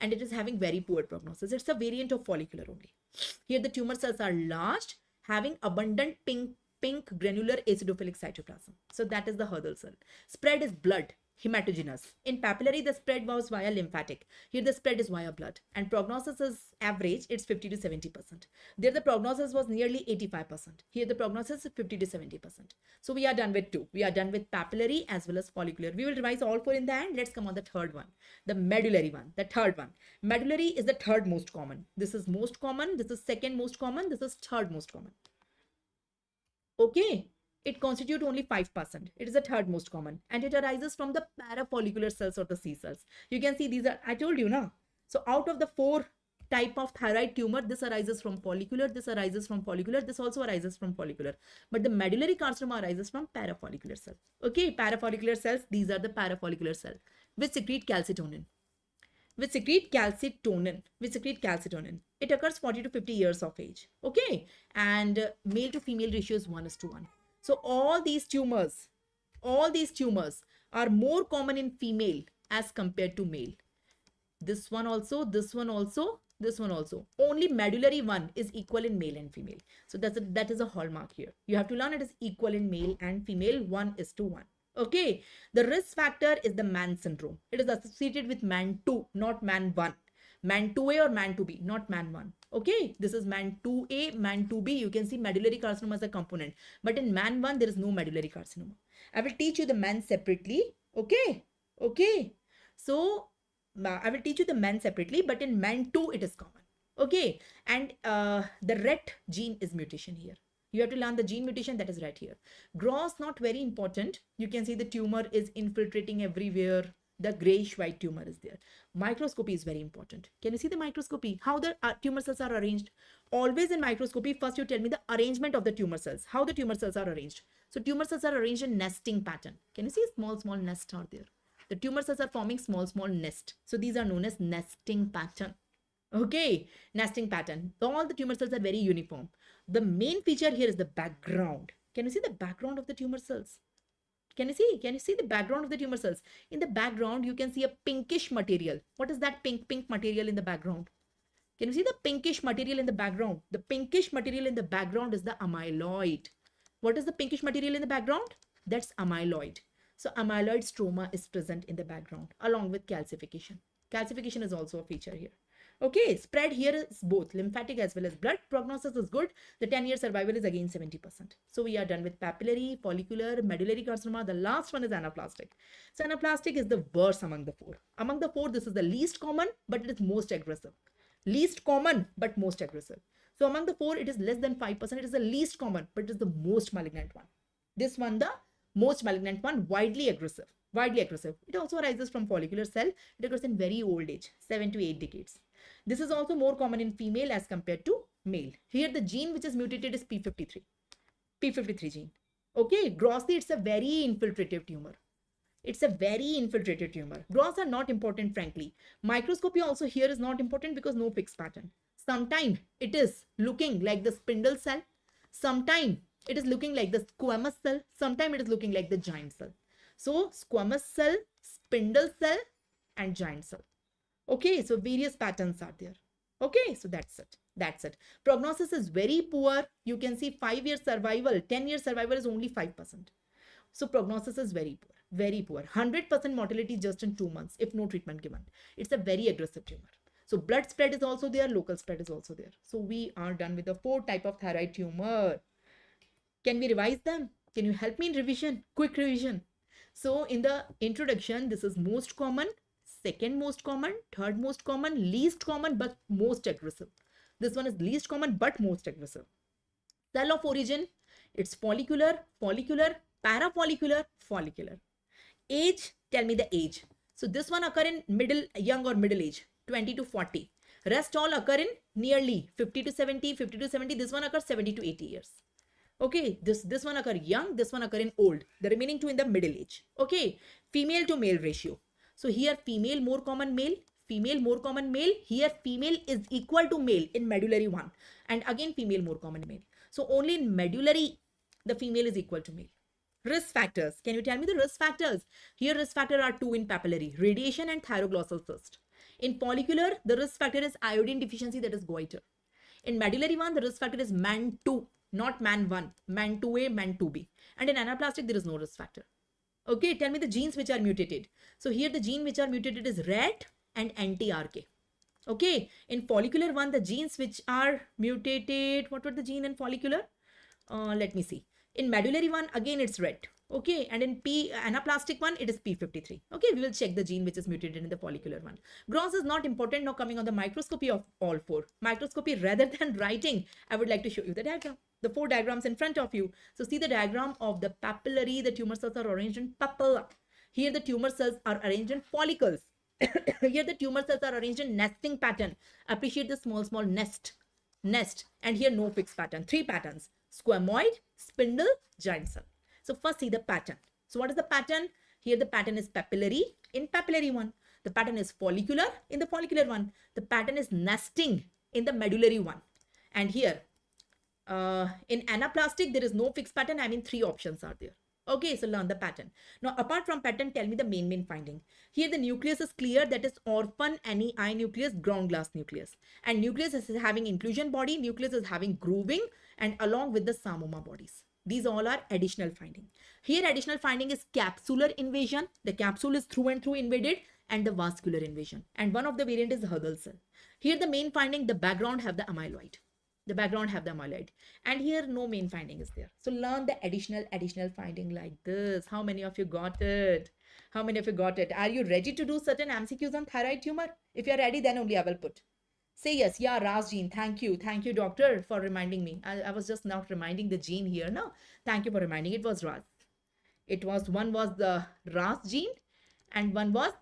And it is having very poor prognosis. It's a variant of follicular only. Here the tumor cells are large, having abundant pink granular acidophilic cytoplasm. So that is the Hurdle cell. Spread is blood, hematogenous. In papillary, the spread was via lymphatic. Here the spread is via blood. And prognosis is average, it's 50 to 70%. There the prognosis was nearly 85%. Here the prognosis is 50 to 70%. So we are done with two. We are done with papillary as well as follicular. We will revise all four in the end. Let's come on the third one. The medullary one, the third one. Medullary is the third most common. This is most common. This is second most common. This is third most common. Okay. It constitutes only 5%. It is the third most common, and it arises from the parafollicular cells or the C cells. You can see these are, I told you, na. So out of the 4 type of thyroid tumor, this arises from follicular, this arises from follicular, this also arises from follicular. But the medullary carcinoma arises from parafollicular cells. Okay, parafollicular cells, these are the parafollicular cells which secrete calcitonin. It occurs 40 to 50 years of age. Okay, and male to female ratio is 1:1. So all these tumors are more common in female as compared to male. This one also, this one also, this one also. Only medullary one is equal in male and female. So that is a hallmark here. You have to learn it is equal in male and female, 1:1. Okay, the risk factor is the man syndrome. It is associated with man 2, not man 1. Man 2A or man 2B, not man 1. Okay, this is man 2A, man 2B. You can see medullary carcinoma as a component. But in man 1, there is no medullary carcinoma. I will teach you the men separately. Okay, okay. So, I will teach you the men separately, but in man 2, it is common. Okay, and the RET gene is mutation here. You have to learn the gene mutation that is right here. Gross, not very important. You can see the tumor is infiltrating everywhere. The grayish white tumor is there. Microscopy is very important. Can you see the microscopy? How the tumor cells are arranged? Always in microscopy, first you tell me the arrangement of the tumor cells. How the tumor cells are arranged. So tumor cells are arranged in nesting pattern. Can you see small nests are there? The tumor cells are forming small nest. So these are known as nesting pattern. Okay, nesting pattern. All the tumor cells are very uniform. The main feature here is the background. Can you see the background of the tumor cells? Can you see? Can you see the background of the tumor cells? In the background, you can see a pinkish material. What is that pink material in the background? Can you see the pinkish material in the background? The pinkish material in the background is the amyloid. What is the pinkish material in the background? That's amyloid. So amyloid stroma is present in the background along with calcification. Calcification is also a feature here. Okay, spread here is both lymphatic as well as blood. Prognosis is good. The 10-year survival is again 70%. So we are done with papillary, follicular, medullary carcinoma. The last one is anaplastic. So anaplastic is the worst among the 4. Among the 4, this is the least common, but it is most aggressive. Least common, but most aggressive. So among the 4, it is less than 5%. It is the least common, but it is the most malignant one. This one, the most malignant one, widely aggressive. Widely aggressive. It also arises from follicular cell. It occurs in very old age, 7 to 8 decades. This is also more common in female as compared to male. Here the gene which is mutated is P53. P53 gene. Okay, grossly it's a very infiltrative tumor. It's a very infiltrated tumor. Gross are not important, frankly. Microscopy also here is not important because no fixed pattern. Sometimes it is looking like the spindle cell. Sometimes it is looking like the squamous cell. Sometimes it is looking like the giant cell. So squamous cell, spindle cell, and giant cell. Okay, so various patterns are there. Okay, so that's it. That's it. Prognosis is very poor. You can see 5-year survival, 10-year survival is only 5%. So prognosis is very poor, very poor. 100% mortality just in 2 months if no treatment given. It's a very aggressive tumor. So blood spread is also there, local spread is also there. So we are done with the 4 type of thyroid tumor. Can we revise them? Can you help me in revision? Quick revision. So in the introduction, this is most common, second most common, third most common, least common, but most aggressive. This one is least common, but most aggressive. Cell of origin, it's follicular, follicular, parafollicular, follicular. Age, tell me the age. So this one occur in young or middle age, 20 to 40. Rest all occur in nearly 50 to 70, 50 to 70. This one occurs 70 to 80 years. Okay, this one occur young, this one occur in old. The remaining 2 in the middle age. Okay, female to male ratio. So here female more common male, female more common male. Here female is equal to male in medullary 1. And again female more common male. So only in medullary, the female is equal to male. Risk factors. Can you tell me the risk factors? Here risk factor are 2 in papillary, radiation and thyroglossal cyst. In follicular, the risk factor is iodine deficiency, that is goiter. In medullary 1, the risk factor is man 2. Not man 1, man 2A, man 2B. And in anaplastic, there is no risk factor. Okay, tell me the genes which are mutated. So here the gene which are mutated is RET and anti-RK. Okay, in follicular 1, the genes which are mutated, what were the gene in follicular? Let me see. In medullary 1, again it's RET. Okay, and in anaplastic 1, it is P53. Okay, we will check the gene which is mutated in the follicular 1. Gross is not important. Now coming on the microscopy of all 4. Microscopy, rather than writing, I would like to show you the diagram. The 4 diagrams in front of you. So see the diagram of the papillary. The tumor cells are arranged in papilla. Here the tumor cells are arranged in follicles. Here the tumor cells are arranged in nesting pattern. Appreciate the small nest. And here no fixed pattern. 3 patterns: squamoid, spindle, giant cell. So first see the pattern. So what is the pattern? Here the pattern is papillary in papillary one. The pattern is follicular in the follicular one. The pattern is nesting in the medullary one. And here in anaplastic, there is no fixed pattern. I mean, 3 options are there. Okay, so learn the pattern. Now, apart from pattern, tell me the main finding. Here, the nucleus is clear. That is orphan ani nucleus, ground glass nucleus. And nucleus is having inclusion body. Nucleus is having grooving, and along with the psammoma bodies. These all are additional finding. Here, additional finding is capsular invasion. The capsule is through and through invaded, and the vascular invasion. And one of the variant is Hurdle cell. Here, the main finding, the background have the amyloid. And here no main finding is there. So learn the additional finding like this. How many of you got it? Are you ready to do certain MCQs on thyroid tumor? If you're ready, then only I will put. Say yes. Yeah, Ras Jean. Thank you, doctor, for reminding me. I was just not reminding the Jean here. No, thank you for reminding. It was Ras. One was the Ras gene and one was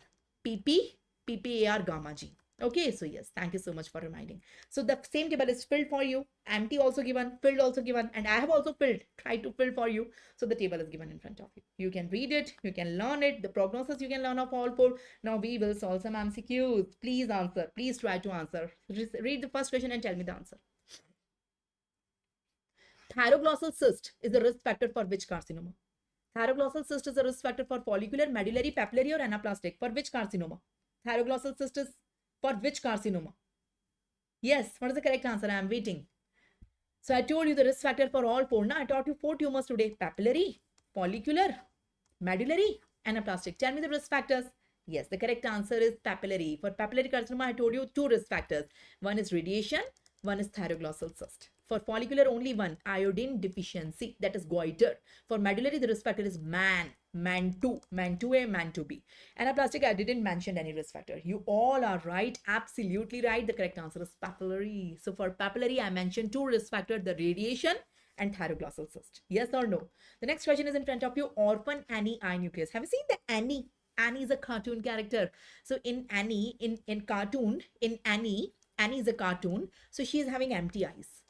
PPAR gamma gene. Okay, so yes, thank you so much for reminding. So the same table is filled for you, empty also given, filled also given, and I have also tried to fill for you. So the table is given in front of you. You can read it, you can learn it, the prognosis you can learn of all 4. Now we will solve some MCQs. Please answer, please try to answer. Read the first question and tell me the answer. Thyroglossal cyst is a risk factor for which carcinoma? Thyroglossal cyst is a risk factor for follicular, medullary, papillary or anaplastic. For which carcinoma? Thyroglossal cyst is for which carcinoma? Yes, what is the correct answer? I am waiting. So I told you the risk factor for all 4. Now I taught you 4 tumors today: papillary, follicular, medullary, anaplastic. Tell me the risk factors. Yes, the correct answer is papillary. For papillary carcinoma, I told you 2 risk factors. One is radiation, one is thyroglossal cyst. For follicular, only one: iodine deficiency, that is goiter. For medullary, the risk factor is MAN2A, MAN2B. Anaplastic, I didn't mention any risk factor. You all are right, absolutely right. The correct answer is papillary. So for papillary, I mentioned 2 risk factors: the radiation and thyroglossal cyst. Yes or no? The next question is in front of you: orphan Annie eye nucleus. Have you seen the Annie? Annie is a cartoon character. So in Annie, in Annie is a cartoon. So she is having empty eyes.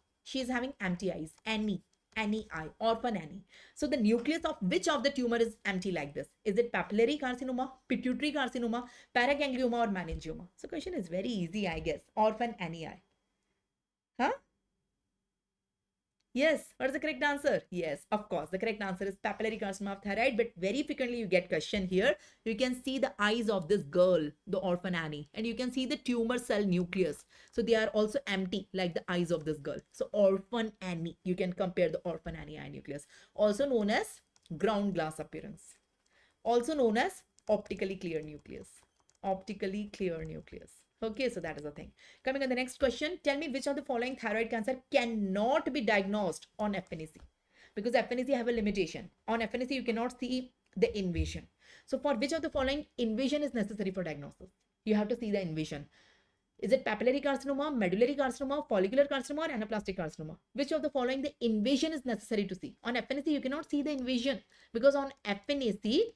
Annie eye, orphan Annie. So the nucleus of which of the tumor is empty like this? Is it papillary carcinoma, pituitary carcinoma, paraganglioma or meningioma? So question is very easy, I guess. Orphan Annie eye. Huh? Yes, what is the correct answer? Yes, of course, the correct answer is papillary carcinoma of thyroid. But very frequently you get question here. You can see the eyes of this girl, the orphan Annie, and you can see the tumor cell nucleus. So they are also empty like the eyes of this girl. So orphan Annie, you can compare the orphan Annie eye nucleus, also known as ground glass appearance, also known as optically clear nucleus. Okay, so that is the thing. Coming on the next question, tell me which of the following thyroid cancer cannot be diagnosed on FNAC? Because FNAC have a limitation. On FNAC, you cannot see the invasion. So for which of the following invasion is necessary for diagnosis? You have to see the invasion. Is it papillary carcinoma, medullary carcinoma, follicular carcinoma or anaplastic carcinoma? Which of the following the invasion is necessary to see? On FNAC, you cannot see the invasion because on FNAC,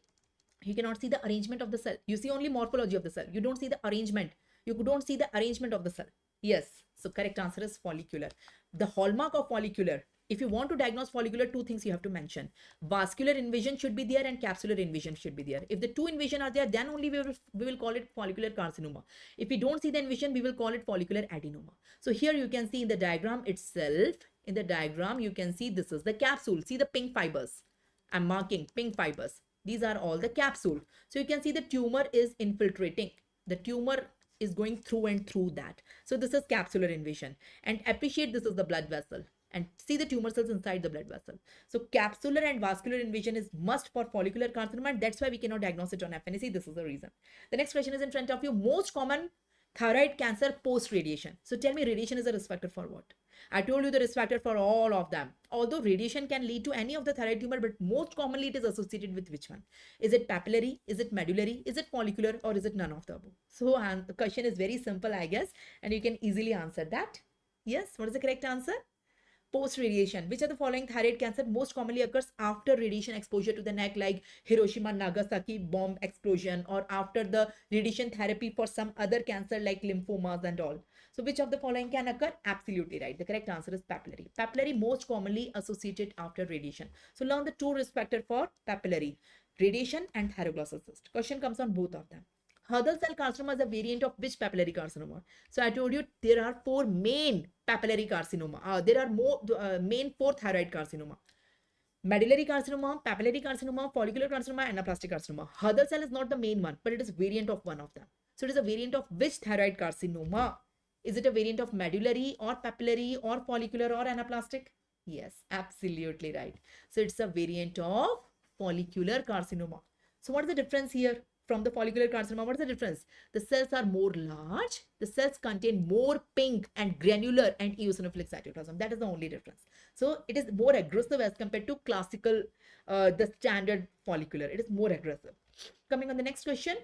you cannot see the arrangement of the cell. You see only morphology of the cell. You don't see the arrangement. You don't see the arrangement of the cell. Yes, so correct answer is follicular. The hallmark of follicular, if you want to diagnose follicular, 2 things you have to mention: vascular invasion should be there and capsular invasion should be there. If the 2 invasion are there, then only we will call it follicular carcinoma. If we don't see the invasion, we will call it follicular adenoma. So here you can see in the diagram itself, you can see this is the capsule. See the pink fibers. I'm marking pink fibers. These are all the capsule. So you can see the tumor is infiltrating. The tumor is going through and through that. So this is capsular invasion. And appreciate this is the blood vessel. And see the tumor cells inside the blood vessel. So capsular and vascular invasion is must for follicular carcinoma. And that's why we cannot diagnose it on FNAC. This is the reason. The next question is in front of you. Most common thyroid cancer post-radiation. So tell me, radiation is a risk factor for what? I told you the risk factor for all of them. Although radiation can lead to any of the thyroid tumor, but most commonly it is associated with which one? Is it papillary? Is it medullary? Is it follicular? Or is it none of the above? So the question is very simple, I guess, and you can easily answer that. Yes, what is the correct answer? Post-radiation, which of the following thyroid cancer most commonly occurs after radiation exposure to the neck, like Hiroshima Nagasaki bomb explosion, or after the radiation therapy for some other cancer like lymphomas and all? So which of the following can occur? Absolutely right. The correct answer is papillary. Papillary most commonly associated after radiation. So learn the two risk factor for papillary: radiation and thyroglossal cyst. Question comes on both of them. Hurdle cell carcinoma is a variant of which papillary carcinoma? So I told you there are four main papillary carcinoma. There are more main four thyroid carcinoma: medullary carcinoma, papillary carcinoma, follicular carcinoma, and anaplastic carcinoma. Hurdle cell is not the main one, but it is a variant of one of them. So it is a variant of which thyroid carcinoma? Is it a variant of medullary or papillary or follicular or anaplastic? Yes, absolutely right. So it's a variant of follicular carcinoma. So what is the difference here from the follicular carcinoma? What is the difference? The cells are more large. The cells contain more pink and granular and eosinophilic cytoplasm. That is the only difference. So it is more aggressive as compared to classical, the standard follicular. It is more aggressive. Coming on the next question.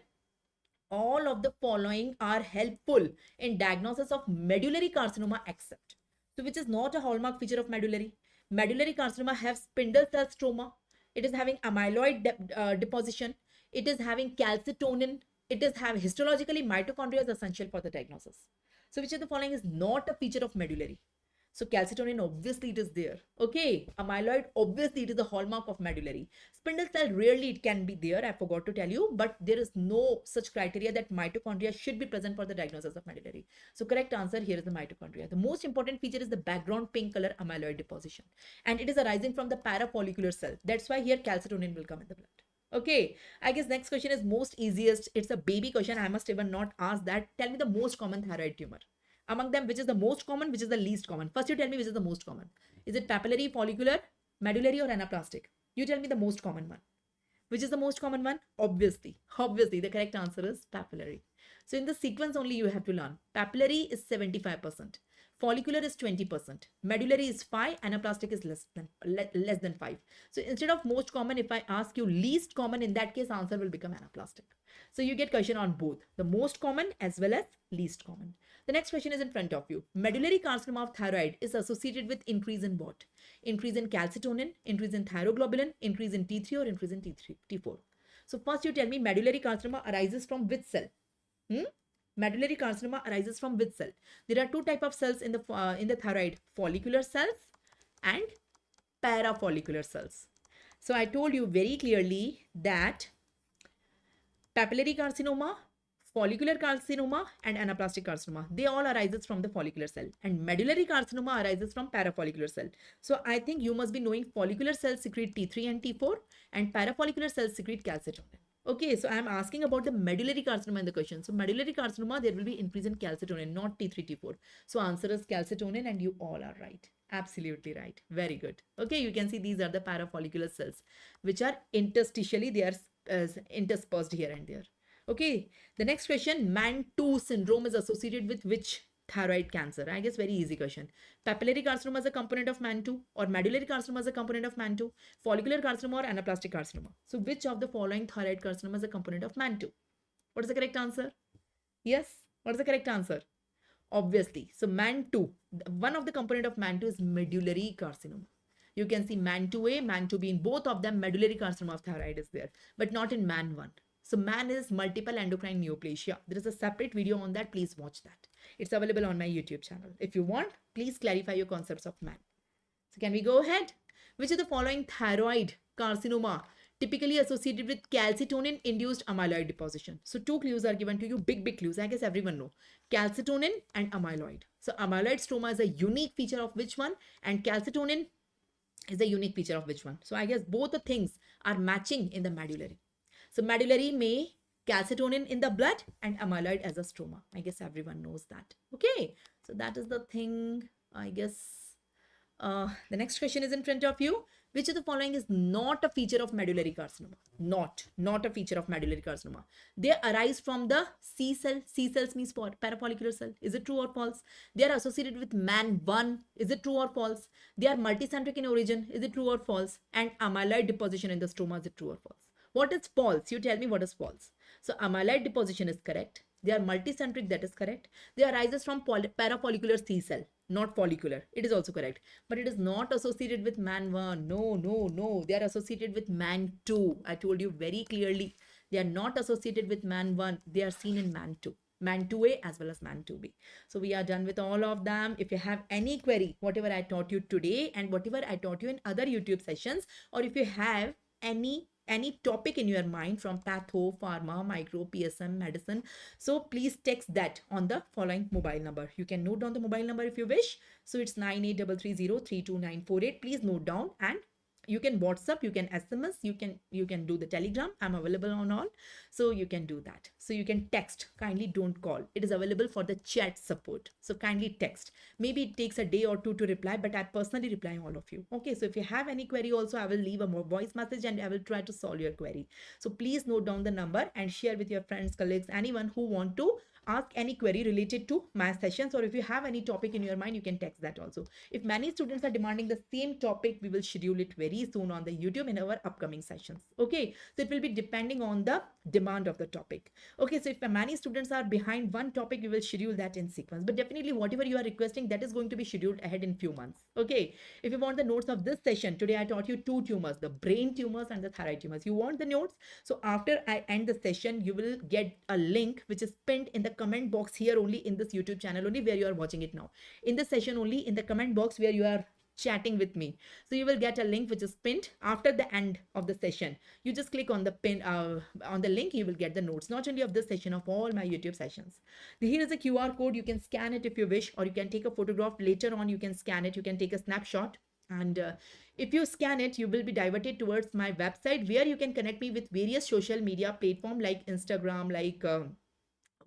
All of the following are helpful in diagnosis of medullary carcinoma except. So which is not a hallmark feature of medullary. Medullary carcinoma have spindle cell stroma. It is having amyloid deposition. It is having calcitonin. It is having histologically mitochondria is essential for the diagnosis. So which of the following is not a feature of medullary? So calcitonin, obviously it is there. Okay. Amyloid, obviously it is the hallmark of medullary. Spindle cell, rarely it can be there. I forgot to tell you, but there is no such criteria that mitochondria should be present for the diagnosis of medullary. So correct answer here is the mitochondria. The most important feature is the background pink color amyloid deposition. And it is arising from the parafollicular cell. That's why here calcitonin will come in the blood. Okay, I guess next question is most easiest. It's a baby question. I must even not ask that. Tell me the most common thyroid tumor. Among them, which is the most common, which is the least common? First, you tell me which is the most common. Is it papillary, follicular, medullary, or anaplastic? You tell me the most common one. Which is the most common one? Obviously, the correct answer is papillary. So in the sequence only you have to learn. Papillary is 75%. Follicular is 20%. Medullary is 5%. Anaplastic is less than 5%. So instead of most common, if I ask you least common, in that case, answer will become anaplastic. So you get question on both the most common as well as least common. The next question is in front of you. Medullary carcinoma of thyroid is associated with increase in what? Increase in calcitonin, increase in thyroglobulin, increase in T3, or increase in T4. So first you tell me medullary carcinoma arises from which cell? Medullary carcinoma arises from which cell? There are two types of cells in the thyroid: follicular cells and parafollicular cells. So I told you very clearly that papillary carcinoma, follicular carcinoma, and anaplastic carcinoma, they all arises from the follicular cell, and medullary carcinoma arises from parafollicular cell. So I think you must be knowing follicular cells secrete T3 and T4, and parafollicular cells secrete calcitonin. Okay, so I am asking about the medullary carcinoma in the question. So medullary carcinoma, there will be increase in calcitonin, not T3, T4. So answer is calcitonin, and you all are right. Absolutely right. Very good. Okay, you can see these are the parafollicular cells, which are interstitially, they are interspersed here and there. Okay, the next question, MAN2 syndrome is associated with which thyroid cancer? I guess very easy question. Papillary carcinoma is a component of MAN2, or medullary carcinoma is a component of MAN2, follicular carcinoma, or anaplastic carcinoma. So which of the following thyroid carcinoma is a component of MAN2? What is the correct answer? Yes, what is the correct answer? Obviously. So MAN2, one of the component of MAN2 is medullary carcinoma. You can see MAN2A, MAN2B, in both of them medullary carcinoma of thyroid is there, but not in MAN1. So MAN is multiple endocrine neoplasia. There is a separate video on that. Please watch that. It's available on my YouTube channel. If you want, please clarify your concepts of MAN. So can we go ahead? Which of the following thyroid carcinoma typically associated with calcitonin induced amyloid deposition? So two clues are given to you, big clues. I guess everyone know. Calcitonin and amyloid. So amyloid stroma is a unique feature of which one? And calcitonin is a unique feature of which one? So I guess both the things are matching in the medullary. So medullary may calcitonin in the blood and amyloid as a stroma. I guess everyone knows that. Okay, so that is the thing. I guess the next question is in front of you. Which of the following is not a feature of medullary carcinoma? Not a feature of medullary carcinoma. They arise from the C cell. C cells means parafollicular cell. Is it true or false? They are associated with MAN1. Is it true or false? They are multicentric in origin. Is it true or false? And amyloid deposition in the stroma. Is it true or false? What is false? You tell me what is false. So amyloid deposition is correct. They are multicentric, that is correct. They arises from parafollicular C cell. not follicular. It is also correct. But it is not associated with man 1. No, no, no. They are associated with man 2. I told you very clearly. They are not associated with man 1. They are seen in man 2. Man 2A as well as man 2B. So we are done with all of them. If you have any query, whatever I taught you today and whatever I taught you in other YouTube sessions, or if you have any topic in your mind from patho, pharma, micro, PSM, medicine, so please text that on the following mobile number. You can note down the mobile number if you wish. So it's 9833032948. Please note down, and you can WhatsApp, you can SMS, you can do the Telegram. I'm available on all, so you can do that. So you can text. Kindly don't call. It is available for the chat support. So kindly text. Maybe it takes a day or two to reply, but I personally reply all of you. Okay, so if you have any query also, I will leave a voice message and I will try to solve your query. So please note down the number and share with your friends, colleagues, anyone who want to ask any query related to my sessions, or if you have any topic in your mind, you can text that also. If many students are demanding the same topic, we will schedule it very soon on the YouTube in our upcoming sessions. Okay, so it will be depending on the demand of the topic. Okay, so if many students are behind one topic, we will schedule that in sequence, but definitely whatever you are requesting, that is going to be scheduled ahead in few months. Okay, if you want the notes of this session, today I taught you two tumors, the brain tumors and the thyroid tumors. You want the notes? So after I end the session, you will get a link which is pinned in the comment box here only in this YouTube channel only where you are watching it now. In this session only, in the comment box where you are chatting with me, so you will get a link which is pinned after the end of the session. You just click on the pin on the link, you will get the notes, not only of this session, of all my YouTube sessions. Here is a QR code. You can scan it if you wish, or you can take a photograph later on. You can scan it, you can take a snapshot, and if you scan it, you will be diverted towards my website where you can connect me with various social media platform like Instagram, like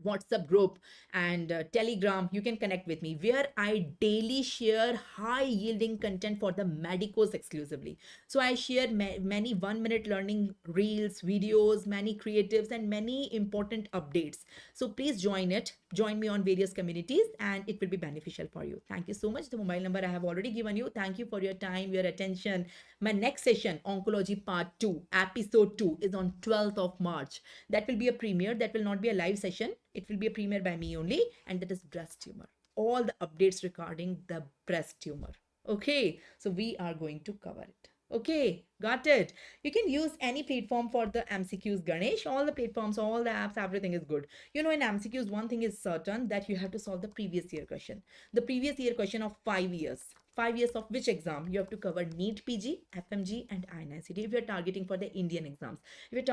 WhatsApp group, and Telegram. You can connect with me where I daily share high yielding content for the medicos exclusively. So I share many 1 minute learning reels, videos, many creatives, and many important updates. So please join it. Join me on various communities and it will be beneficial for you. Thank you so much. The mobile number I have already given you. Thank you for your time, your attention. My next session, Oncology Part 2, Episode 2, is on 12th of March. That will be a premiere. That will not be a live session. It will be a premiere by me only, and that is breast tumor. All the updates regarding the breast tumor. Okay, so we are going to cover it. Okay, got it. You can use any platform for the MCQs, Ganesh. All the platforms, all the apps, everything is good. You know, in MCQs, one thing is certain, that you have to solve the previous year question. The previous year question of 5 years. 5 years of which exam? You have to cover NEET PG, FMG, and INICT if you're targeting for the Indian exams. If you're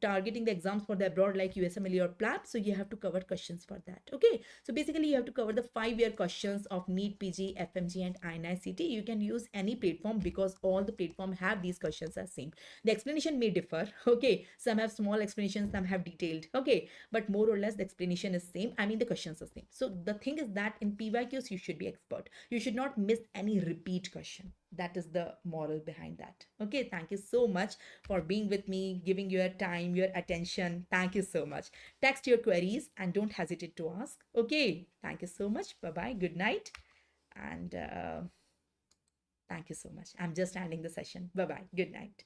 targeting the exams for the abroad like USMLE or PLAB, so you have to cover questions for that. Okay, so basically you have to cover the 5 year questions of NEET PG, FMG, and INICT. You can use any platform because all the platform have these questions as same. The explanation may differ. Okay, some have small explanations, some have detailed. Okay, but more or less the explanation is same. I mean the questions are same. So the thing is that in PYQs you should be expert. You should not miss any repeat question. That is the moral behind that. Okay, thank you so much for being with me, giving your time, your attention. Thank you so much. Text your queries and don't hesitate to ask. Okay, thank you so much. Bye bye. Good night. And thank you so much. I'm just ending the session. Bye bye. Good night.